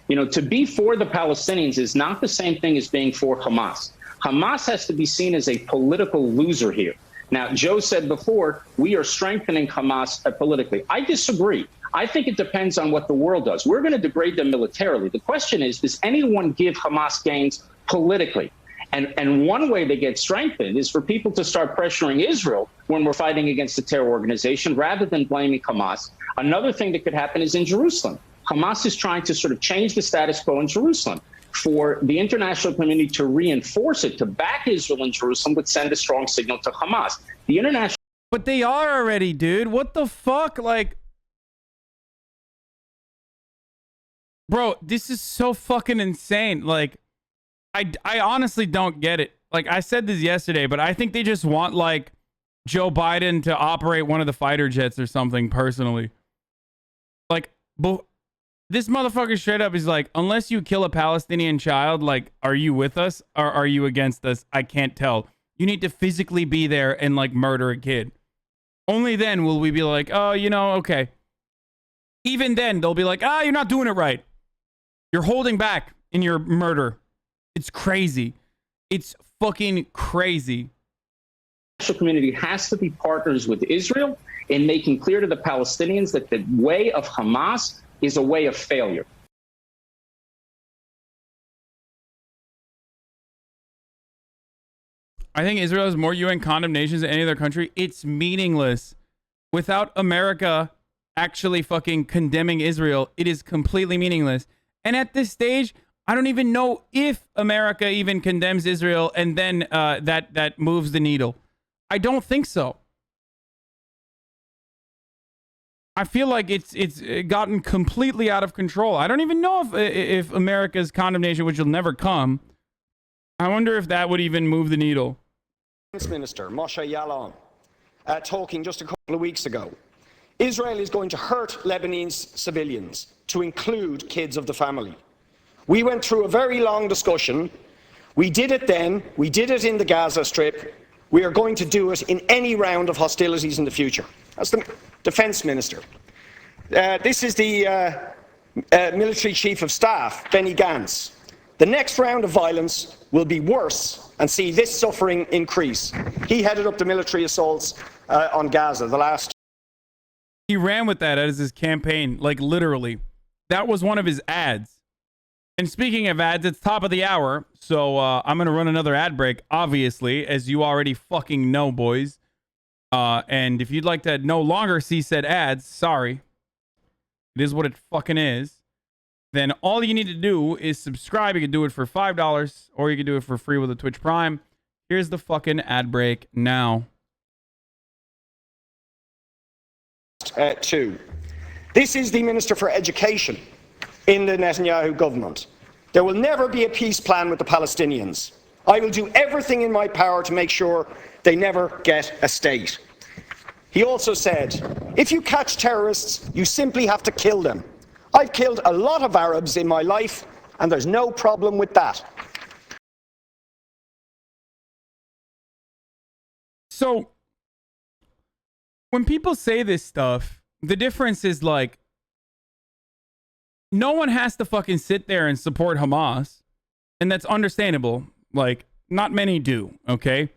You know, to be for the Palestinians is not the same thing as being for Hamas. Hamas has to be seen as a political loser here. Now, Joe said before, we are strengthening Hamas politically. I disagree. I think it depends on what the world does. We're going to degrade them militarily. The question is, does anyone give Hamas gains politically? And one way they get strengthened is for people to start pressuring Israel when we're fighting against a terror organization rather than blaming Hamas. Another thing that could happen is in Jerusalem. Hamas is trying to sort of change the status quo in Jerusalem. For the international community to reinforce it, to back Israel in Jerusalem, would send a strong signal to Hamas. The international... But they are already, dude. What the fuck? Like... Bro, this is so fucking insane. Like, I honestly don't get it. Like, I said this yesterday, but I think they just want, like, Joe Biden to operate one of the fighter jets or something personally. Like, this motherfucker straight up is like, unless you kill a Palestinian child, like, are you with us or are you against us? I can't tell. You need to physically be there and, like, murder a kid. Only then will we be like, oh, you know, okay. Even then, they'll be like, you're not doing it right. You're holding back in your murder. It's crazy. It's fucking crazy. The international community has to be partners with Israel in making clear to the Palestinians that the way of Hamas is a way of failure. I think Israel has more UN condemnations than any other country. It's meaningless. Without America actually fucking condemning Israel, it is completely meaningless. And at this stage, I don't even know if America even condemns Israel and then that moves the needle. I don't think so. I feel like it's gotten completely out of control. I don't even know if America's condemnation, which will never come, I wonder if that would even move the needle. Minister Moshe Yaalon talking just a couple of weeks ago. Israel is going to hurt Lebanese civilians, to include kids of the family. We went through a very long discussion. We did it then. We did it in the Gaza Strip. We are going to do it in any round of hostilities in the future. That's the defense minister. This is the military chief of staff, Benny Gantz. The next round of violence will be worse and see this suffering increase. He headed up the military assaults on Gaza the last. He ran with that as his campaign, like literally. That was one of his ads. And speaking of ads, it's top of the hour, so I'm going to run another ad break, obviously, as you already fucking know, boys. And if you'd like to no longer see said ads, sorry. It is what it fucking is. Then all you need to do is subscribe. You can do it for $5, or you can do it for free with a Twitch Prime. Here's the fucking ad break now. 2. This is the Minister for Education in the Netanyahu government. There will never be a peace plan with the Palestinians. I will do everything in my power to make sure they never get a state. He also said, if you catch terrorists, you simply have to kill them. I've killed a lot of Arabs in my life, and there's no problem with that. So, when people say this stuff, the difference is like, no one has to fucking sit there and support Hamas. And that's understandable. Like, not many do, okay?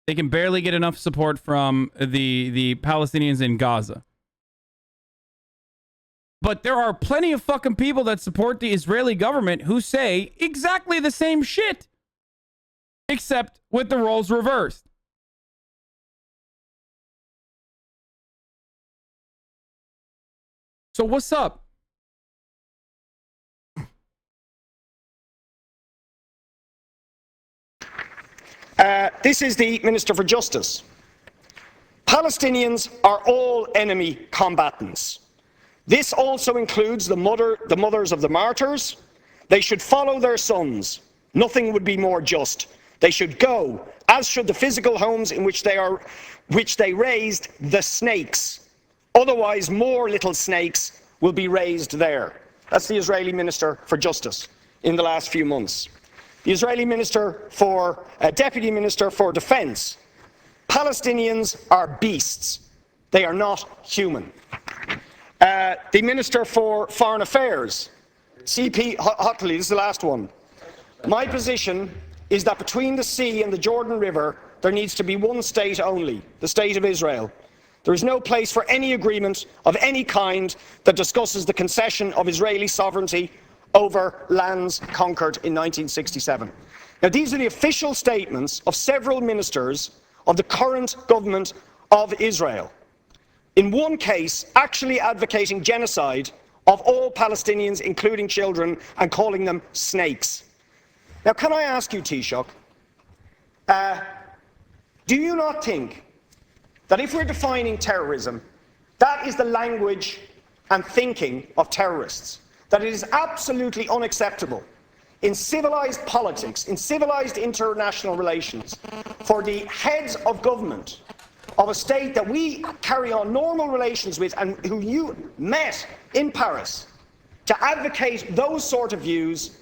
They can barely get enough support from the Palestinians in Gaza. But there are plenty of fucking people that support the Israeli government who say exactly the same shit. Except with the roles reversed. So what's up? This is the Minister for Justice. Palestinians are all enemy combatants. This also includes the mothers of the martyrs. They should follow their sons. Nothing would be more just. They should go, as should the physical homes in which they raised the snakes. Otherwise, more little snakes will be raised there. That's the Israeli Minister for Justice in the last few months. The Israeli Deputy Minister for Defense. Palestinians are beasts. They are not human. The Minister for Foreign Affairs. CP Hotley, this is the last one. My position is that between the sea and the Jordan River, there needs to be one state only, the state of Israel. There is no place for any agreement of any kind that discusses the concession of Israeli sovereignty over lands conquered in 1967. Now, these are the official statements of several ministers of the current government of Israel. In one case, actually advocating genocide of all Palestinians, including children, and calling them snakes. Now, can I ask you, Taoiseach, do you not think that if we're defining terrorism, that is the language and thinking of terrorists? That it is absolutely unacceptable in civilized politics, in civilized international relations, for the heads of government of a state that we carry on normal relations with and who you met in Paris to advocate those sort of views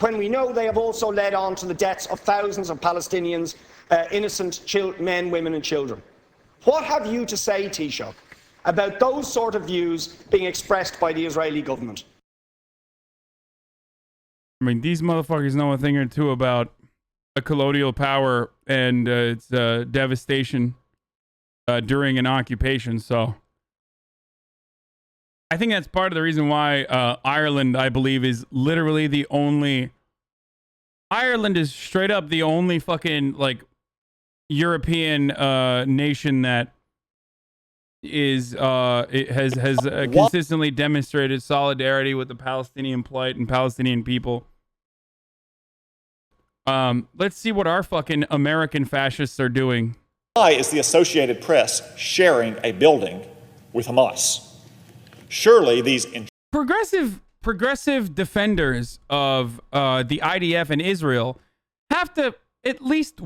when we know they have also led on to the deaths of thousands of Palestinians, innocent men, women and children. What have you to say, Taoiseach, about those sort of views being expressed by the Israeli government? I mean, these motherfuckers know a thing or two about a colonial power and its devastation during an occupation. So I think that's part of the reason why Ireland, I believe, is literally the only... Ireland is straight up the only fucking, like, European nation that is it has consistently demonstrated solidarity with the Palestinian plight and Palestinian people. Let's see what our fucking American fascists are doing. Why is the Associated Press sharing a building with Hamas? Surely these progressive defenders of the IDF and Israel have to at least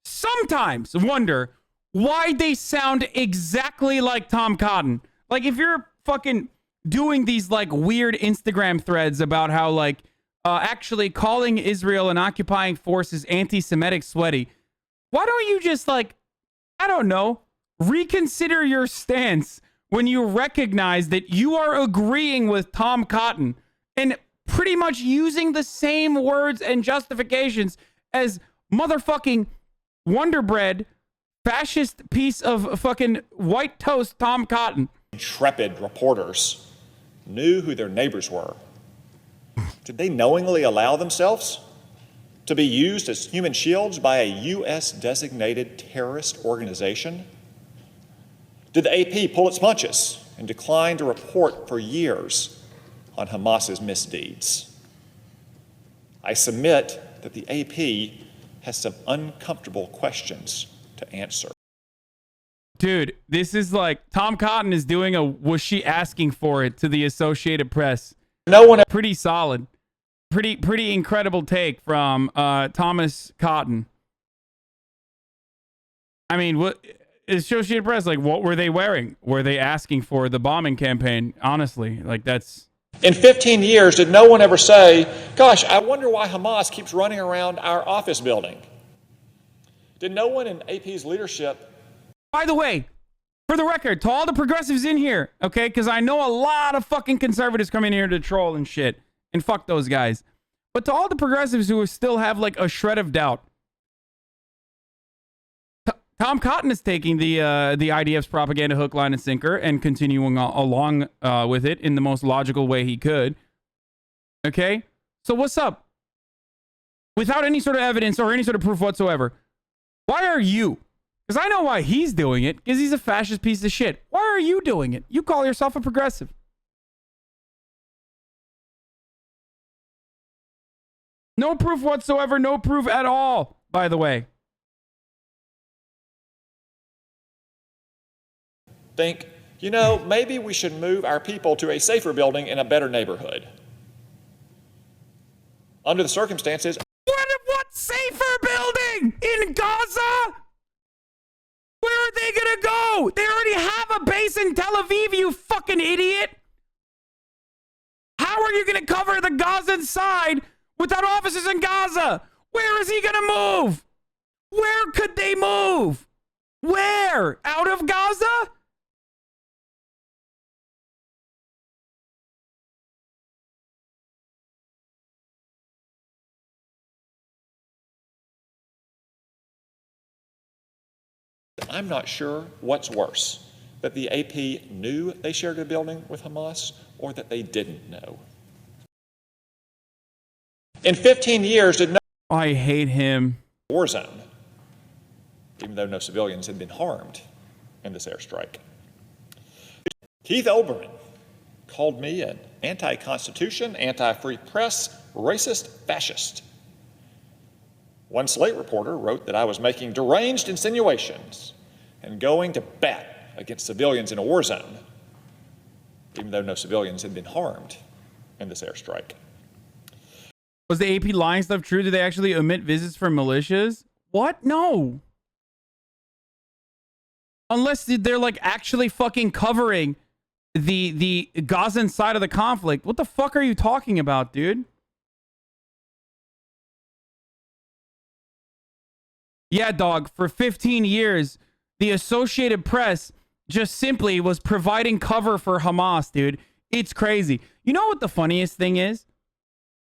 sometimes wonder why they sound exactly like Tom Cotton. Like, if you're fucking doing these, like, weird Instagram threads about how, like, actually calling Israel an occupying force is anti-Semitic sweaty, why don't you just, like, I don't know, reconsider your stance when you recognize that you are agreeing with Tom Cotton and pretty much using the same words and justifications as motherfucking Wonder Bread, fascist piece of fucking white toast Tom Cotton. Intrepid reporters knew who their neighbors were. Did they knowingly allow themselves to be used as human shields by a U.S. designated terrorist organization? Did the AP pull its punches and decline to report for years on Hamas's misdeeds? I submit that the AP has some uncomfortable questions to answer. Dude, this is like Tom Cotton is doing a was she asking for it to the Associated Press. No one pretty solid. Pretty incredible take from Thomas Cotton. I mean, what Associated Press, like, what were they wearing? Were they asking for the bombing campaign? Honestly, like, that's... In 15 years, did no one ever say, gosh, I wonder why Hamas keeps running around our office building? Did no one in AP's leadership... By the way, for the record, to all the progressives in here, okay, because I know a lot of fucking conservatives come in here to troll and shit, and fuck those guys. But to all the progressives who still have, like, a shred of doubt, Tom Cotton is taking the IDF's propaganda hook, line, and sinker and continuing along with it in the most logical way he could. Okay? So what's up? Without any sort of evidence or any sort of proof whatsoever, why are you? Because I know why he's doing it, because he's a fascist piece of shit. Why are you doing it? You call yourself a progressive. No proof whatsoever, no proof at all, by the way. Think, you know, maybe we should move our people to a safer building in a better neighborhood. Under the circumstances... What safer building? In Gaza? Where are they gonna go? They already have a base in Tel Aviv, you fucking idiot! How are you gonna cover the Gazan side without officers in Gaza? Where is he gonna move? Where could they move? Where? Out of Gaza? I'm not sure what's worse, that the AP knew they shared a building with Hamas or that they didn't know. In 15 years, did no... I hate him. War zone, even though no civilians had been harmed in this airstrike. Keith Olbermann called me an anti-constitution, anti-free press, racist fascist. One Slate reporter wrote that I was making deranged insinuations and going to bat against civilians in a war zone, even though no civilians had been harmed in this airstrike. Was the AP lying stuff true? Did they actually omit visits from militias? What? No. Unless they're like actually fucking covering the Gazan side of the conflict. What the fuck are you talking about, dude? Yeah, dog, for 15 years, the Associated Press just simply was providing cover for Hamas, dude. It's crazy. You know what the funniest thing is?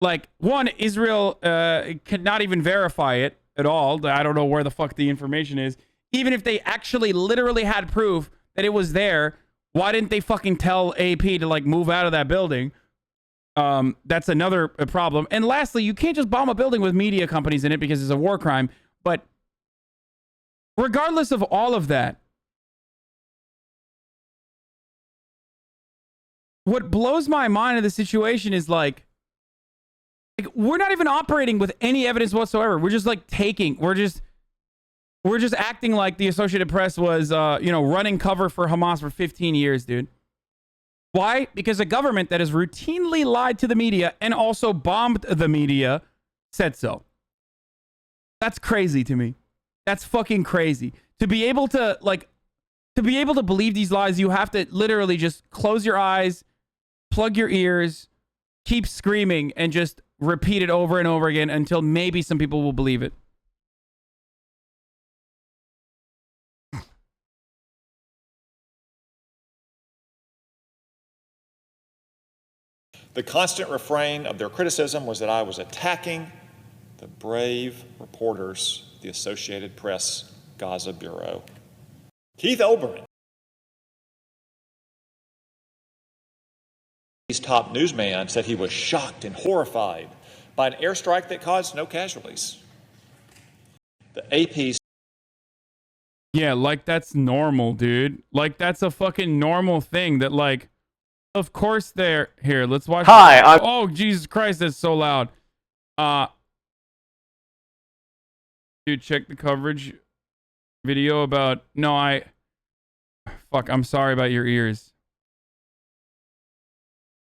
Like, one, Israel could not even verify it at all. I don't know where the fuck the information is. Even if they actually literally had proof that it was there, why didn't they fucking tell AP to, like, move out of that building? That's another problem. And lastly, you can't just bomb a building with media companies in it because it's a war crime. But regardless of all of that, what blows my mind in the situation is like we're not even operating with any evidence whatsoever. We're just like we're just acting like the Associated Press was, running cover for Hamas for 15 years, dude. Why? Because a government that has routinely lied to the media and also bombed the media said so. That's crazy to me. That's fucking crazy. To be able to believe these lies, you have to literally just close your eyes, plug your ears, keep screaming, and just repeat it over and over again until maybe some people will believe it. The constant refrain of their criticism was that I was attacking the brave reporters of the Associated Press Gaza Bureau. Keith Olbermann, his top newsman, said he was shocked and horrified by an airstrike that caused no casualties. The AP. Yeah, like that's normal, dude. Like that's a fucking normal thing that like, of course they're here. Let's watch. Hi, oh, Jesus Christ, that's so loud. Dude, check the coverage video about, fuck, I'm sorry about your ears.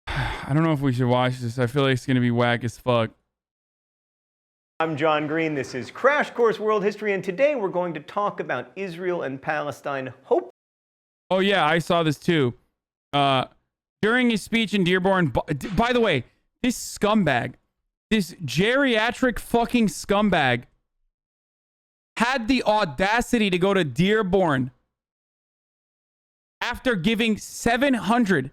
I don't know if we should watch this. I feel like it's going to be whack as fuck. I'm John Green. This is Crash Course World History, and today we're going to talk about Israel and Palestine. Oh, yeah, I saw this too. During his speech in Dearborn, by the way, this scumbag, this geriatric fucking scumbag, had the audacity to go to Dearborn after giving $735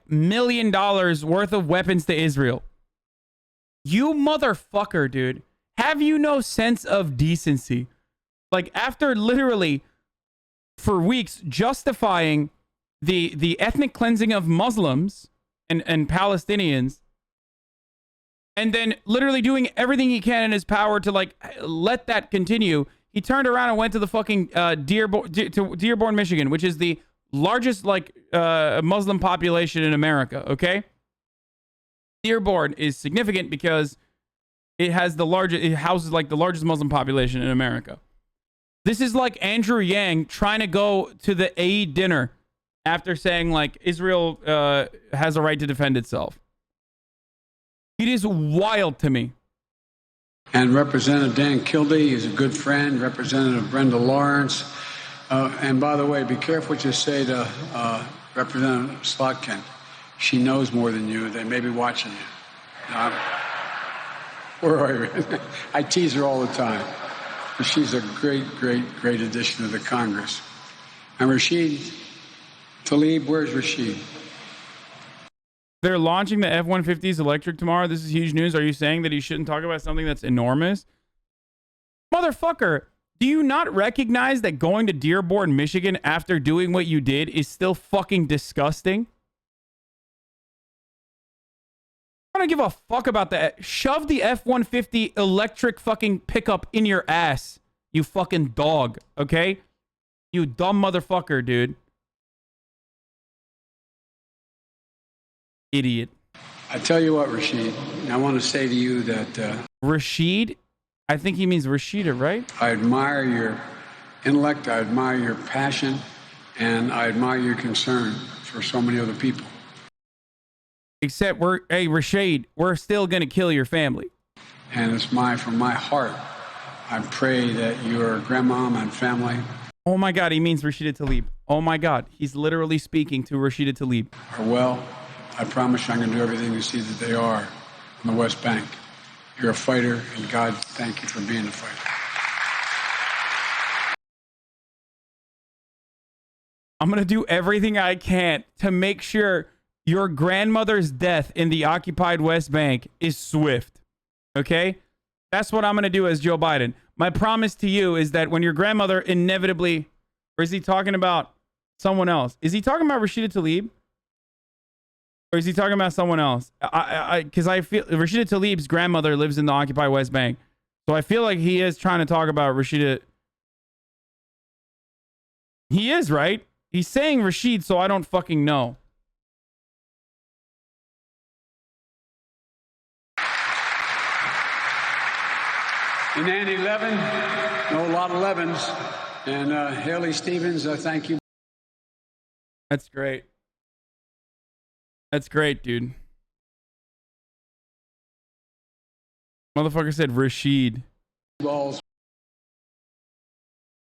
million worth of weapons to Israel. You motherfucker, dude. Have you no sense of decency? Like, after literally, for weeks, justifying the ethnic cleansing of Muslims and Palestinians, and then literally doing everything he can in his power to, like, let that continue, he turned around and went to the fucking Dearborn, Michigan, which is the largest, like, Muslim population in America, okay? Dearborn is significant because it houses like the largest Muslim population in America. This is like Andrew Yang trying to go to the Aid dinner after saying like Israel has a right to defend itself. It is wild to me. And Representative Dan Kildee is a good friend. Representative Brenda Lawrence. And by the way, be careful what you say to Representative Slotkin. She knows more than you. They may be watching you. Where are you? I tease her all the time. But she's a great, great, great addition to the Congress. And Rashid Tlaib, where's Rashid? They're launching the F-150s electric tomorrow. This is huge news. Are you saying that he shouldn't talk about something that's enormous? Motherfucker, do you not recognize that going to Dearborn, Michigan after doing what you did is still fucking disgusting? I don't give a fuck about that. Shove the F-150 electric fucking pickup in your ass, you fucking dog, okay? You dumb motherfucker, dude. Idiot. I tell you what, Rashid, I want to say to you that... Rashid? I think he means Rashida, right? I admire your intellect, I admire your passion, and I admire your concern for so many other people. Except hey, Rashid, we're still going to kill your family. And it's from my heart. I pray that your grandmom and family... Oh my God, he means Rashida Tlaib. Oh my God, he's literally speaking to Rashida Tlaib. ...are well. I promise you I'm going to do everything to see that they are on the West Bank. You're a fighter, and God, thank you for being a fighter. I'm going to do everything I can to make sure your grandmother's death in the occupied West Bank is swift. Okay? That's what I'm going to do as Joe Biden. My promise to you is that when your grandmother inevitably... Or is he talking about someone else? Is he talking about Rashida Tlaib? Or is he talking about someone else? Because I feel Rashida Tlaib's grandmother lives in the occupied West Bank. So I feel like he is trying to talk about Rashida. He is, right? He's saying Rashid, so I don't fucking know. In and 11, no, a lot of 11s. And Haley Stevens, thank you. That's great. That's great, dude. Motherfucker said Rashid. Balls.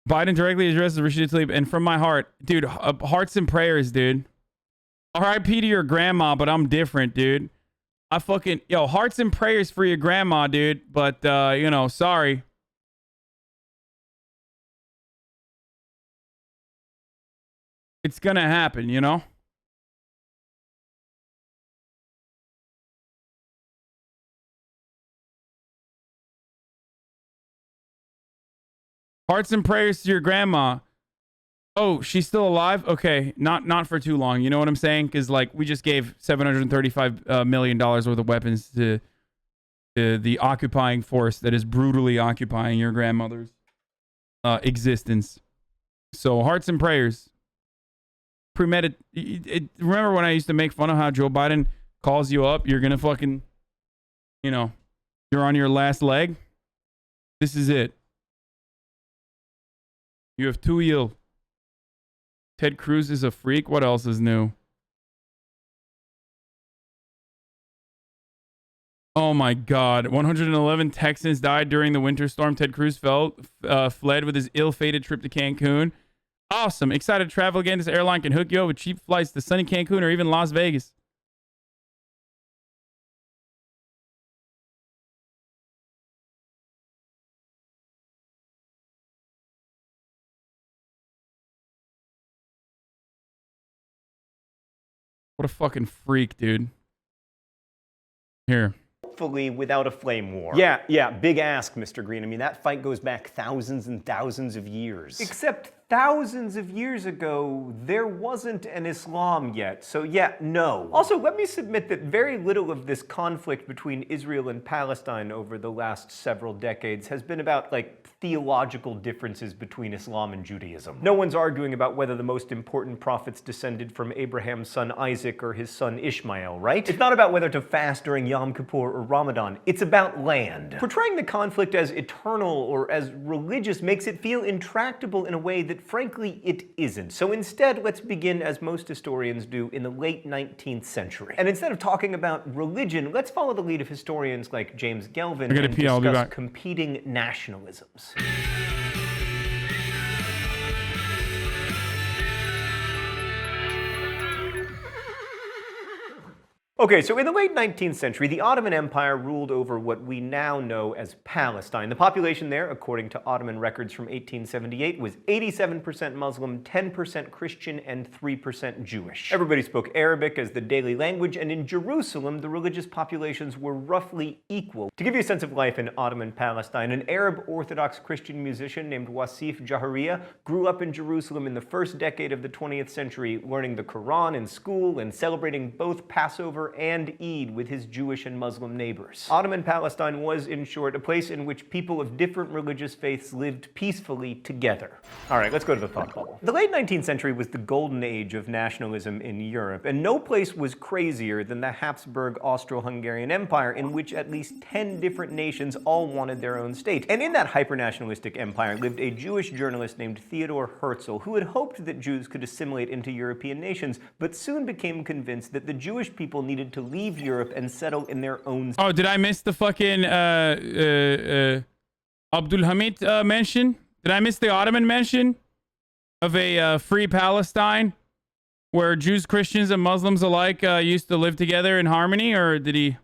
Biden directly addresses Rashida Tlaib, and from my heart, dude, hearts and prayers, dude. R.I.P. to your grandma, but I'm different, dude. I fucking, hearts and prayers for your grandma, dude, but, sorry. It's gonna happen, Hearts and prayers to your grandma. Oh, she's still alive? Okay, not for too long. You know what I'm saying? Because like we just gave $735 million worth of weapons to the occupying force that is brutally occupying your grandmother's existence. So hearts and prayers. Remember when I used to make fun of how Joe Biden calls you up? You're gonna fucking, you know, you're on your last leg. This is it. You have 2 years. Ted Cruz is a freak. What else is new? Oh my God. 111 Texans died during the winter storm. Ted Cruz fled with his ill-fated trip to Cancun. Awesome. Excited to travel again. This airline can hook you up with cheap flights to sunny Cancun or even Las Vegas. What a fucking freak, dude. Here. Hopefully without a flame war. Yeah, big ask, Mr. Green. I mean, that fight goes back thousands and thousands of years. Except thousands of years ago, there wasn't an Islam yet. So yeah, no. Also, let me submit that very little of this conflict between Israel and Palestine over the last several decades has been about, like, theological differences between Islam and Judaism. No one's arguing about whether the most important prophets descended from Abraham's son Isaac or his son Ishmael, right? It's not about whether to fast during Yom Kippur or Ramadan. It's about land. Portraying the conflict as eternal or as religious makes it feel intractable in a way that frankly it isn't. So instead, let's begin, as most historians do, in the late 19th century. And instead of talking about religion, let's follow the lead of historians like James Gelvin and discuss competing nationalisms. Okay, so in the late 19th century, the Ottoman Empire ruled over what we now know as Palestine. The population there, according to Ottoman records from 1878, was 87% Muslim, 10% Christian, and 3% Jewish. Everybody spoke Arabic as the daily language, and in Jerusalem, the religious populations were roughly equal. To give you a sense of life in Ottoman Palestine, an Arab Orthodox Christian musician named Wasif Jaharia grew up in Jerusalem in the first decade of the 20th century, learning the Quran in school and celebrating both Passover and Eid with his Jewish and Muslim neighbors. Ottoman Palestine was, in short, a place in which people of different religious faiths lived peacefully together. All right, let's go to the thought bubble. The late 19th century was the golden age of nationalism in Europe, and no place was crazier than the Habsburg Austro-Hungarian Empire, in which at least 10 different nations all wanted their own state. And in that hyper-nationalistic empire lived a Jewish journalist named Theodor Herzl, who had hoped that Jews could assimilate into European nations, but soon became convinced that the Jewish people needed to leave Europe and settle in their own... Oh, did I miss the fucking Abdul Hamid mention? Did I miss the Ottoman mention of a free Palestine where Jews, Christians, and Muslims alike used to live together in harmony, or did he...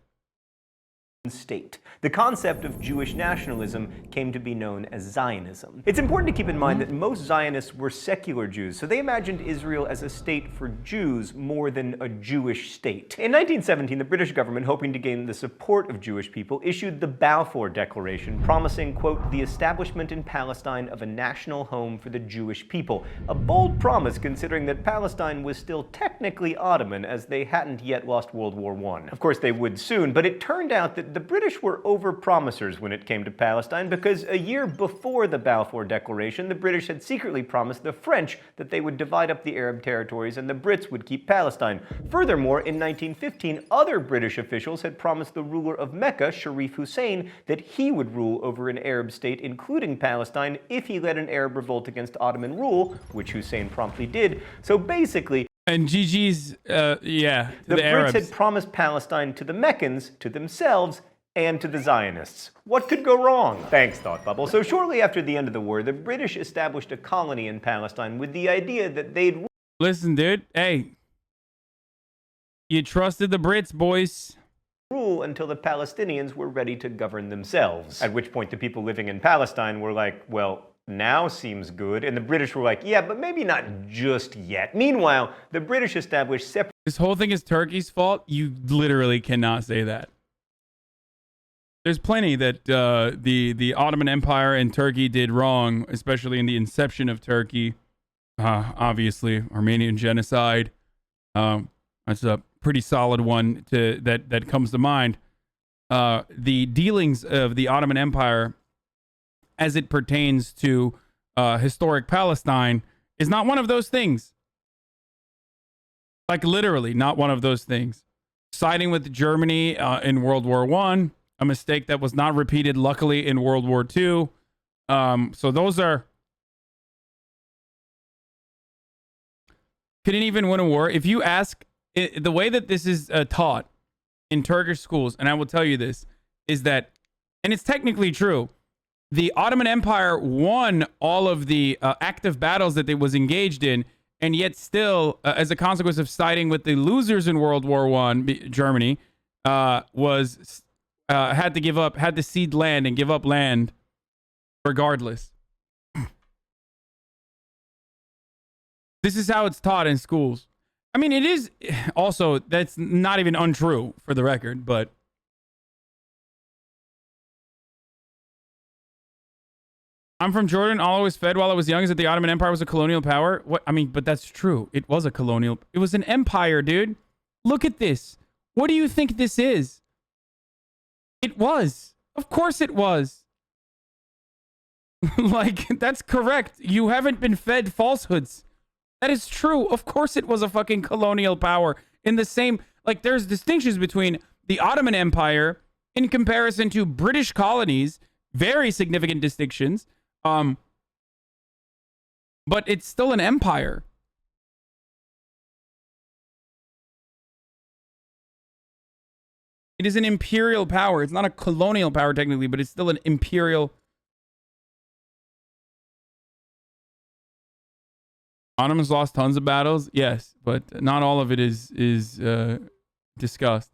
state. The concept of Jewish nationalism came to be known as Zionism. It's important to keep in mind that most Zionists were secular Jews, so they imagined Israel as a state for Jews more than a Jewish state. In 1917, the British government, hoping to gain the support of Jewish people, issued the Balfour Declaration, promising, quote, the establishment in Palestine of a national home for the Jewish people. A bold promise considering that Palestine was still technically Ottoman, as they hadn't yet lost World War I. Of course, they would soon, but it turned out that the British were over-promisers when it came to Palestine, because a year before the Balfour Declaration, the British had secretly promised the French that they would divide up the Arab territories and the Brits would keep Palestine. Furthermore, in 1915, other British officials had promised the ruler of Mecca, Sharif Hussein, that he would rule over an Arab state, including Palestine, if he led an Arab revolt against Ottoman rule, which Hussein promptly did. So basically, and GG's, yeah, the Brits Arabs had promised Palestine to the Meccans, to themselves, and to the Zionists. What could go wrong? Thanks, Thought Bubble. So shortly after the end of the war, the British established a colony in Palestine with the idea that they'd... Listen, dude, hey, you trusted the Brits, boys. ...rule until the Palestinians were ready to govern themselves. At which point the people living in Palestine were like, well, now seems good. And the British were like, yeah, but maybe not just yet. Meanwhile, the British established separate... This whole thing is Turkey's fault? You literally cannot say that. there's plenty that the Ottoman Empire and Turkey did wrong, especially in the inception of Turkey. Obviously, Armenian genocide. That's a pretty solid one that comes to mind. The dealings of the Ottoman Empire as it pertains to historic Palestine is not one of those things. Like literally not one of those things. Siding with Germany in World War I, a mistake that was not repeated, luckily, in World War II. So those are... Couldn't even win a war. If you ask, the way that this is taught in Turkish schools, and I will tell you this, is that, and it's technically true, the Ottoman Empire won all of the active battles that it was engaged in, and yet still, as a consequence of siding with the losers in World War I, Germany, had to cede land and give up land regardless. This is how it's taught in schools. I mean, it is also, that's not even untrue for the record, but I'm from Jordan. All I was fed while I was young is that the Ottoman Empire was a colonial power. What? I mean, but that's true. It was a colonial. It was an empire, dude. Look at this. What do you think this is? It was. Of course it was. Like, that's correct. You haven't been fed falsehoods. That is true. Of course it was a fucking colonial power. In the same, like, there's distinctions between the Ottoman Empire in comparison to British colonies. Very significant distinctions. But it's still an empire. It is an imperial power. It's not a colonial power technically, but it's still an imperial. Ottomans lost tons of battles, yes, but not all of it is discussed.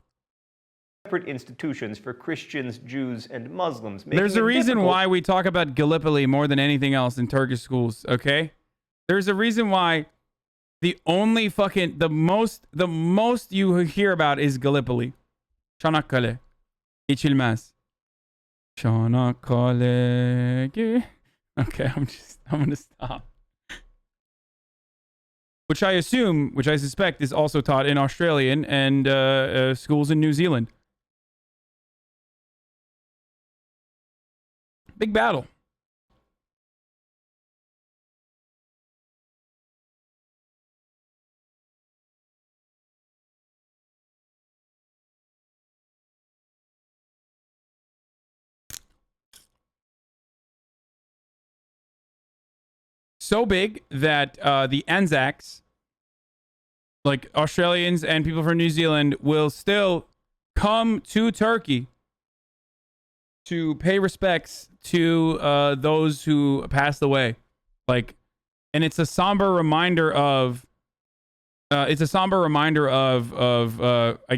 Separate institutions for Christians, Jews, and Muslims. There's a reason why we talk about Gallipoli more than anything else in Turkish schools, okay? There's a reason why the most you hear about is Gallipoli. Çanakkale. İçilmez. Çanakkale. Okay, I'm going to stop. Which I suspect is also taught in Australian and schools in New Zealand. Big battle. So big that the Anzacs, like Australians and people from New Zealand, will still come to Turkey to pay respects to those who passed away. Like, and it's a somber reminder of I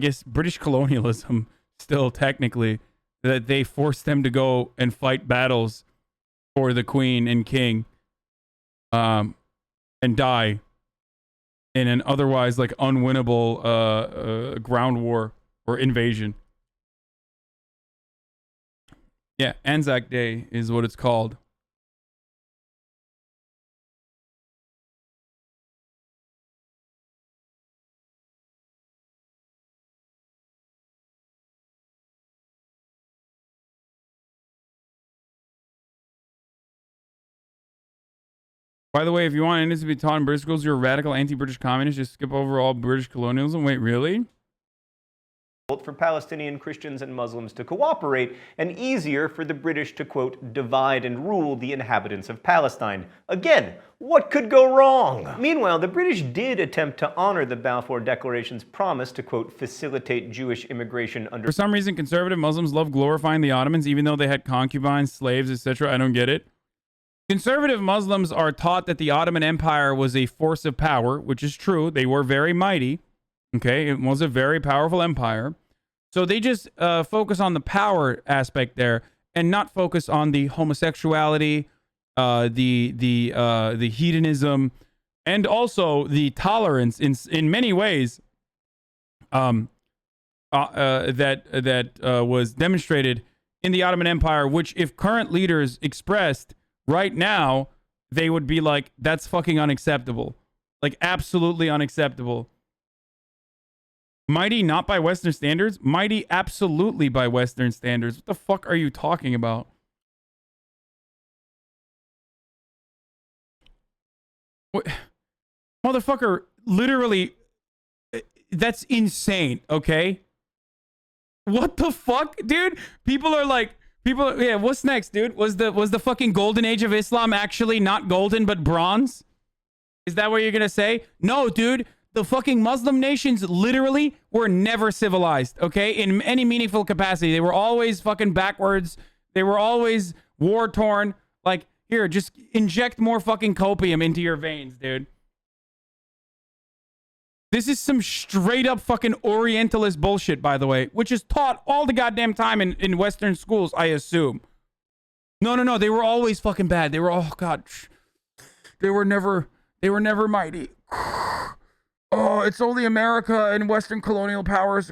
guess British colonialism still technically, that they forced them to go and fight battles for the Queen and King. And die in an otherwise like unwinnable ground war or invasion. Yeah, Anzac Day is what it's called. By the way, if you want Indians to be taught in British schools, you're a radical anti-British communist. Just skip over all British colonialism. Wait, really? For Palestinian Christians and Muslims to cooperate, and easier for the British to, quote, divide and rule the inhabitants of Palestine. Again, what could go wrong? Meanwhile, the British did attempt to honor the Balfour Declaration's promise to, quote, facilitate Jewish immigration under... For some reason, conservative Muslims love glorifying the Ottomans, even though they had concubines, slaves, etc. I don't get it. Conservative Muslims are taught that the Ottoman Empire was a force of power, which is true. They were very mighty. Okay, it was a very powerful empire. So they just focus on the power aspect there and not focus on the homosexuality, the hedonism, and also the tolerance in many ways that was demonstrated in the Ottoman Empire, which if current leaders expressed right now, they would be like, that's fucking unacceptable. Like, absolutely unacceptable. Mighty not by Western standards? Mighty absolutely by Western standards. What the fuck are you talking about? What? Motherfucker, literally, that's insane, okay? What the fuck, dude? People are like, yeah, what's next, dude? Was the fucking golden age of Islam actually not golden but bronze? Is that what you're gonna say? No, dude. The fucking Muslim nations literally were never civilized, okay? In any meaningful capacity. They were always fucking backwards. They were always war-torn. Like, here, just inject more fucking copium into your veins, dude. This is some straight-up fucking Orientalist bullshit, by the way, which is taught all the goddamn time in Western schools, I assume. No. They were always fucking bad. They were, oh, God. They were never mighty. Oh, it's only America and Western colonial powers.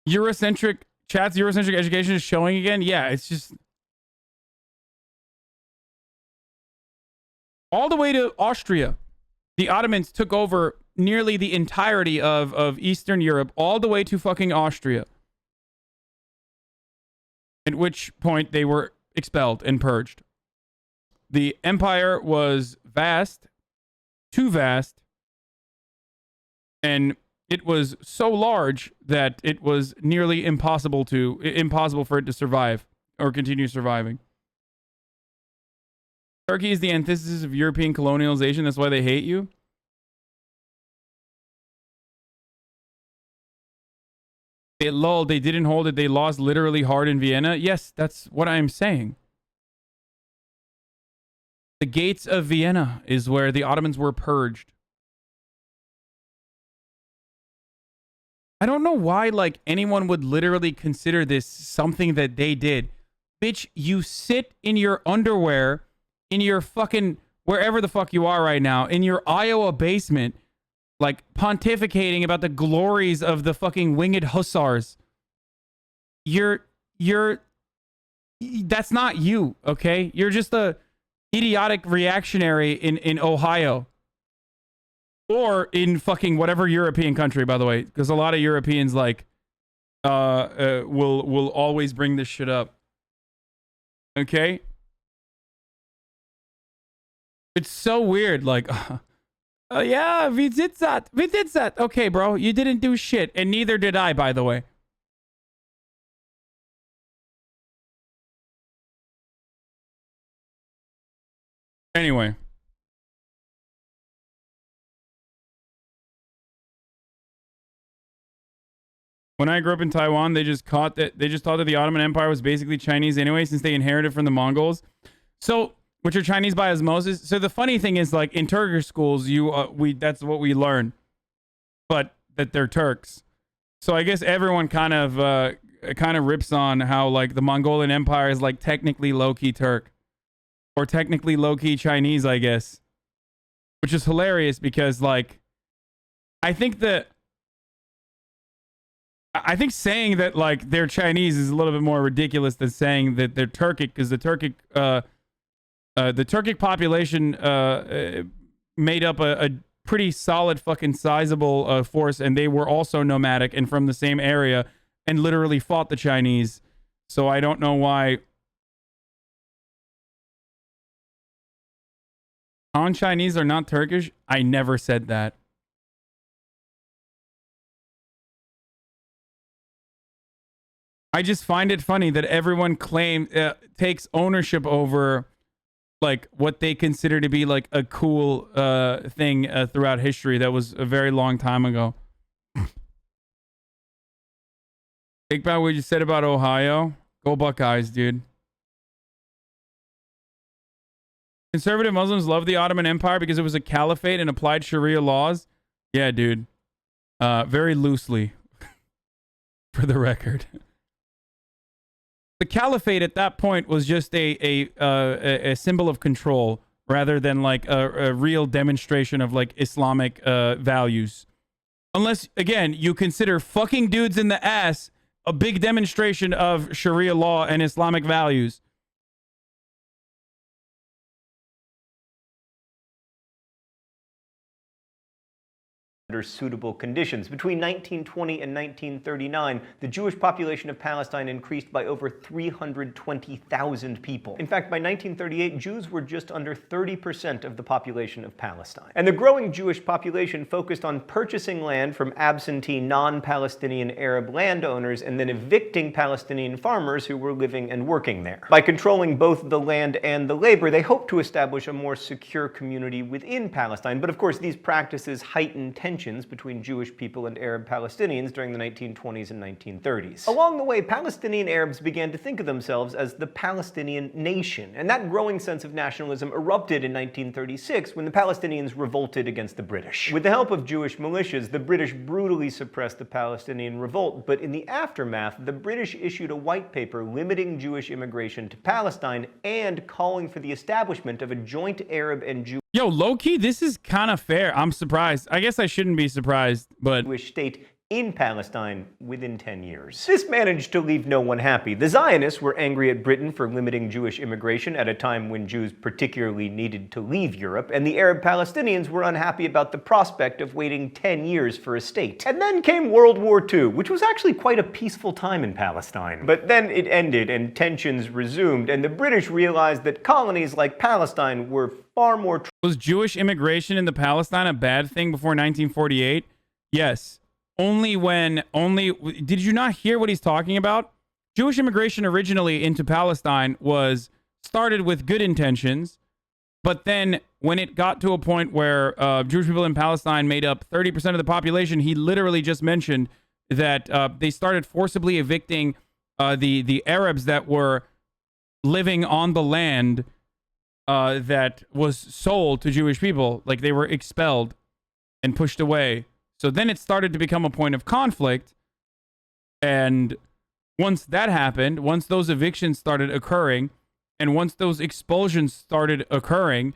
Eurocentric chats, Eurocentric education is showing again. Yeah, it's just all the way to Austria. The Ottomans took over nearly the entirety of Eastern Europe, all the way to fucking Austria. At which point they were expelled and purged. The empire was vast, too vast, and it was so large that it was nearly impossible for it to survive or continue surviving. Turkey is the antithesis of European colonialization. That's why they hate you. They didn't hold it. They lost literally hard in Vienna. Yes, that's what I'm saying. The gates of Vienna is where the Ottomans were purged. I don't know why, like, anyone would literally consider this something that they did. Bitch, you sit in your underwear, in your fucking, wherever the fuck you are right now, in your Iowa basement, like, pontificating about the glories of the fucking winged hussars. That's not you, okay? You're just a idiotic reactionary in Ohio. Or in fucking whatever European country, by the way. Because a lot of Europeans, like, will always bring this shit up. Okay? It's so weird, like, yeah, we did that. We did that. Okay, bro, you didn't do shit. And neither did I, by the way. Anyway. When I grew up in Taiwan, they just thought that the Ottoman Empire was basically Chinese anyway, since they inherited from the Mongols. So, which are Chinese by osmosis. So the funny thing is, like, in Turkish schools, that's what we learn, but that they're Turks. So I guess everyone kind of rips on how, like, the Mongolian Empire is, like, technically low-key Turk. Or technically low-key Chinese, I guess. Which is hilarious because, like, I think saying that, like, they're Chinese is a little bit more ridiculous than saying that they're Turkic, because the Turkic population made up a pretty solid fucking sizable force, and they were also nomadic and from the same area and literally fought the Chinese. So I don't know why. Han Chinese are not Turkish? I never said that. I just find it funny that everyone takes ownership over, like, what they consider to be, like, a cool thing throughout history that was a very long time ago. Think about what you said about Ohio. Go Buckeyes, dude. Conservative Muslims love the Ottoman Empire because it was a caliphate and applied Sharia laws. Yeah, dude. Very loosely, for the record. The caliphate at that point was just a symbol of control rather than, like, a real demonstration of, like, Islamic values Unless, again, you consider fucking dudes in the ass a big demonstration of Sharia law and Islamic values. Under suitable conditions. Between 1920 and 1939, the Jewish population of Palestine increased by over 320,000 people. In fact, by 1938, Jews were just under 30% of the population of Palestine. And the growing Jewish population focused on purchasing land from absentee non-Palestinian Arab landowners and then evicting Palestinian farmers who were living and working there. By controlling both the land and the labor, they hoped to establish a more secure community within Palestine. But of course, these practices heightened tensions between Jewish people and Arab Palestinians during the 1920s and 1930s. Along the way, Palestinian Arabs began to think of themselves as the Palestinian nation, and that growing sense of nationalism erupted in 1936 when the Palestinians revolted against the British. With the help of Jewish militias, the British brutally suppressed the Palestinian revolt, but in the aftermath, the British issued a white paper limiting Jewish immigration to Palestine and calling for the establishment of a joint Arab and Jewish Yo, low-key, this is kind of fair. I'm surprised. I guess I shouldn't be surprised, but... Jewish state in Palestine within 10 years. This managed to leave no one happy. The Zionists were angry at Britain for limiting Jewish immigration at a time when Jews particularly needed to leave Europe, and the Arab Palestinians were unhappy about the prospect of waiting 10 years for a state. And then came World War II, which was actually quite a peaceful time in Palestine. But then it ended and tensions resumed, and the British realized that colonies like Palestine were far more... Was Jewish immigration into Palestine a bad thing before 1948? Yes. Did you not hear what he's talking about? Jewish immigration originally into Palestine started with good intentions, but then when it got to a point where Jewish people in Palestine made up 30% of the population, he literally just mentioned that they started forcibly evicting the Arabs that were living on the land that was sold to Jewish people. Like, they were expelled and pushed away. So then it started to become a point of conflict. And once that happened, once those evictions started occurring, and once those expulsions started occurring,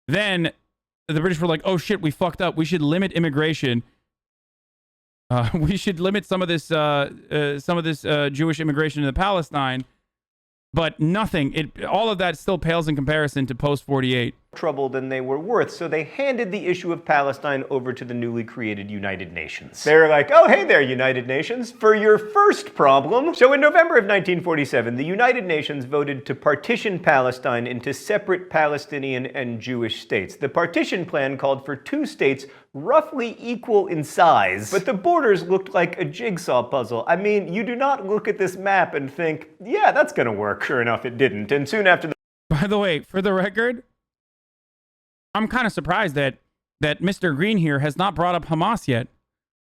then the British were like, oh shit, we fucked up. We should limit immigration. We should limit some of this Jewish immigration into Palestine. But all of that still pales in comparison to post-48. Trouble than they were worth, so they handed the issue of Palestine over to the newly created United Nations. They're like, oh, hey there, United Nations, for your first problem. So in November of 1947, the United Nations voted to partition Palestine into separate Palestinian and Jewish states. The partition plan called for 2 states roughly equal in size, but the borders looked like a jigsaw puzzle. I mean, you do not look at this map and think, yeah, that's gonna work. Sure enough, it didn't. And soon after the... By the way, for the record, I'm kind of surprised that Mr. Green here has not brought up Hamas yet.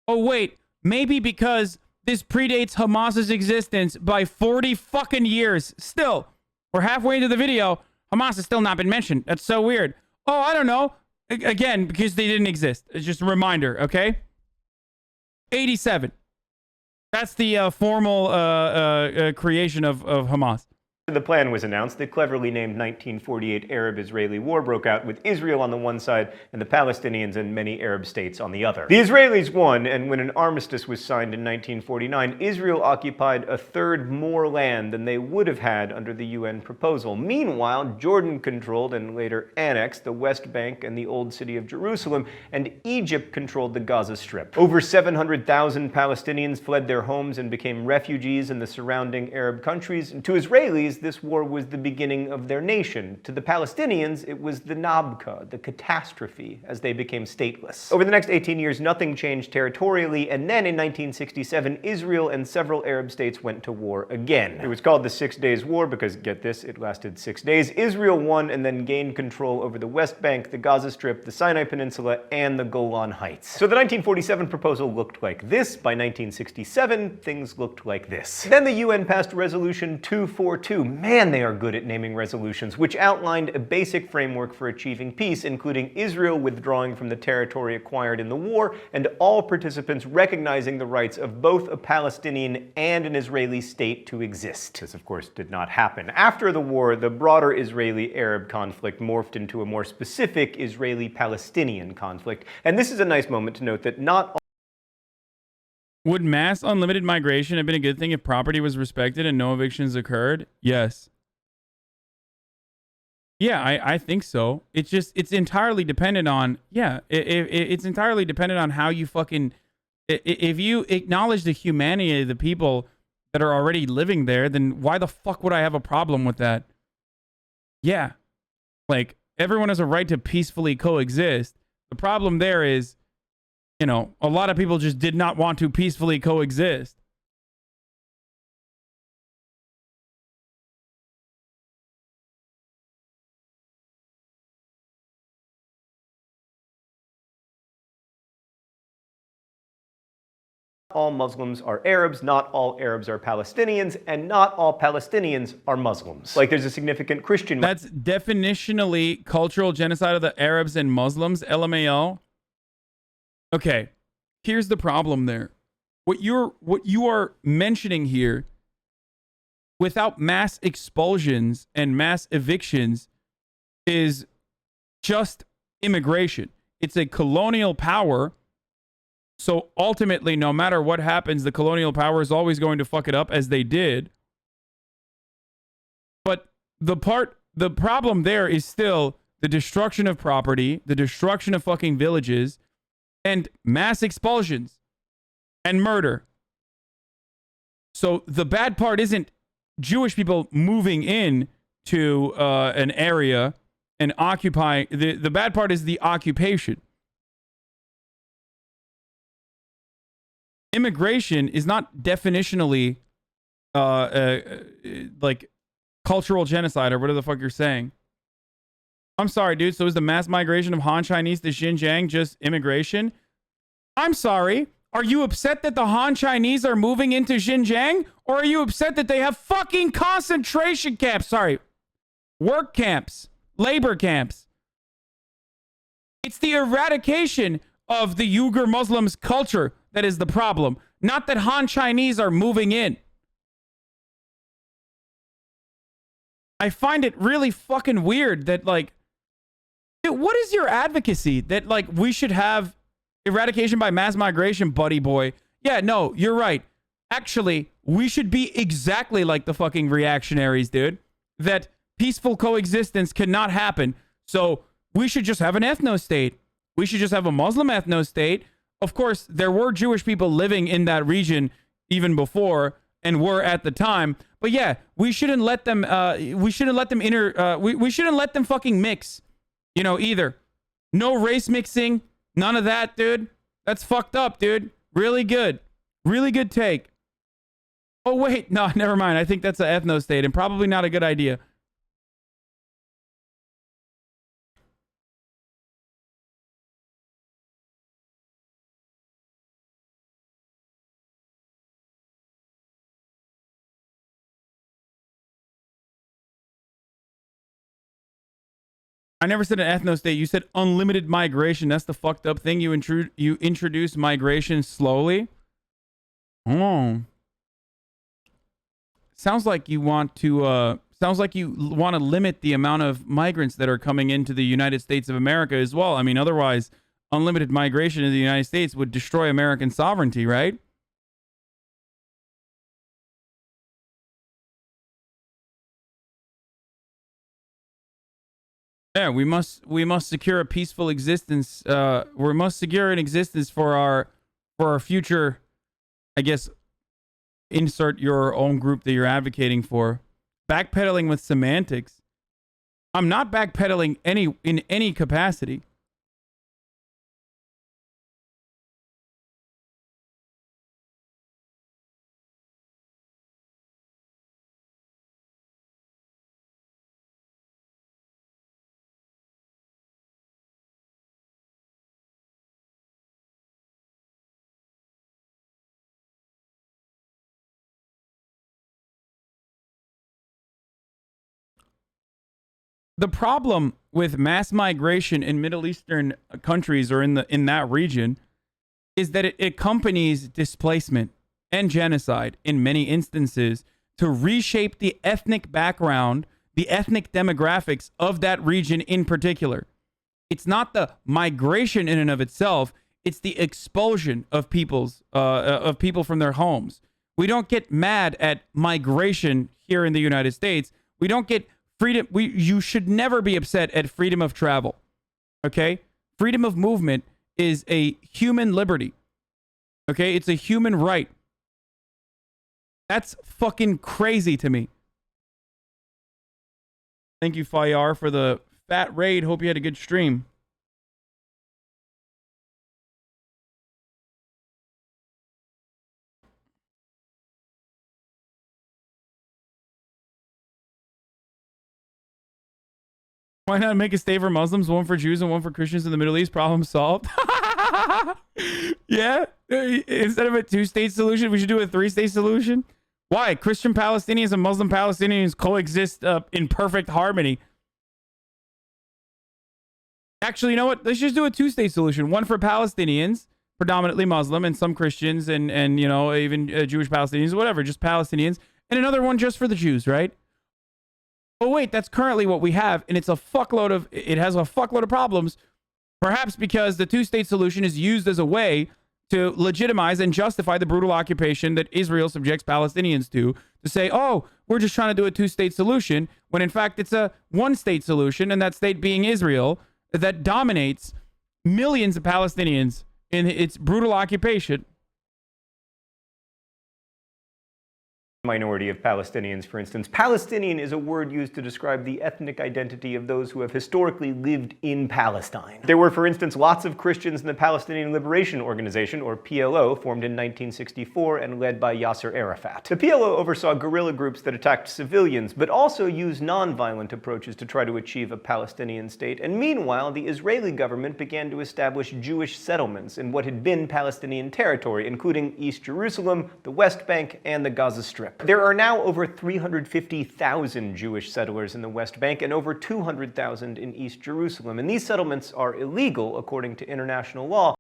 Oh, wait, maybe because this predates Hamas's existence by 40 fucking years. Still, we're halfway into the video. Hamas has still not been mentioned. That's so weird. Oh, I don't know. Again, because they didn't exist. It's just a reminder, okay? 87. That's the formal creation of Hamas. The plan was announced. The cleverly named 1948 Arab-Israeli War broke out with Israel on the one side and the Palestinians and many Arab states on the other. The Israelis won, and when an armistice was signed in 1949, Israel occupied a third more land than they would have had under the UN proposal. Meanwhile, Jordan controlled and later annexed the West Bank and the Old City of Jerusalem, and Egypt controlled the Gaza Strip. Over 700,000 Palestinians fled their homes and became refugees in the surrounding Arab countries. And to Israelis, this war was the beginning of their nation. To the Palestinians, it was the Nabka, the catastrophe, as they became stateless. Over the next 18 years, nothing changed territorially, and then in 1967, Israel and several Arab states went to war again. It was called the 6 Days War because, get this, it lasted 6 days. Israel won and then gained control over the West Bank, the Gaza Strip, the Sinai Peninsula, and the Golan Heights. So the 1947 proposal looked like this. By 1967, things looked like this. Then the UN passed Resolution 242. Man, they are good at naming resolutions, which outlined a basic framework for achieving peace, including Israel withdrawing from the territory acquired in the war, and all participants recognizing the rights of both a Palestinian and an Israeli state to exist. This, of course, did not happen. After the war, the broader Israeli-Arab conflict morphed into a more specific Israeli-Palestinian conflict, and this is a nice moment to note that not Would mass unlimited migration have been a good thing if property was respected and no evictions occurred? Yes. Yeah, I think so. It's entirely dependent on, it's entirely dependent on how you fucking, if you acknowledge the humanity of the people that are already living there, then why the fuck would I have a problem with that? Yeah. Like, everyone has a right to peacefully coexist. The problem there is, you know, a lot of people just did not want to peacefully coexist. All Muslims are Arabs, not all Arabs are Palestinians, and not all Palestinians are Muslims. Like, there's a significant Christian... That's definitionally cultural genocide of the Arabs and Muslims, LMAO. Okay, here's the problem there. What you are mentioning here, without mass expulsions and mass evictions, is just immigration. It's a colonial power. So ultimately, no matter what happens, the colonial power is always going to fuck it up, as they did. But the problem there is still the destruction of property, the destruction of fucking villages, and mass expulsions and murder. So the bad part isn't Jewish people moving in to an area and occupying. The bad part is the occupation. Immigration is not definitionally like cultural genocide or whatever the fuck you're saying. I'm sorry, dude. So is the mass migration of Han Chinese to Xinjiang just immigration? I'm sorry. Are you upset that the Han Chinese are moving into Xinjiang? Or are you upset that they have fucking concentration camps? Sorry. Work camps. Labor camps. It's the eradication of the Uyghur Muslims culture that is the problem. Not that Han Chinese are moving in. I find it really fucking weird that, like, dude, what is your advocacy? That, like, we should have eradication by mass migration, buddy boy. Yeah, no, you're right. Actually, we should be exactly like the fucking reactionaries, dude. That peaceful coexistence cannot happen. So we should just have an ethno-state. We should just have a Muslim ethno-state. Of course, there were Jewish people living in that region even before, and were at the time. But yeah, we shouldn't let them. We shouldn't let them we shouldn't let them fucking mix. You know, either. No race mixing. None of that, dude. That's fucked up, dude. Really good. Really good take. Oh wait, no, never mind. I think that's an ethno-state, and probably not a good idea. I never said an ethno-state. You said unlimited migration. That's the fucked up thing. You introduce migration slowly. Oh. Sounds like you want to limit the amount of migrants that are coming into the United States of America as well. I mean, otherwise, unlimited migration in the United States would destroy American sovereignty, right? Yeah, we must secure a peaceful existence. We must secure an existence for our future. I guess insert your own group that you're advocating for. Backpedaling with semantics. I'm not backpedaling in any capacity. The problem with mass migration in Middle Eastern countries or in that region is that it accompanies displacement and genocide in many instances to reshape the ethnic background, the ethnic demographics of that region in particular. It's not the migration in and of itself, It's the expulsion of people from their homes. We don't get mad at migration here in the United States. We don't get freedom. You should never be upset at freedom of travel. Okay? Freedom of movement is a human liberty. Okay? It's a human right. That's fucking crazy to me. Thank you, Fayar, for the fat raid. Hope you had a good stream. Why not make a state for Muslims, one for Jews, and one for Christians in the Middle East? Problem solved. Yeah? Instead of a two-state solution, we should do a three-state solution? Why? Christian Palestinians and Muslim Palestinians coexist in perfect harmony. Actually, you know what? Let's just do a two-state solution. One for Palestinians, predominantly Muslim, and some Christians, and you know, even Jewish Palestinians, whatever, just Palestinians. And another one just for the Jews, right? Oh wait, that's currently what we have, and it has a fuckload of problems, perhaps because the two-state solution is used as a way to legitimize and justify the brutal occupation that Israel subjects Palestinians to say, oh, we're just trying to do a two-state solution, when in fact it's a one-state solution, and that state being Israel, that dominates millions of Palestinians in its brutal occupation. Minority of Palestinians, for instance. Palestinian is a word used to describe the ethnic identity of those who have historically lived in Palestine. There were, for instance, lots of Christians in the Palestinian Liberation Organization, or PLO, formed in 1964 and led by Yasser Arafat. The PLO oversaw guerrilla groups that attacked civilians, but also used non-violent approaches to try to achieve a Palestinian state. And meanwhile, the Israeli government began to establish Jewish settlements in what had been Palestinian territory, including East Jerusalem, the West Bank, and the Gaza Strip. There are now over 350,000 Jewish settlers in the West Bank and over 200,000 in East Jerusalem. And these settlements are illegal according to international law.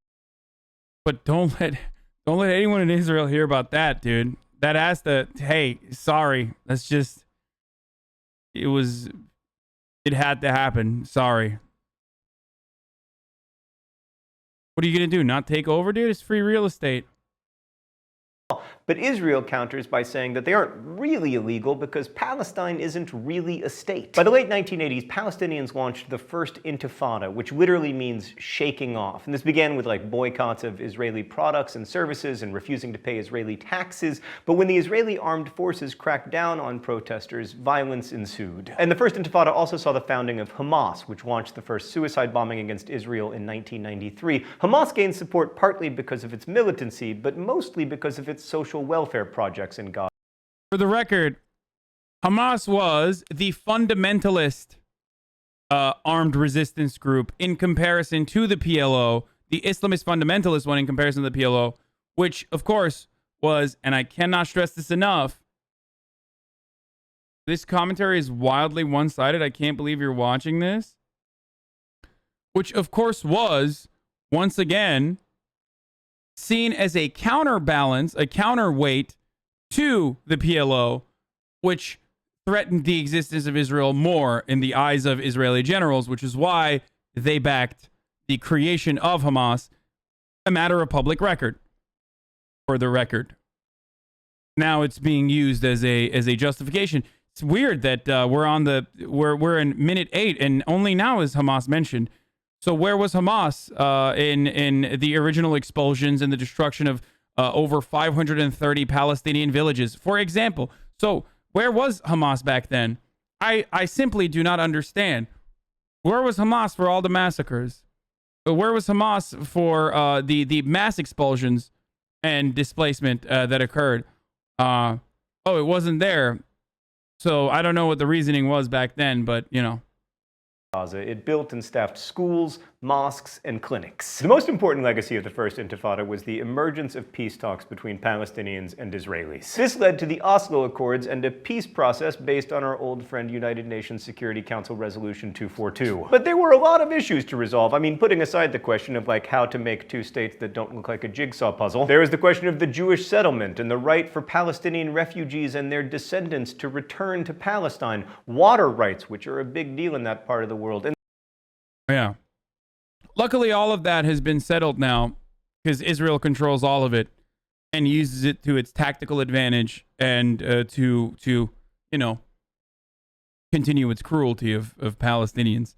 But don't let anyone in Israel hear about that, dude. That has to, hey, sorry. That's just, it had to happen. Sorry. What are you going to do? Not take over, dude? It's free real estate. But Israel counters by saying that they aren't really illegal because Palestine isn't really a state. By the late 1980s, Palestinians launched the first intifada, which literally means shaking off. And this began with boycotts of Israeli products and services and refusing to pay Israeli taxes. But when the Israeli armed forces cracked down on protesters, violence ensued. And the first intifada also saw the founding of Hamas, which launched the first suicide bombing against Israel in 1993. Hamas gained support partly because of its militancy, but mostly because of its social welfare projects in Gaza. For the record, Hamas was the fundamentalist armed resistance group in comparison to the PLO, the Islamist fundamentalist one in comparison to the PLO, which, of course, was, and I cannot stress this enough, this commentary is wildly one-sided. I can't believe you're watching this. Which, of course, was, once again, seen as a counterbalance, a counterweight to the PLO, which threatened the existence of Israel more in the eyes of Israeli generals, which is why they backed the creation of Hamas, a matter of public record, for the record. Now it's being used as a justification. It's weird that we're in minute 8 and only now is Hamas mentioned. So where was Hamas in the original expulsions and the destruction of over 530 Palestinian villages, for example? So where was Hamas back then? I simply do not understand. Where was Hamas for all the massacres? Where was Hamas for the mass expulsions and displacement that occurred? Oh, it wasn't there. So I don't know what the reasoning was back then, but you know. Gaza. It built and staffed schools, mosques, and clinics. The most important legacy of the First Intifada was the emergence of peace talks between Palestinians and Israelis. This led to the Oslo Accords and a peace process based on our old friend United Nations Security Council Resolution 242. But there were a lot of issues to resolve. I mean, putting aside the question of how to make two states that don't look like a jigsaw puzzle, there was the question of the Jewish settlement and the right for Palestinian refugees and their descendants to return to Palestine, water rights, which are a big deal in that part of the world. And yeah. Luckily, all of that has been settled now. because Israel controls all of it and uses it to its tactical advantage and to continue its cruelty of Palestinians.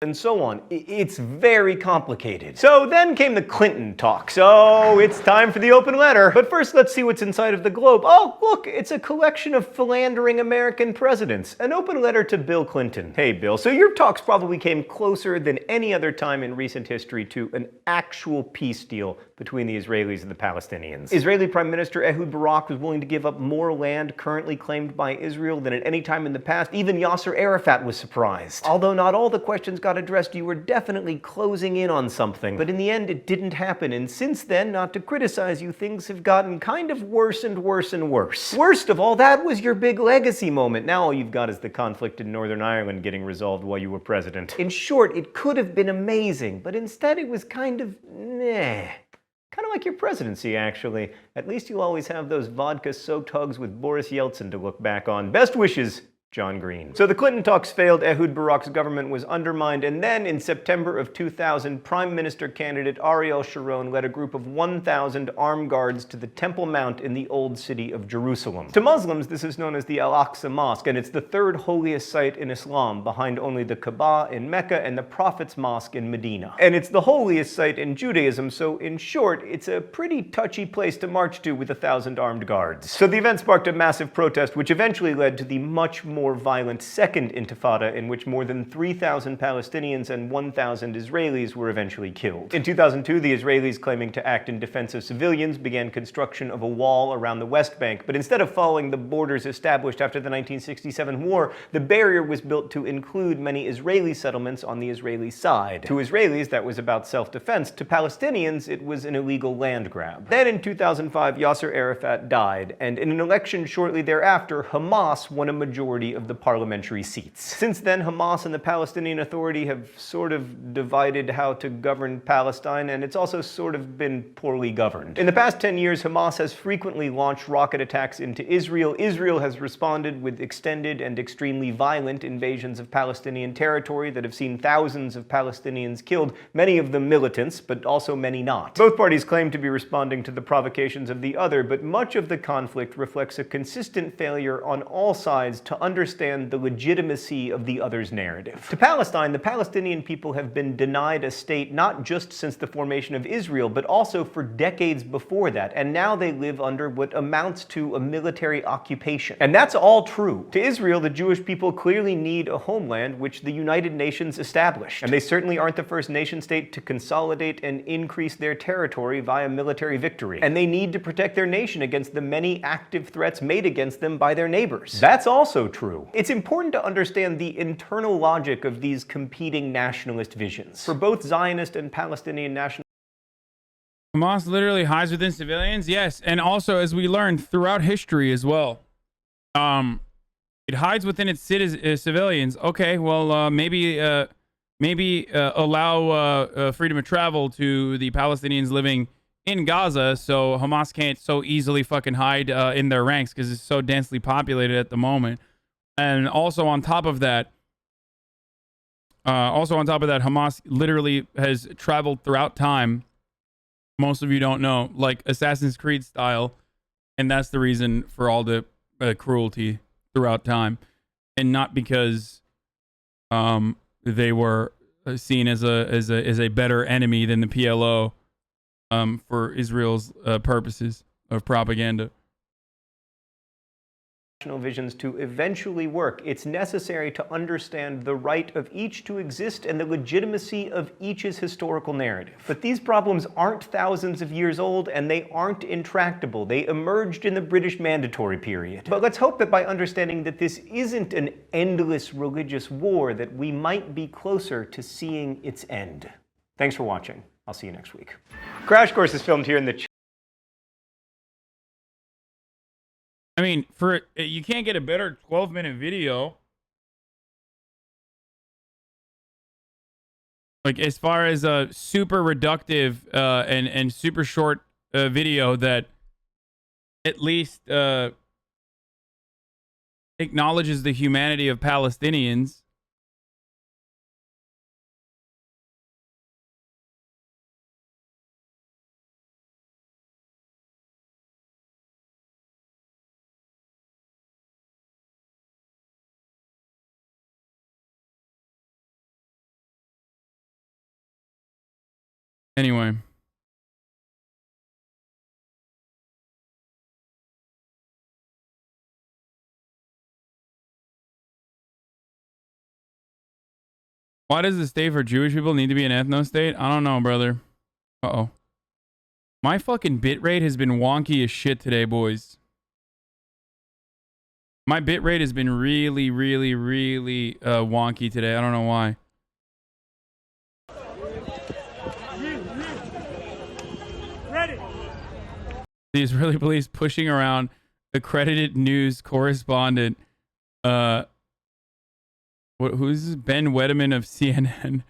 And so on. It's very complicated. So then came the Clinton talk. So it's time for the open letter. But first, let's see what's inside of the globe. Oh, look, it's a collection of philandering American presidents. An open letter to Bill Clinton. Hey, Bill, so your talks probably came closer than any other time in recent history to an actual peace deal between the Israelis and the Palestinians. Israeli Prime Minister Ehud Barak was willing to give up more land currently claimed by Israel than at any time in the past. Even Yasser Arafat was surprised. Although not all the questions got addressed, you were definitely closing in on something. But in the end, it didn't happen. And since then, not to criticize you, things have gotten kind of worse and worse and worse. Worst of all, that was your big legacy moment. Now all you've got is the conflict in Northern Ireland getting resolved while you were president. In short, it could have been amazing, but instead it was kind of meh. Kind of like your presidency, actually. At least you'll always have those vodka-soaked hugs with Boris Yeltsin to look back on. Best wishes, John Green. So the Clinton talks failed, Ehud Barak's government was undermined, and then in September of 2000, Prime Minister candidate Ariel Sharon led a group of 1,000 armed guards to the Temple Mount in the Old City of Jerusalem. To Muslims, this is known as the Al-Aqsa Mosque, and it's the third holiest site in Islam, behind only the Kaaba in Mecca and the Prophet's Mosque in Medina. And it's the holiest site in Judaism, so in short, it's a pretty touchy place to march to with 1,000 armed guards. So the event sparked a massive protest, which eventually led to the much more violent Second Intifada, in which more than 3,000 Palestinians and 1,000 Israelis were eventually killed. In 2002, the Israelis, claiming to act in defense of civilians, began construction of a wall around the West Bank, but instead of following the borders established after the 1967 war, the barrier was built to include many Israeli settlements on the Israeli side. To Israelis, that was about self-defense. To Palestinians, it was an illegal land grab. Then in 2005, Yasser Arafat died, and in an election shortly thereafter, Hamas won a majority of the parliamentary seats. Since then, Hamas and the Palestinian Authority have sort of divided how to govern Palestine, and it's also sort of been poorly governed. In the past 10 years, Hamas has frequently launched rocket attacks into Israel. Israel has responded with extended and extremely violent invasions of Palestinian territory that have seen thousands of Palestinians killed, many of them militants, but also many not. Both parties claim to be responding to the provocations of the other, but much of the conflict reflects a consistent failure on all sides to understand the legitimacy of the other's narrative. To Palestine, the Palestinian people have been denied a state not just since the formation of Israel, but also for decades before that, and now they live under what amounts to a military occupation. And that's all true. To Israel, the Jewish people clearly need a homeland, which the United Nations established. And they certainly aren't the first nation-state to consolidate and increase their territory via military victory. And they need to protect their nation against the many active threats made against them by their neighbors. That's also true. It's important to understand the internal logic of these competing nationalist visions. For both Zionist and Palestinian nationalists, Hamas literally hides within civilians? Yes, and also, as we learned throughout history as well, it hides within its civilians. Okay, well, maybe allow freedom of travel to the Palestinians living in Gaza, so Hamas can't so easily fucking hide in their ranks because it's so densely populated at the moment. And also on top of that, Hamas literally has traveled throughout time. Most of you don't know, like Assassin's Creed style, and that's the reason for all the cruelty throughout time, and not because they were seen as a better enemy than the PLO for Israel's purposes of propaganda. Visions to eventually work. It's necessary to understand the right of each to exist and the legitimacy of each's historical narrative. But these problems aren't thousands of years old, and they aren't intractable. They emerged in the British Mandatory period. But let's hope that by understanding that this isn't an endless religious war, that we might be closer to seeing its end. Thanks for watching. I'll see you next week. Crash Course is filmed here in the I mean, you can't get a better 12-minute video. Like, as far as a super reductive and super short video that at least acknowledges the humanity of Palestinians. Anyway. Why does the state for Jewish people need to be an ethno-state? I don't know, brother. Uh-oh. My fucking bitrate has been wonky as shit today, boys. My bitrate has been really, really, really wonky today. I don't know why. Ready. The Israeli police pushing around accredited news correspondent. Who's this? Ben Wedeman of CNN.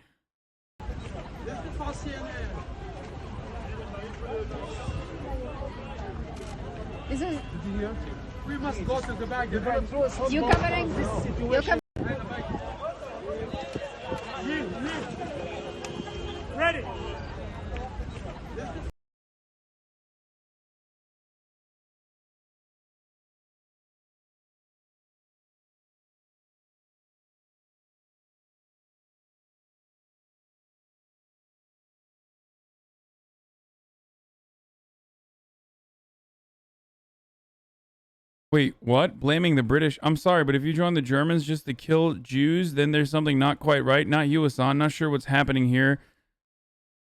Is it? We must go to the back. You covering this? You covering? Ready. Wait, what? Blaming the British? I'm sorry, but if you join the Germans just to kill Jews, then there's something not quite right. Not you, Hasan. Not sure what's happening here.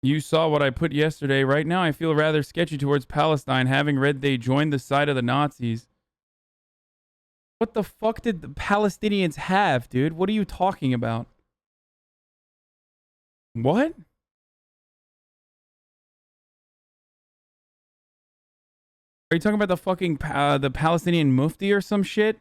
You saw what I put yesterday. Right now, I feel rather sketchy towards Palestine, having read they joined the side of the Nazis. What the fuck did the Palestinians have, dude? What are you talking about? What? Are you talking about the fucking the Palestinian Mufti or some shit?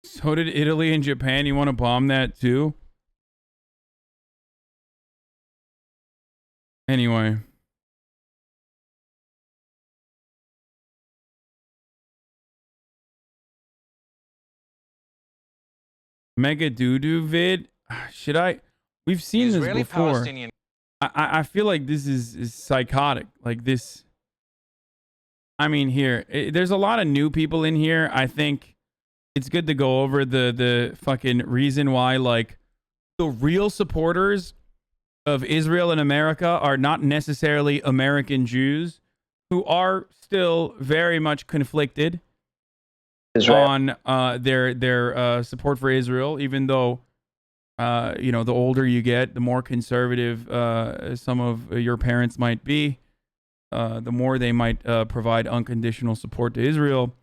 So did Italy and Japan. You want to bomb that too? Anyway. Mega doo-doo vid? Should I? We've seen this before. I feel like this is psychotic. Like this. I mean, here, there's a lot of new people in here. I think it's good to go over the fucking reason why, like, the real supporters of Israel and America are not necessarily American Jews, who are still very much conflicted on their support for Israel, even though you know, the older you get, the more conservative some of your parents might be, the more they might provide unconditional support to Israel.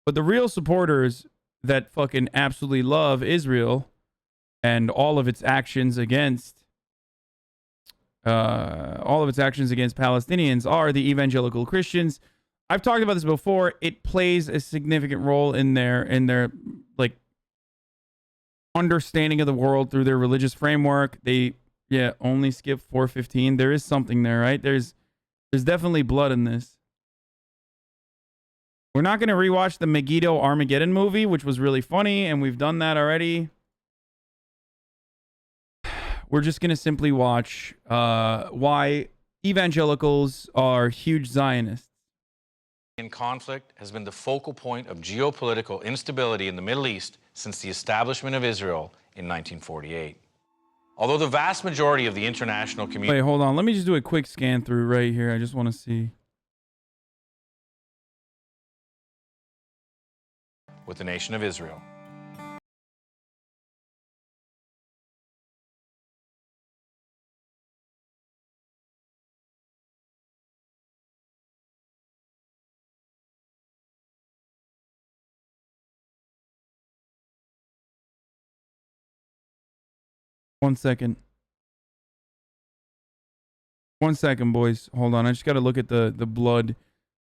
But the real supporters that fucking absolutely love Israel and all of its actions against Palestinians are the evangelical Christians. I've talked about this before. It plays a significant role in their like understanding of the world through their religious framework. They only skip 415. There is something there, right? There's definitely blood in this. We're not going to rewatch the Megiddo Armageddon movie, which was really funny, and we've done that already. We're just going to simply watch why evangelicals are huge Zionists. In conflict has been the focal point of geopolitical instability in the Middle East since the establishment of Israel in 1948. Although the vast majority of the international community... Wait, hold on. Let me just do a quick scan through right here. I just want to see. with the nation of Israel. One second, boys. Hold on. I just got to look at the blood,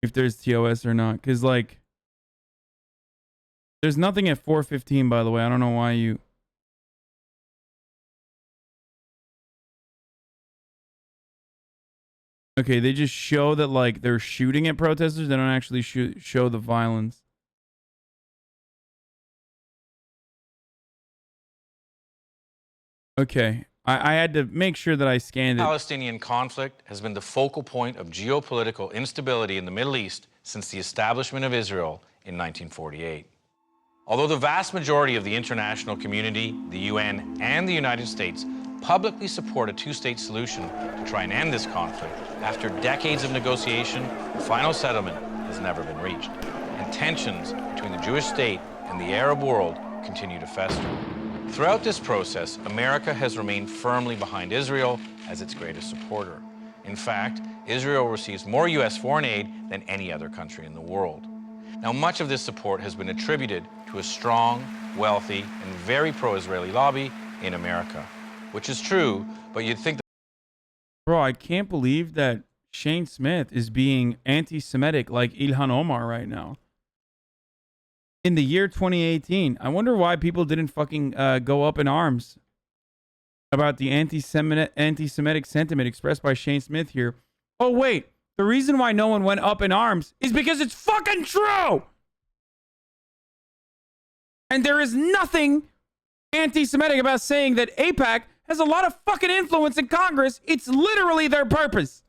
if there's TOS or not. Because, like, there's nothing at 415, by the way. I don't know why you... Okay, they just show that, like, they're shooting at protesters. They don't actually show the violence. Okay. I had to make sure that I scanned it. Palestinian conflict has been the focal point of geopolitical instability in the Middle East since the establishment of Israel in 1948. Although the vast majority of the international community, the UN, and the United States publicly support a two-state solution to try and end this conflict, after decades of negotiation, the final settlement has never been reached, and tensions between the Jewish state and the Arab world continue to fester. Throughout this process, America has remained firmly behind Israel as its greatest supporter. In fact, Israel receives more U.S. foreign aid than any other country in the world. Now, much of this support has been attributed to a strong, wealthy, and very pro-Israeli lobby in America, which is true, but you'd think that... Bro, I can't believe that Shane Smith is being anti-Semitic like Ilhan Omar right now. In the year 2018, I wonder why people didn't fucking go up in arms about the anti-Semitic sentiment expressed by Shane Smith here. Oh, wait. The reason why no one went up in arms is because it's fucking true! And there is nothing anti-Semitic about saying that AIPAC has a lot of fucking influence in Congress. It's literally their purpose.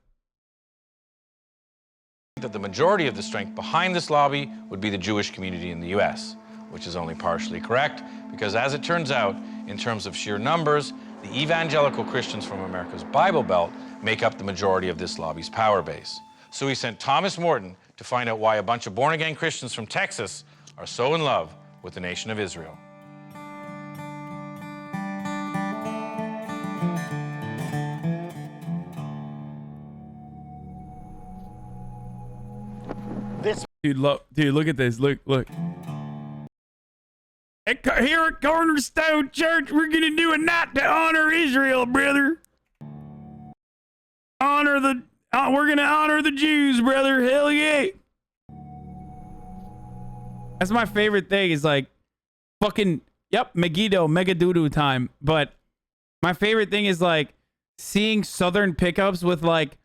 That the majority of the strength behind this lobby would be the Jewish community in the U.S., which is only partially correct, because as it turns out, in terms of sheer numbers, the evangelical Christians from America's Bible Belt make up the majority of this lobby's power base. So he sent Thomas Morton to find out why a bunch of born-again Christians from Texas are so in love with the nation of Israel. Dude, look at this. Look. Here at Cornerstone Church, we're going to do a night to honor Israel, brother. We're going to honor the Jews, brother. Hell yeah. That's my favorite thing is like fucking, yep, Megiddo, Megadoodoo time. But my favorite thing is like seeing Southern pickups with like,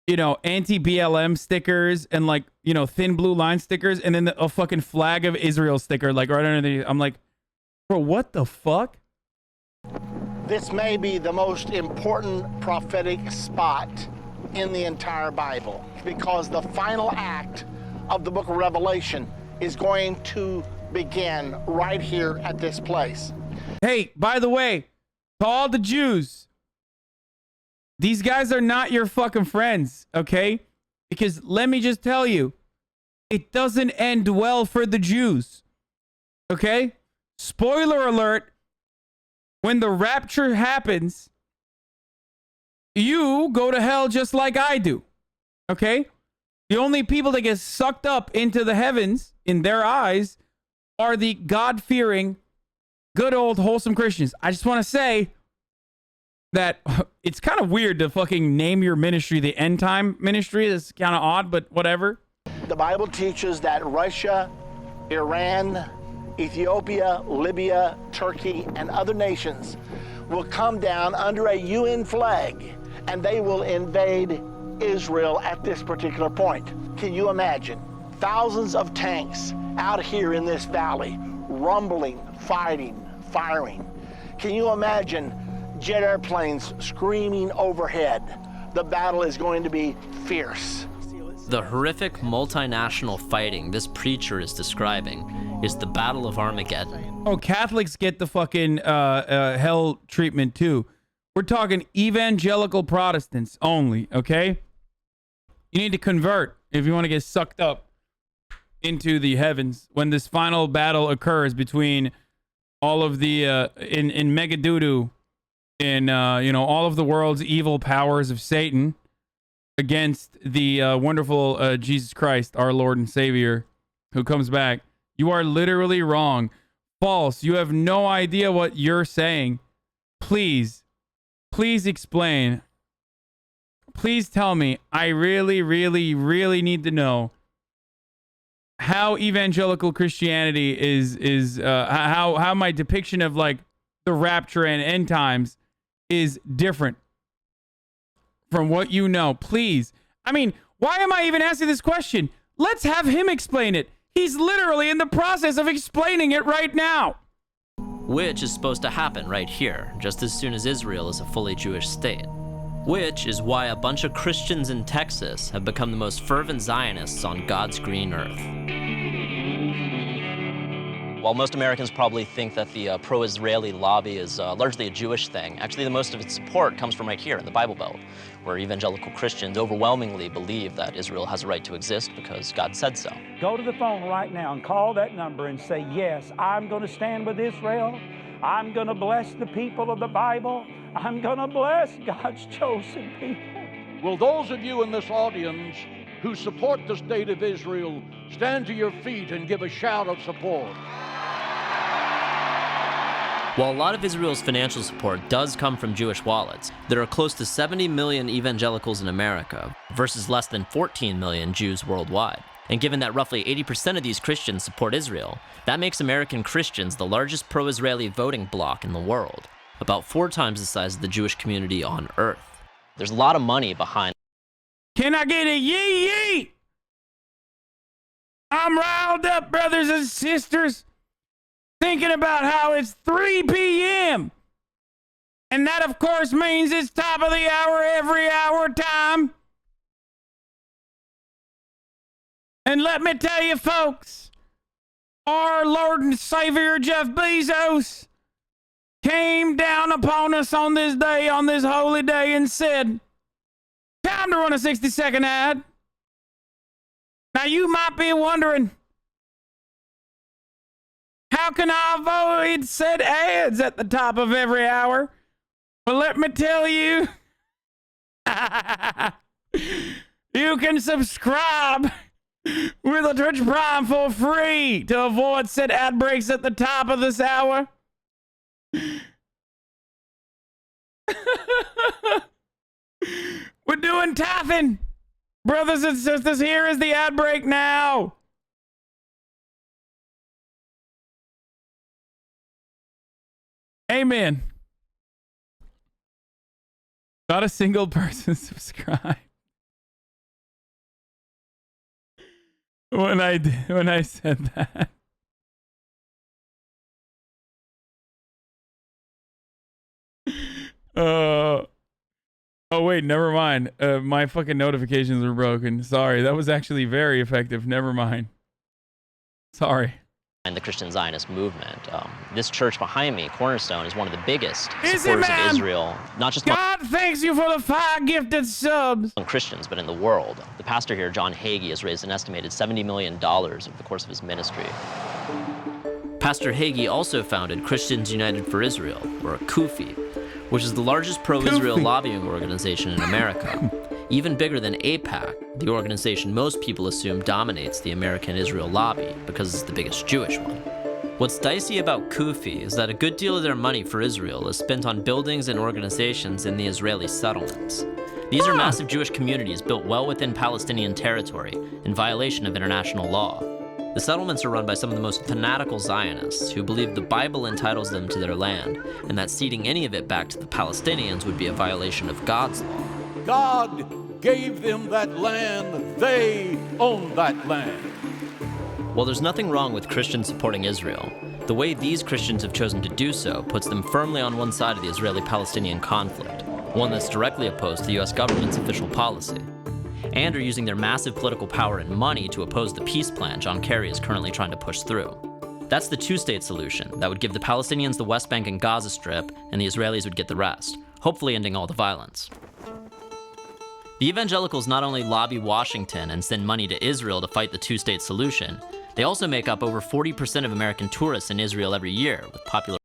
you know, anti-BLM stickers and like, you know, thin blue line stickers and then a fucking flag of Israel sticker like right underneath. I'm like, bro, what the fuck? This may be the most important prophetic spot in the entire Bible because the final act of the book of Revelation is going to begin right here at this place. Hey, by the way, to all the Jews, these guys are not your fucking friends, okay? Because let me just tell you, it doesn't end well for the Jews, okay? Spoiler alert, when the rapture happens, you go to hell just like I do, okay? The only people that get sucked up into the heavens, in their eyes, are the God-fearing, good old wholesome Christians. I just want to say that it's kind of weird to fucking name your ministry the End Time Ministry. That's kind of odd, but whatever. The Bible teaches that Russia, Iran, Ethiopia, Libya, Turkey, and other nations will come down under a UN flag, and they will invade Israel at this particular point. Can you imagine? Thousands of tanks out here in this valley, rumbling, fighting, firing. Can you imagine jet airplanes screaming overhead? The battle is going to be fierce. The horrific multinational fighting this preacher is describing is the Battle of Armageddon. Oh, Catholics get the fucking hell treatment too. We're talking evangelical Protestants only, okay? You need to convert if you want to get sucked up into the heavens when this final battle occurs between all of the in Megadoodoo, in you know, all of the world's evil powers of Satan against the wonderful Jesus Christ, our Lord and Savior, who comes back. You are literally wrong. False. You have no idea what you're saying. Please explain. Please tell me. I really, really, really need to know how evangelical Christianity is how my depiction of like the rapture and end times is different from what you know. Please. I mean, why am I even asking this question? Let's have him explain it. He's literally in the process of explaining it right now. which is supposed to happen right here, just as soon as Israel is a fully Jewish state. Which is why a bunch of Christians in Texas have become the most fervent Zionists on God's green earth. While most Americans probably think that the pro-Israeli lobby is largely a Jewish thing, actually most of its support comes from right here in the Bible Belt, where evangelical Christians overwhelmingly believe that Israel has a right to exist because God said so. Go to the phone right now and call that number and say, yes, I'm going to stand with Israel. I'm going to bless the people of the Bible. I'm going to bless God's chosen people. Will those of you in this audience who support the state of Israel stand to your feet and give a shout of support? While a lot of Israel's financial support does come from Jewish wallets, there are close to 70 million evangelicals in America versus less than 14 million Jews worldwide. And given that roughly 80% of these Christians support Israel, that makes American Christians the largest pro-Israeli voting bloc in the world, about 4 times the size of the Jewish community on Earth. There's a lot of money behind. Can I get a yee-yee? I'm riled up, brothers and sisters, thinking about how it's 3 p.m. And that, of course, means it's top of the hour every hour time. And let me tell you, folks, our Lord and Savior Jeff Bezos came down upon us on this day, on this holy day, and said, time to run a 60-second ad. Now, you might be wondering, how can I avoid said ads at the top of every hour? Well, let me tell you, you can subscribe with a Twitch Prime for free to avoid said ad breaks at the top of this hour. We're doing tithing. Brothers and sisters, here is the ad break now. Amen. Not a single person subscribed. When I said that. Oh wait, never mind. My fucking notifications were broken. Sorry, that was actually very effective. Never mind. Sorry. And the Christian Zionist movement. This church behind me, Cornerstone, is one of the biggest supporters of Israel. Not just God thanks you for the 5 gifted subs. Among Christians, but in the world. The pastor here, John Hagee, has raised an estimated $70 million over the course of his ministry. Pastor Hagee also founded Christians United for Israel, or CUFI, which is the largest pro-Israel lobbying organization in America. Even bigger than AIPAC, the organization most people assume dominates the American Israel lobby because it's the biggest Jewish one. What's dicey about CUFI is that a good deal of their money for Israel is spent on buildings and organizations in the Israeli settlements. These are massive Jewish communities built well within Palestinian territory in violation of international law. The settlements are run by some of the most fanatical Zionists who believe the Bible entitles them to their land and that ceding any of it back to the Palestinians would be a violation of God's law. God gave them that land. They own that land. While there's nothing wrong with Christians supporting Israel, the way these Christians have chosen to do so puts them firmly on one side of the Israeli-Palestinian conflict, one that's directly opposed to the US government's official policy, and are using their massive political power and money to oppose the peace plan John Kerry is currently trying to push through. That's the two-state solution that would give the Palestinians the West Bank and Gaza Strip, and the Israelis would get the rest, hopefully ending all the violence. The evangelicals not only lobby Washington and send money to Israel to fight the two-state solution, they also make up over 40% of American tourists in Israel every year, with popular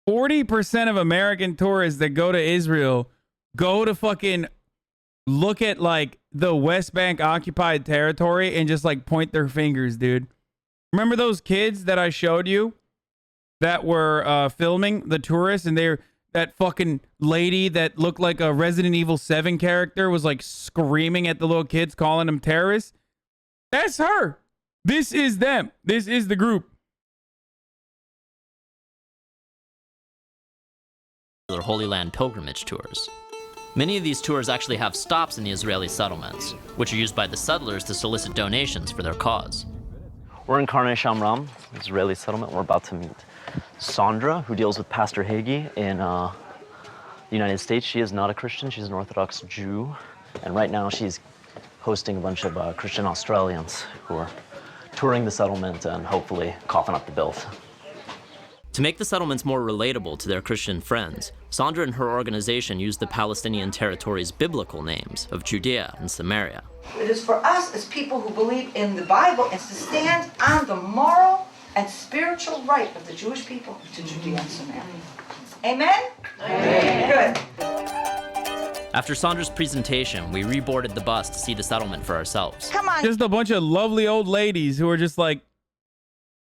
40% of American tourists that go to Israel go to fucking look at like the West Bank occupied territory and just like point their fingers, dude. Remember those kids that I showed you that were filming the tourists, and that fucking lady that looked like a Resident Evil 7 character was like screaming at the little kids, calling them terrorists? That's her. This is them. This is the group. Holy Land pilgrimage tours. Many of these tours actually have stops in the Israeli settlements, which are used by the settlers to solicit donations for their cause. We're in Karnei Shamram, Israeli settlement. We're about to meet Sandra, who deals with Pastor Hagee in the United States. She is not a Christian. She's an Orthodox Jew. And right now she's hosting a bunch of Christian Australians who are touring the settlement and hopefully coughing up the bills. To make the settlements more relatable to their Christian friends, Sandra and her organization used the Palestinian territories' biblical names of Judea and Samaria. It is for us as people who believe in the Bible is to stand on the moral and spiritual right of the Jewish people to Judea and Samaria. Amen? Amen. Good. After Sandra's presentation, we reboarded the bus to see the settlement for ourselves. Come on. Just a bunch of lovely old ladies who are just like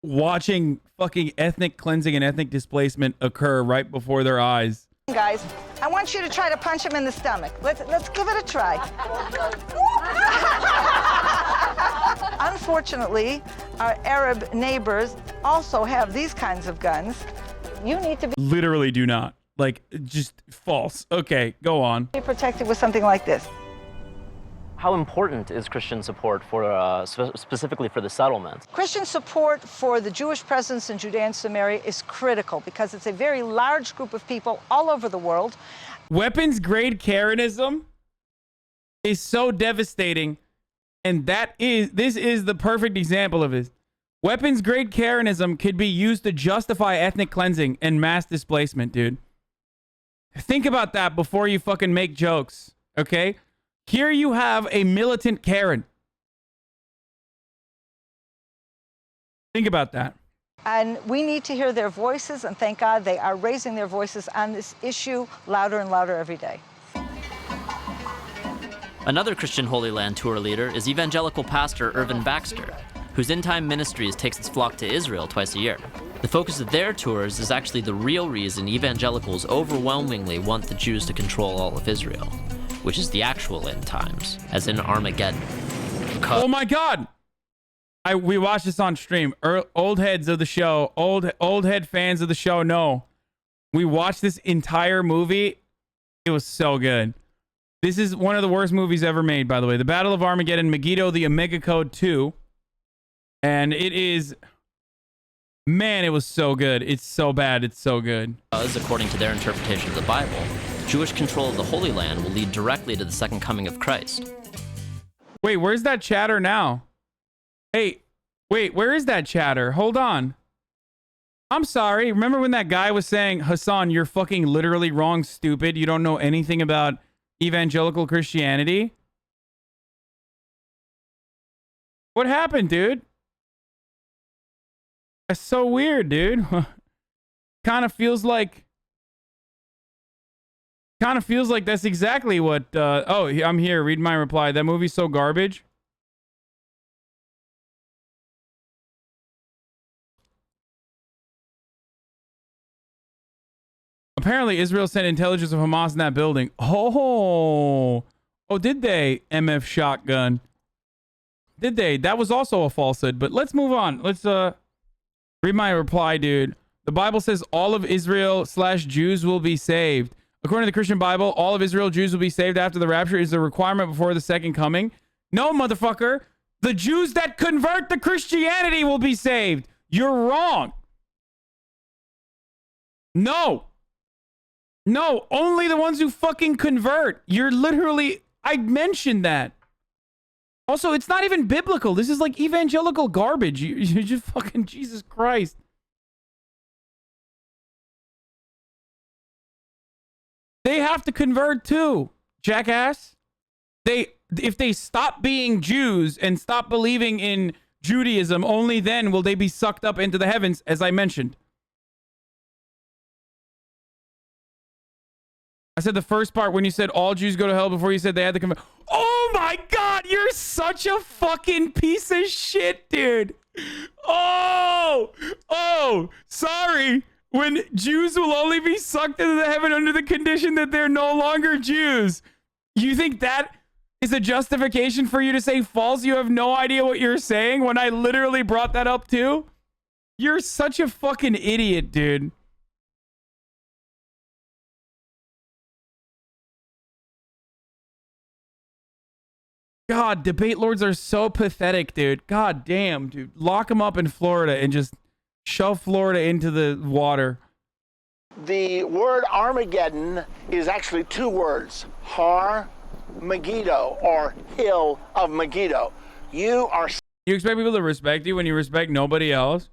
watching fucking ethnic cleansing and ethnic displacement occur right before their eyes. Guys, I want you to try to punch him in the stomach. Let's give it a try. Unfortunately, our Arab neighbors also have these kinds of guns. You need to Literally do not. Like, just false. Okay, go on. be protected with something like this. How important is Christian support for specifically for the settlement? Christian support for the Jewish presence in Judea and Samaria is critical because it's a very large group of people all over the world. Weapons grade Karenism is so devastating, and this is the perfect example of this. Weapons grade Karenism could be used to justify ethnic cleansing and mass displacement, dude. Think about that before you fucking make jokes, okay? Here you have a militant Karen. Think about that. And we need to hear their voices, and thank God they are raising their voices on this issue louder and louder every day. Another Christian Holy Land tour leader is evangelical pastor Irvin Baxter, whose End Time Ministries takes its flock to Israel twice a year. The focus of their tours is actually the real reason evangelicals overwhelmingly want the Jews to control all of Israel, which is the actual end times, as in Armageddon. Oh my God! We watched this on stream. Old heads of the show, old head fans of the show know. We watched this entire movie. It was so good. This is one of the worst movies ever made, by the way. The Battle of Armageddon, Megiddo, the Omega Code 2. And it is... Man, it was so good. It's so bad. It's so good. According to their interpretation of the Bible, Jewish control of the Holy Land will lead directly to the second coming of Christ. Wait, where's that chatter now? Hey, wait, where is that chatter? Hold on. I'm sorry. Remember when that guy was saying, Hasan, you're fucking literally wrong, stupid. You don't know anything about evangelical Christianity? What happened, dude? That's so weird, dude. Kind of feels like that's exactly what oh, I'm here. Read my reply. That movie's so garbage. Apparently Israel sent intelligence of Hamas in that building. Oh, did they? MF shotgun. Did they? That was also a falsehood, but let's move on. Let's read my reply, dude. The Bible says all of Israel/Jews will be saved. According to the Christian Bible, all of Israel Jews will be saved after the rapture is a requirement before the second coming. No, motherfucker. The Jews that convert to Christianity will be saved. You're wrong. No. No, only the ones who fucking convert. You're literally... I mentioned that. Also, it's not even biblical. This is like evangelical garbage. You just fucking... Jesus Christ. They have to convert too, jackass. If they stop being Jews and stop believing in Judaism, only then will they be sucked up into the heavens, as I mentioned. I said the first part when you said all Jews go to hell before you said they had to convert. Oh my God, you're such a fucking piece of shit, dude. Oh, sorry. When Jews will only be sucked into the heaven under the condition that they're no longer Jews. You think that is a justification for you to say false? You have no idea what you're saying when I literally brought that up too? You're such a fucking idiot, dude. God, debate lords are so pathetic, dude. God damn, dude. Lock them up in Florida and just shove Florida into the water. The word Armageddon is actually two words, Har Megiddo, or Hill of Megiddo. You expect people to respect you when you respect nobody else?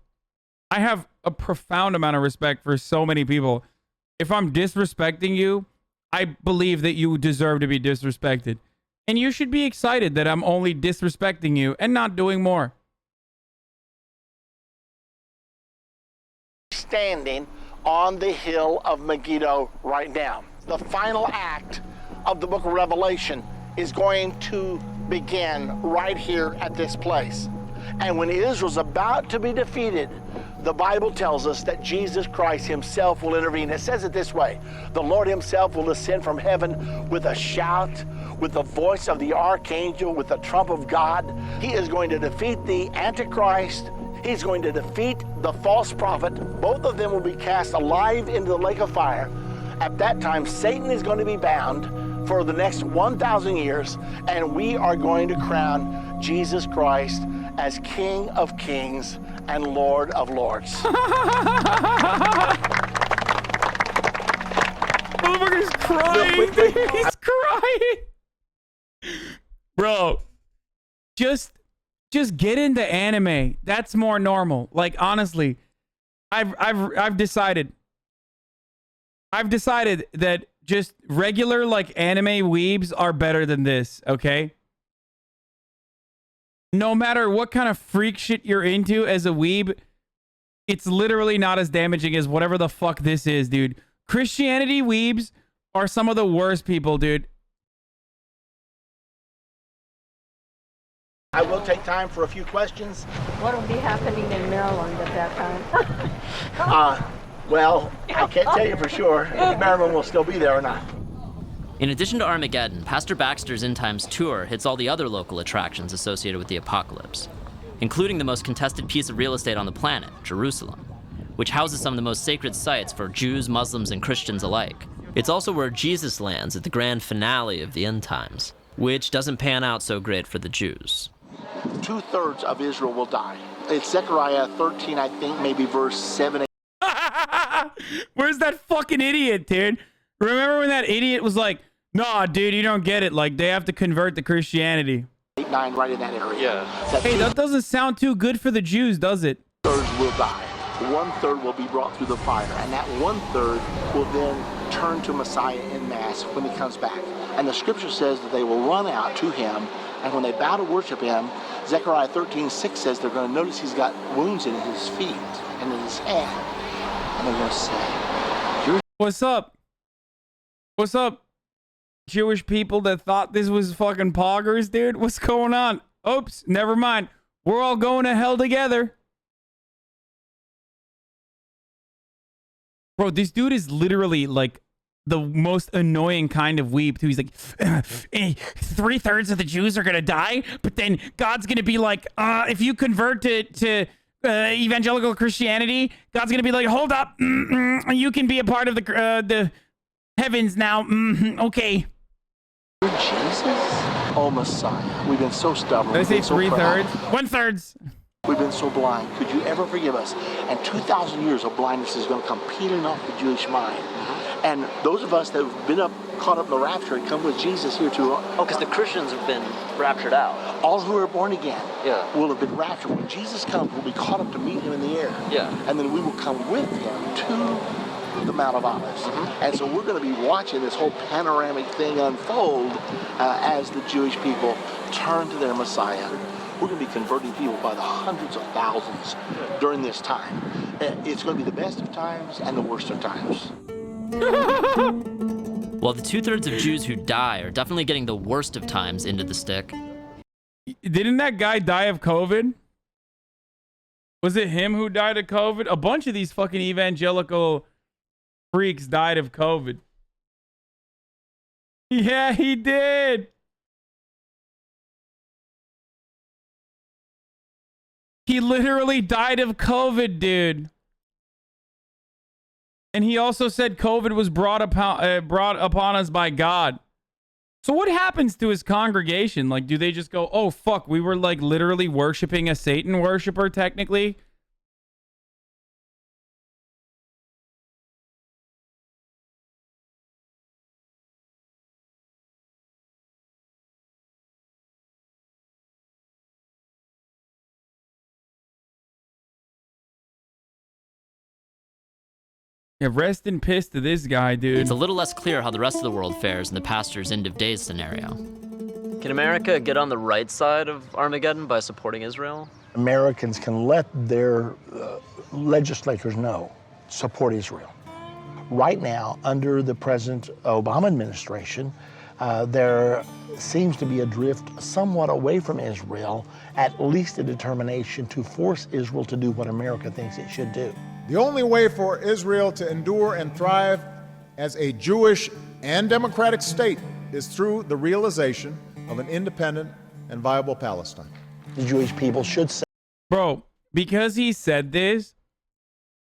I have a profound amount of respect for so many people. If I'm disrespecting you, I believe that you deserve to be disrespected. And you should be excited that I'm only disrespecting you and not doing more. standing on the hill of Megiddo right now. The final act of the book of Revelation is going to begin right here at this place. And when Israel's about to be defeated, the Bible tells us that Jesus Christ himself will intervene. It says it this way: the Lord himself will descend from heaven with a shout, with the voice of the archangel, with the trump of God. He is going to defeat the Antichrist. He's going to defeat the false prophet. Both of them will be cast alive into the lake of fire. At that time, Satan is going to be bound for the next 1,000 years, and we are going to crown Jesus Christ as King of Kings and Lord of Lords. Motherfucker's crying. He's crying. Bro, just get into anime. That's more normal. Like, honestly, I've decided that just regular like anime weebs are better than this, okay? No matter what kind of freak shit you're into as a weeb, it's literally not as damaging as whatever the fuck this is, dude. Christianity weebs are some of the worst people, dude. I will take time for a few questions. What will be happening in Maryland at that time? Well, I can't tell you for sure if Maryland will still be there or not. In addition to Armageddon, Pastor Baxter's End Times tour hits all the other local attractions associated with the apocalypse, including the most contested piece of real estate on the planet, Jerusalem, which houses some of the most sacred sites for Jews, Muslims, and Christians alike. It's also where Jesus lands at the grand finale of the End Times, which doesn't pan out so great for the Jews. 2/3 of Israel will die. It's Zechariah 13, I think, maybe verse 7. Where's that fucking idiot, dude? Remember when that idiot was like, nah, dude, you don't get it. Like, they have to convert to Christianity. 8, 9, right in that area. Yeah. Hey, that doesn't sound too good for the Jews, does it? 2/3 will die. 1/3 will be brought through the fire. And that 1/3 will then turn to Messiah en masse when he comes back. And the scripture says that they will run out to him. And when they bow to worship him, Zechariah 13:6 says they're going to notice he's got wounds in his feet and in his hand. And they're going to say, what's up? What's up, Jewish people that thought this was fucking poggers, dude? What's going on? Oops, never mind. We're all going to hell together. Bro, this dude is literally like the most annoying kind of weeb too. He's like, 3/3 of the Jews are gonna die, but then God's gonna be like, if you convert to evangelical Christianity, God's gonna be like, hold up, you can be a part of the heavens now. Okay. You're Jesus? Oh, Messiah. We've been so stubborn. Did I say 3/3? 1/3. We've been so blind. Could you ever forgive us? And 2,000 years of blindness is going to come peeling off the Jewish mind. And those of us that have been caught up in the rapture and come with Jesus here too. Oh, because the Christians have been raptured out. All who are born again will have been raptured. When Jesus comes, we'll be caught up to meet him in the air. Yeah. And then we will come with him to the Mount of Olives. And so we're going to be watching this whole panoramic thing unfold as the Jewish people turn to their Messiah. We're going to be converting people by the hundreds of thousands during this time. It's going to be the best of times and the worst of times. While the 2/3 of Jews who die are definitely getting the worst of times into the stick. Didn't that guy die of COVID? Was it him who died of COVID? A bunch of these fucking evangelical freaks died of COVID. Yeah, he did. He literally died of COVID, dude. And he also said COVID was brought upon us by God. So what happens to his congregation? Like, do they just go, oh, fuck, we were like literally worshiping a Satan worshiper technically? Yeah, rest in piss to this guy, dude. It's a little less clear how the rest of the world fares in the pastor's end of days scenario. Can America get on the right side of Armageddon by supporting Israel? Americans can let their legislators know, support Israel. Right now, under the President Obama administration, there seems to be a drift somewhat away from Israel, at least a determination to force Israel to do what America thinks it should do. The only way for Israel to endure and thrive as a Jewish and democratic state is through the realization of an independent and viable Palestine. The Jewish people should say. Bro, because he said this,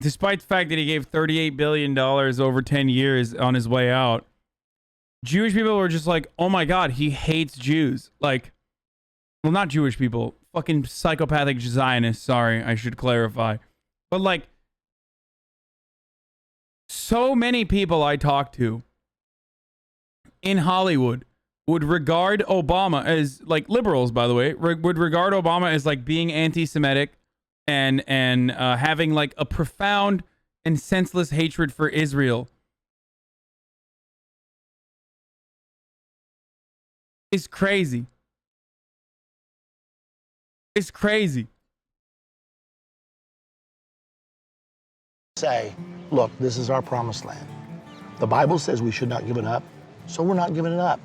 despite the fact that he gave $38 billion over 10 years on his way out, Jewish people were just like, oh my God, he hates Jews. Like, well, not Jewish people, fucking psychopathic Zionists, sorry, I should clarify. But like, so many people I talk to in Hollywood would regard Obama as, like liberals, by the way, would regard Obama as like being anti-Semitic and having like a profound and senseless hatred for Israel. It's crazy. It's crazy. Say, look, this is our promised land. The Bible says we should not give it up, so we're not giving it up.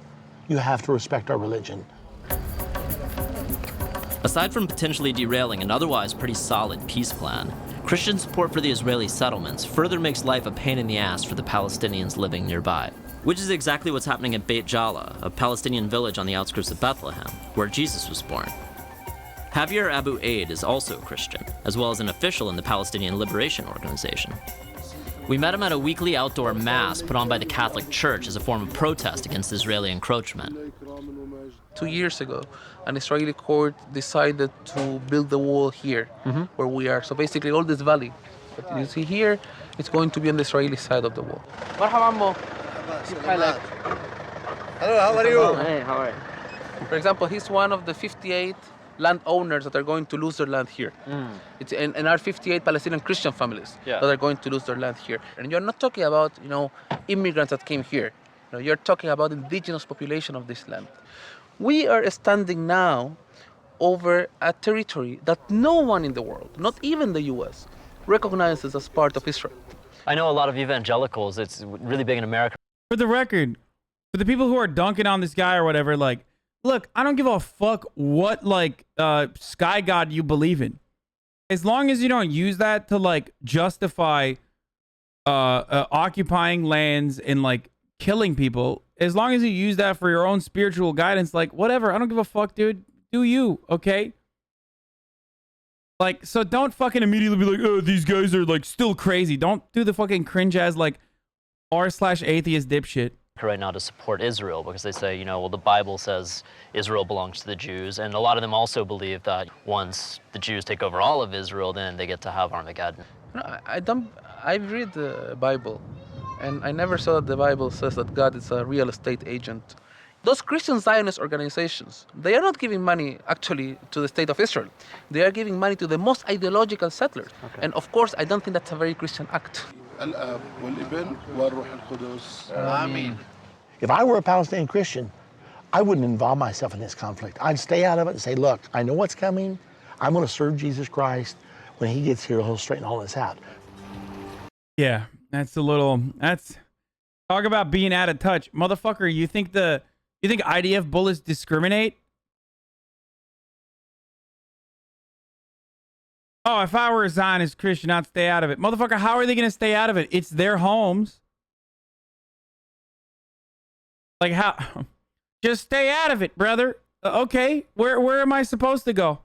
You have to respect our religion. Aside from potentially derailing an otherwise pretty solid peace plan, Christian support for the Israeli settlements further makes life a pain in the ass for the Palestinians living nearby. Which is exactly what's happening at Beit Jala, a Palestinian village on the outskirts of Bethlehem, where Jesus was born. Javier Abu Aid is also Christian, as well as an official in the Palestinian Liberation Organization. We met him at a weekly outdoor mass put on by the Catholic Church as a form of protest against Israeli encroachment. 2 years ago, an Israeli court decided to build the wall here, where we are. So basically all this valley that you see here, it's going to be on the Israeli side of the wall. Hello, how are you? Hey, how are you? For example, he's one of the 58 landowners that are going to lose their land here. It's and our 58 Palestinian Christian families that are going to lose their land here. And you're not talking about, immigrants that came here. You're talking about indigenous population of this land. We are standing now over a territory that no one in the world, not even the US, recognizes as part of Israel. I know a lot of evangelicals, it's really big in America. For the record, for the people who are dunking on this guy or whatever, like, look, I don't give a fuck what, like, sky god you believe in. As long as you don't use that to, like, justify occupying lands and, like, killing people, as long as you use that for your own spiritual guidance, like, whatever, I don't give a fuck, dude. Do you, okay? Like, so don't fucking immediately be like, oh, these guys are, like, still crazy. Don't do the fucking cringe-ass, like, r/atheist dipshit. Right now to support Israel because they say, well, the Bible says Israel belongs to the Jews. And a lot of them also believe that once the Jews take over all of Israel, then they get to have Armageddon. I read the Bible, and I never saw that the Bible says that God is a real estate agent. Those Christian Zionist organizations, they are not giving money actually to the state of Israel. They are giving money to the most ideological settlers. Okay. And of course, I don't think that's a very Christian act. If I were a Palestinian Christian, I wouldn't involve myself in this conflict. I'd stay out of it and say, look, I know what's coming. I'm going to serve Jesus Christ. When he gets here, he'll straighten all this out. Yeah, that's talk about being out of touch. Motherfucker, you think IDF bullets discriminate? Oh, if I were a Zionist Christian, I'd stay out of it. Motherfucker, how are they going to stay out of it? It's their homes. Like, how? Just stay out of it, brother. Okay, where am I supposed to go?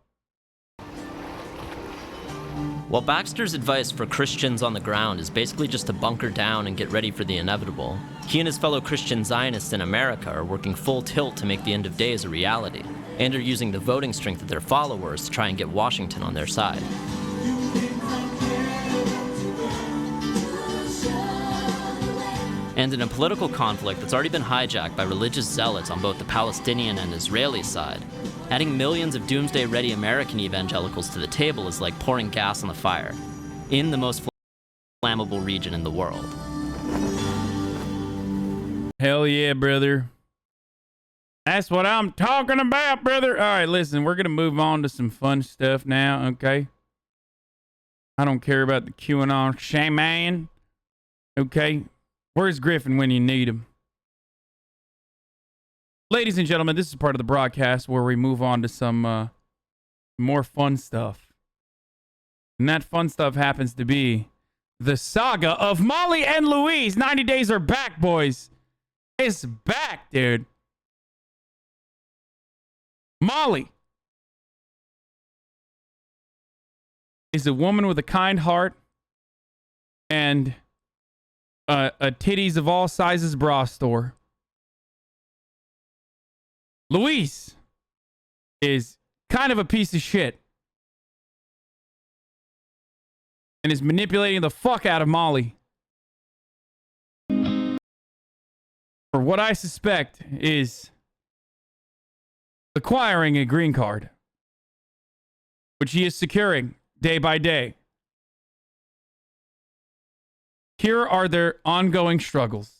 While Baxter's advice for Christians on the ground is basically just to bunker down and get ready for the inevitable, he and his fellow Christian Zionists in America are working full tilt to make the end of days a reality, and are using the voting strength of their followers to try and get Washington on their side. And in a political conflict that's already been hijacked by religious zealots on both the Palestinian and Israeli side, adding millions of doomsday-ready American evangelicals to the table is like pouring gas on the fire, in the most flammable region in the world. Hell yeah, brother. That's what I'm talking about, brother. All right, listen, we're going to move on to some fun stuff now, okay? I don't care about the QAnon shaman, okay? Where's Griffin when you need him? Ladies and gentlemen, this is part of the broadcast where we move on to some more fun stuff. And that fun stuff happens to be the saga of Molly and Louise. 90 days are back, boys. It's back, dude. Molly is a woman with a kind heart and a titties of all sizes bra store. Louise is kind of a piece of shit and is manipulating the fuck out of Molly for what I suspect is acquiring a green card, which he is securing day by day. Here are their ongoing struggles.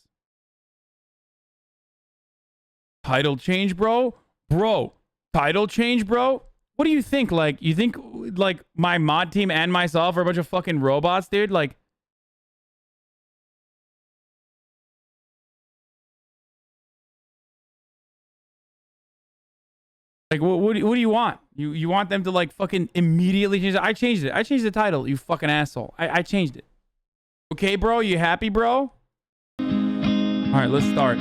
Title change, bro? Bro, title change, bro? What do you think? Like, you think, like, my mod team and myself are a bunch of fucking robots, dude? Like, what do you want? You want them to, like, fucking immediately change it? I changed it. I changed the title, you fucking asshole. I changed it. Okay, bro? You happy, bro? All right, let's start.